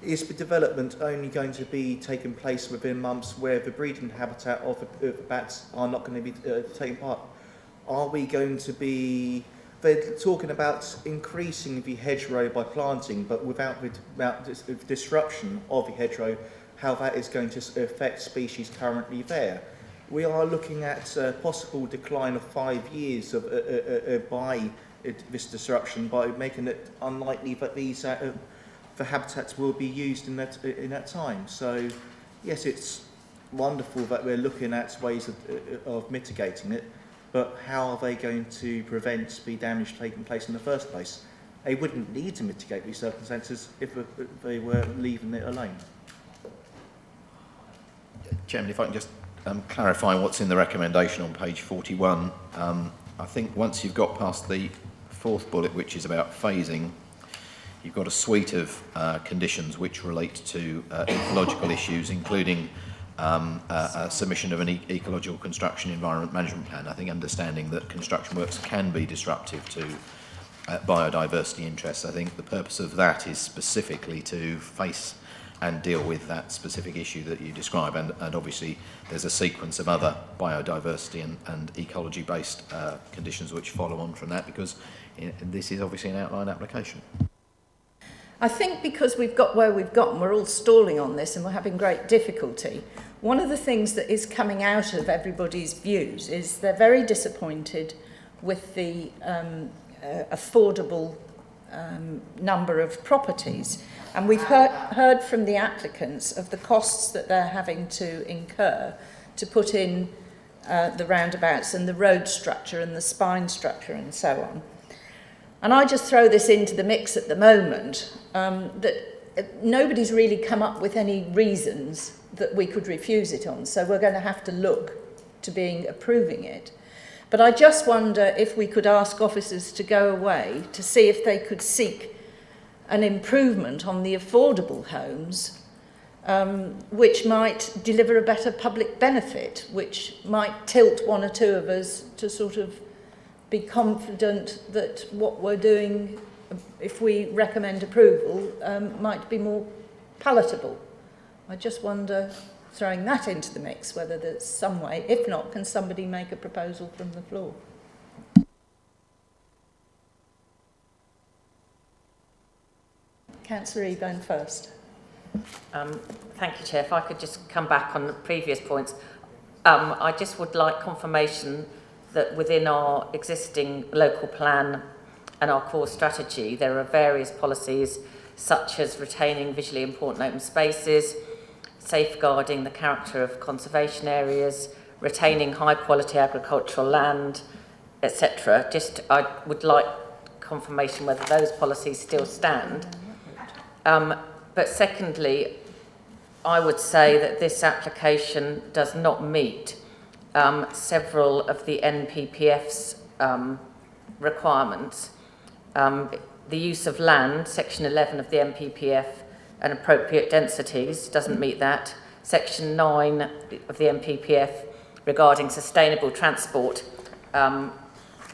Is the development only going to be taking place within months where the breeding habitat of the bats are not going to be taking part? Are we going to be... They're talking about increasing the hedgerow by planting, but without the disruption of the hedgerow, how that is going to affect species currently there. We are looking at a possible decline of 5 years by this disruption, by making it unlikely that these the habitats will be used in that time. So, yes, it's wonderful that we're looking at ways of mitigating it, but how are they going to prevent the damage taking place in the first place? they wouldn't need to mitigate these circumstances if they were leaving it alone. Chairman, if I can just clarify what's in the recommendation on page 41. I think once you've got past the fourth bullet, which is about phasing, you've got a suite of conditions which relate to ecological issues, including a submission of an ecological construction environment management plan. I think understanding that construction works can be disruptive to biodiversity interests. I think the purpose of that is specifically to face and deal with that specific issue that you describe, and obviously there's a sequence of other biodiversity and ecology-based conditions which follow on from that, because this is obviously an outline application. I think because we've got where we've got and we're all stalling on this and we're having great difficulty, one of the things that is coming out of everybody's views is they're very disappointed with the affordable number of properties. And we've heard from the applicants of the costs that they're having to incur to put in the roundabouts and the road structure and the spine structure and so on. And I just throw this into the mix at the moment, that nobody's really come up with any reasons that we could refuse it on. So we're going to have to look to being approving it. But I just wonder if we could ask officers to go away to see if they could seek an improvement on the affordable homes, which might deliver a better public benefit, which might tilt one or two of us to sort of be confident that what we're doing, if we recommend approval, might be more palatable. I just wonder, throwing that into the mix, whether there's some way. If not, can somebody make a proposal from the floor? Councillor Eburn first. Thank you, Chair. If I could just come back on the previous points. I just would like confirmation that within our existing local plan and our core strategy, there are various policies such as retaining visually important open spaces, safeguarding the character of conservation areas, retaining high quality agricultural land, etc. Just I would like confirmation whether those policies still stand. But secondly, I would say that this application does not meet several of the NPPF's requirements. The use of land, section 11 of the NPPF, and appropriate densities doesn't meet that. Section 9 of the NPPF regarding sustainable transport, I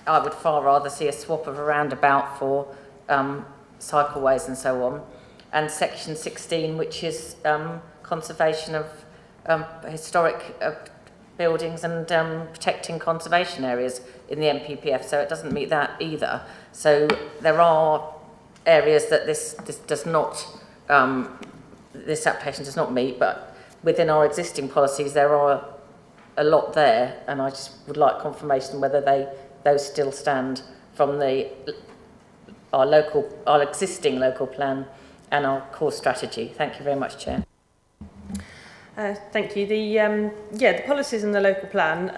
would far rather see a swap of a roundabout for cycleways and so on. And section 16, which is conservation of historic buildings and protecting conservation areas in the NPPF, so it doesn't meet that either. So there are areas that this does not, this application does not meet, but within our existing policies there are a lot there, and I just would like confirmation whether those still stand from our existing local plan and our core strategy. Thank you very much, Chair. Thank you. The policies in the local plan,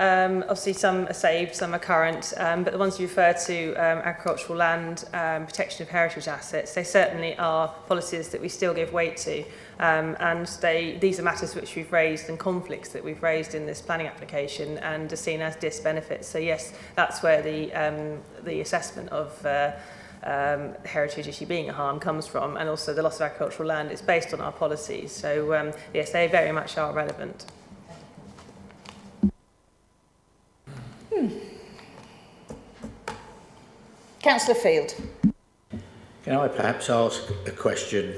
obviously some are saved, some are current, but the ones you refer to, agricultural land, protection of heritage assets, they certainly are policies that we still give weight to, and these are matters which we've raised and conflicts that we've raised in this planning application and are seen as disbenefits. So yes, that's where the assessment of heritage issue being a harm comes from, and also the loss of agricultural land is based on our policies. So yes, they very much are relevant. Councillor Field. Can I perhaps ask a question?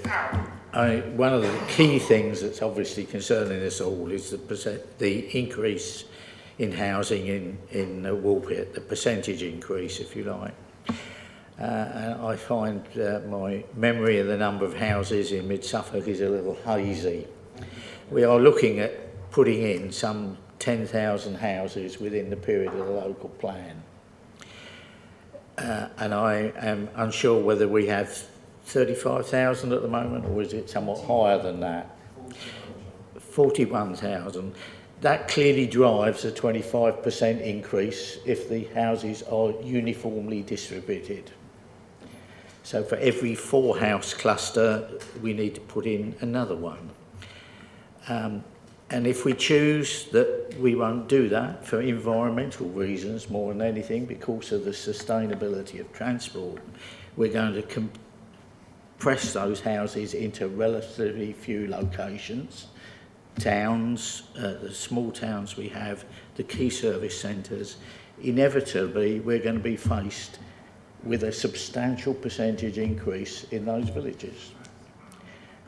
One of the key things that's obviously concerning us all is the increase in housing in Woolpit, the percentage increase, if you like. And I find my memory of the number of houses in mid-Suffolk is a little hazy. We are looking at putting in some 10,000 houses within the period of the local plan. And I am unsure whether we have 35,000 at the moment, or is it somewhat higher than that? 41,000. That clearly drives a 25% increase if the houses are uniformly distributed. So for every 4 house cluster, we need to put in another one. And if we choose that we won't do that for environmental reasons more than anything, because of the sustainability of transport, we're going to compress those houses into relatively few locations. Towns, the small towns we have, the key service centres, inevitably we're going to be faced with a substantial percentage increase in those villages.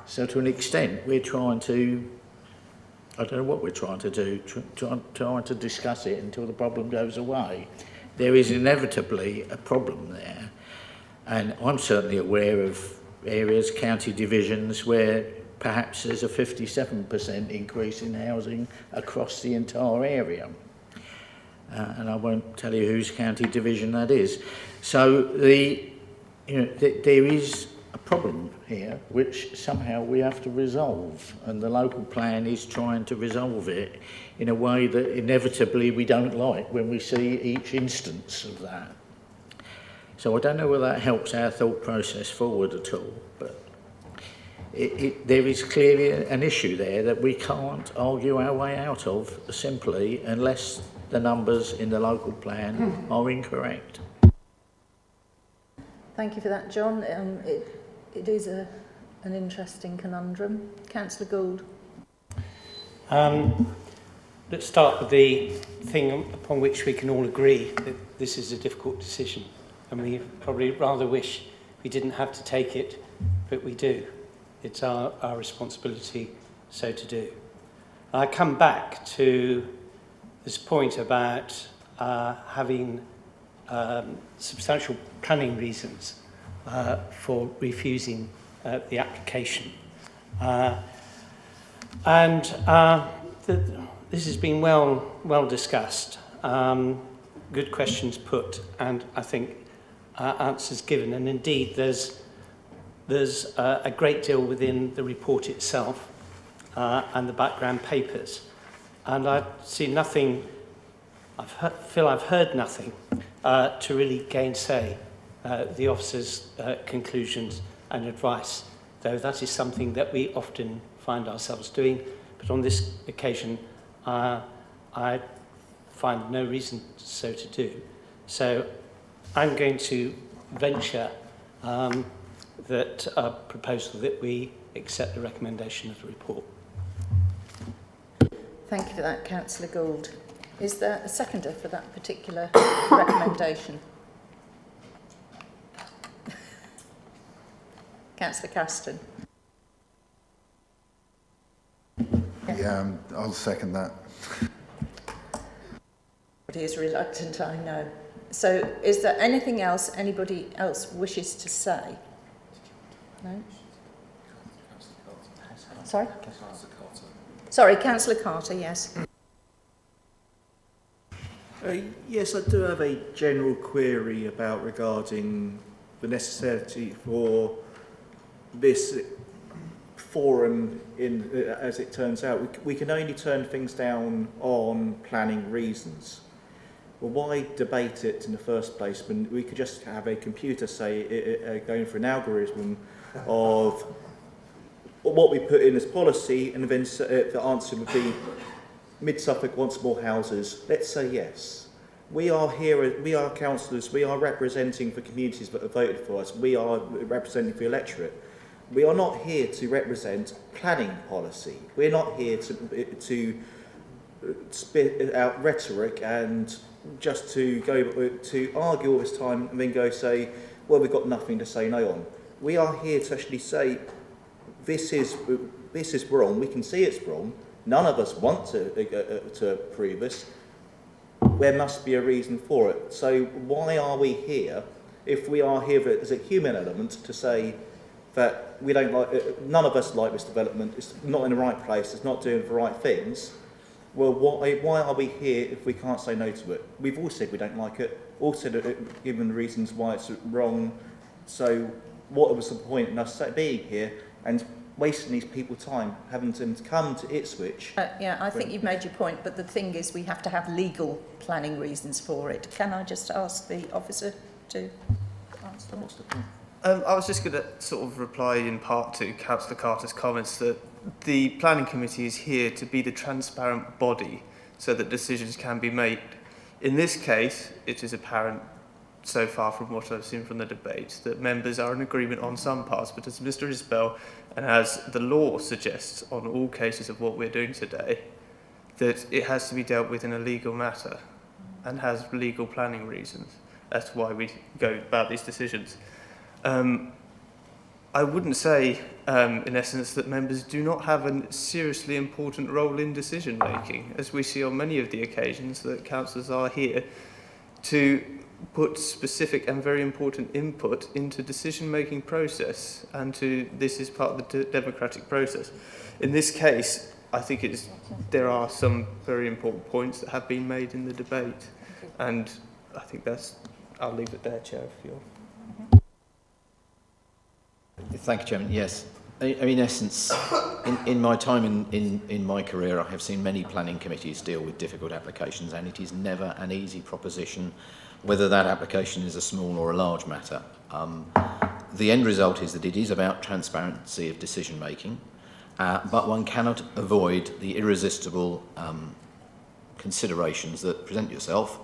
So to an extent, we're trying to, I don't know what we're trying to do, trying to discuss it until the problem goes away. There is inevitably a problem there. And I'm certainly aware of areas, county divisions, where perhaps there's a 57% increase in housing across the entire area. And I won't tell you whose county division that is. So there is a problem here which somehow we have to resolve, and the local plan is trying to resolve it in a way that inevitably we don't like when we see each instance of that. So I don't know whether that helps our thought process forward at all, but there is clearly an issue there that we can't argue our way out of simply unless the numbers in the local plan are incorrect. Thank you for that, John. It is an interesting conundrum. Councillor Gould. Let's start with the thing upon which we can all agree that this is a difficult decision, and we probably rather wish we didn't have to take it, but we do. It's our responsibility so to do. I come back to this point about having substantial planning reasons for refusing the application. This has been well discussed, good questions put, and I think answers given. And indeed, there's a great deal within the report itself and the background papers. And I see nothing, feel I've heard nothing to really gainsay the officer's conclusions and advice, though that is something that we often find ourselves doing. But on this occasion, I find no reason so to do. So I'm going to venture that a proposal that we accept the recommendation of the report. Thank you for that, Councillor Gould. Is there a seconder for that particular recommendation? Councillor Caston. Yeah, I'll second that. He is reluctant, I know. So is there anything else anybody else wishes to say? No? Sorry? Sorry, Councillor Carter, yes. Yes, I do have a general query regarding the necessity for this forum. As it turns out, we can only turn things down on planning reasons. Well, why debate it in the first place when we could just have a computer say going for an algorithm of what we put in as policy, and then the answer would be Mid-Suffolk wants more houses. Let's say yes. We are here, we are councillors, we are representing the communities that have voted for us, we are representing the electorate. We are not here to represent planning policy. We're not here to spit out rhetoric and just to argue all this time and then go say, well, we've got nothing to say no on. We are here to actually say, this is wrong. We can see it's wrong. None of us want to approve this. There must be a reason for it. So why are we here if we are here as a human element to say that we don't like, none of us like this development, it's not in the right place, it's not doing the right things? Well, why are we here if we can't say no to it? We've all said we don't like it, all said given the reasons why it's wrong. So what was the point in us being here and wasting these people's time, having them to come to Ipswich? Yeah, I think you've made your point, but the thing is we have to have legal planning reasons for it. Can I just ask the officer to answer that? I was just going to sort of reply in part to Councillor Carter's comments that the Planning Committee is here to be the transparent body so that decisions can be made. In this case, it is apparent so far from what I've seen from the debate that members are in agreement on some parts, but as Mr Isbell and as the law suggests on all cases of what we're doing today, that it has to be dealt with in a legal matter and has legal planning reasons. That's why we go about these decisions. I wouldn't say, in essence, that members do not have a seriously important role in decision making, as we see on many of the occasions that councillors are here to put specific and very important input into decision-making process, and this is part of the democratic process. In this case, I think there are some very important points that have been made in the debate, and I think I'll leave it there, Chair, if you're... Thank you, Chairman. Yes. In essence, in my time in my career, I have seen many planning committees deal with difficult applications, and it is never an easy proposition, whether that application is a small or a large matter. The end result is that it is about transparency of decision making, but one cannot avoid the irresistible considerations that present yourself.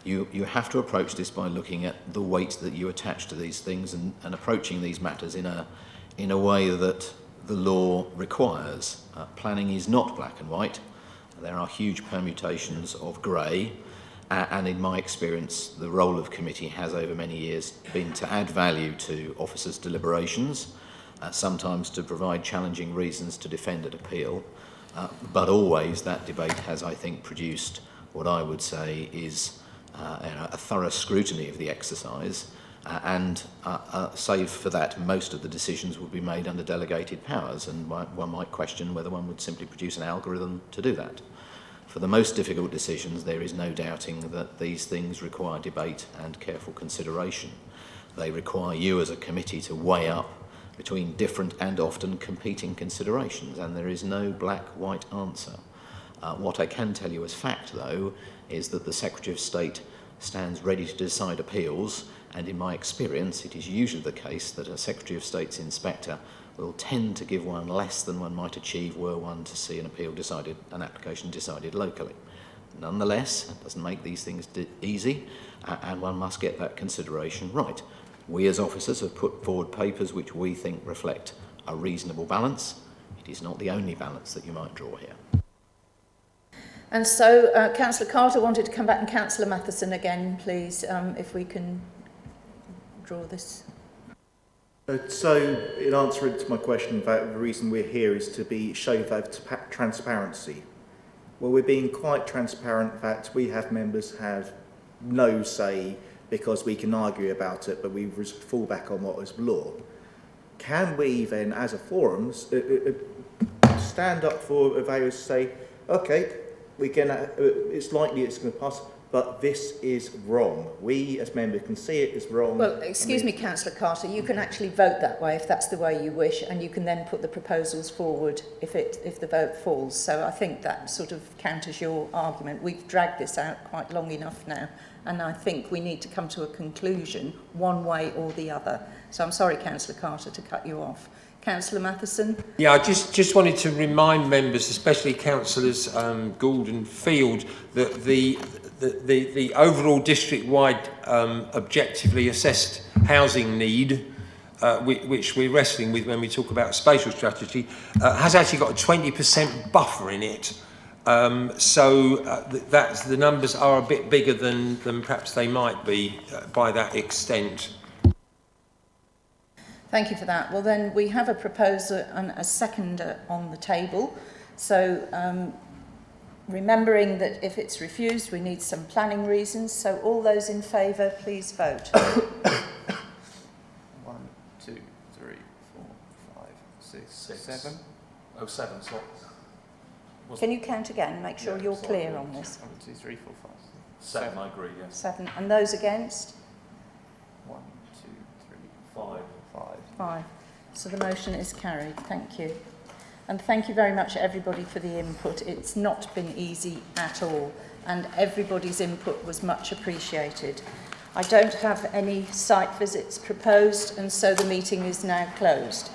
You have to approach this by looking at the weight that you attach to these things and approaching these matters in a way that the law requires. Planning is not black and white. There are huge permutations of grey, and in my experience, the role of committee has over many years been to add value to officers' deliberations, sometimes to provide challenging reasons to defend an appeal, but always that debate has, I think, produced what I would say is a thorough scrutiny of the exercise, and save for that, most of the decisions would be made under delegated powers, and one might question whether one would simply produce an algorithm to do that. For the most difficult decisions, there is no doubting that these things require debate and careful consideration. They require you as a committee to weigh up between different and often competing considerations, and there is no black-white answer. What I can tell you as fact, though, is that the Secretary of State stands ready to decide appeals, and in my experience, it is usually the case that a Secretary of State's inspector will tend to give one less than one might achieve were one to see an application decided locally. Nonetheless, it doesn't make these things easy, and one must get that consideration right. We as officers have put forward papers which we think reflect a reasonable balance. It is not the only balance that you might draw here. And so, Councillor Carter wanted to come back, and Councillor Matheson again, please, if we can draw this. So, in answer to my question about the reason we're here is to show that transparency. Well, we're being quite transparent that we have members have no say because we can argue about it, but we fall back on what is law. Can we then, as a forum, stand up for values, say, okay, we can, it's likely it's going to pass, but this is wrong. We as members can see it is wrong. Well, excuse me, Councillor Carter, you can actually vote that way if that's the way you wish, and you can then put the proposals forward if the vote falls. So I think that sort of counters your argument. We've dragged this out quite long enough now, and I think we need to come to a conclusion one way or the other. So I'm sorry, Councillor Carter, to cut you off. Councillor Matheson? Yeah, I just wanted to remind members, especially Councillors Gould and Field, that the overall district-wide objectively assessed housing need, which we're wrestling with when we talk about spatial strategy, has actually got a 20% buffer in it. So the numbers are a bit bigger than perhaps they might be by that extent. Thank you for that. Well, then we have a proposer and a seconder on the table. So remembering that if it's refused, we need some planning reasons. So all those in favour, please vote. 1, 2, 3, 4, 5, 6, 7. Oh, 7, sorry. Can you count again? Make sure you're clear on this. 1, 2, 3, 4, 5, 6, 7, I agree, yes. 7. And those against? 1, 2, 3, 5. 5. So the motion is carried. Thank you. And thank you very much, everybody, for the input. It's not been easy at all, and everybody's input was much appreciated. I don't have any site visits proposed, and so the meeting is now closed.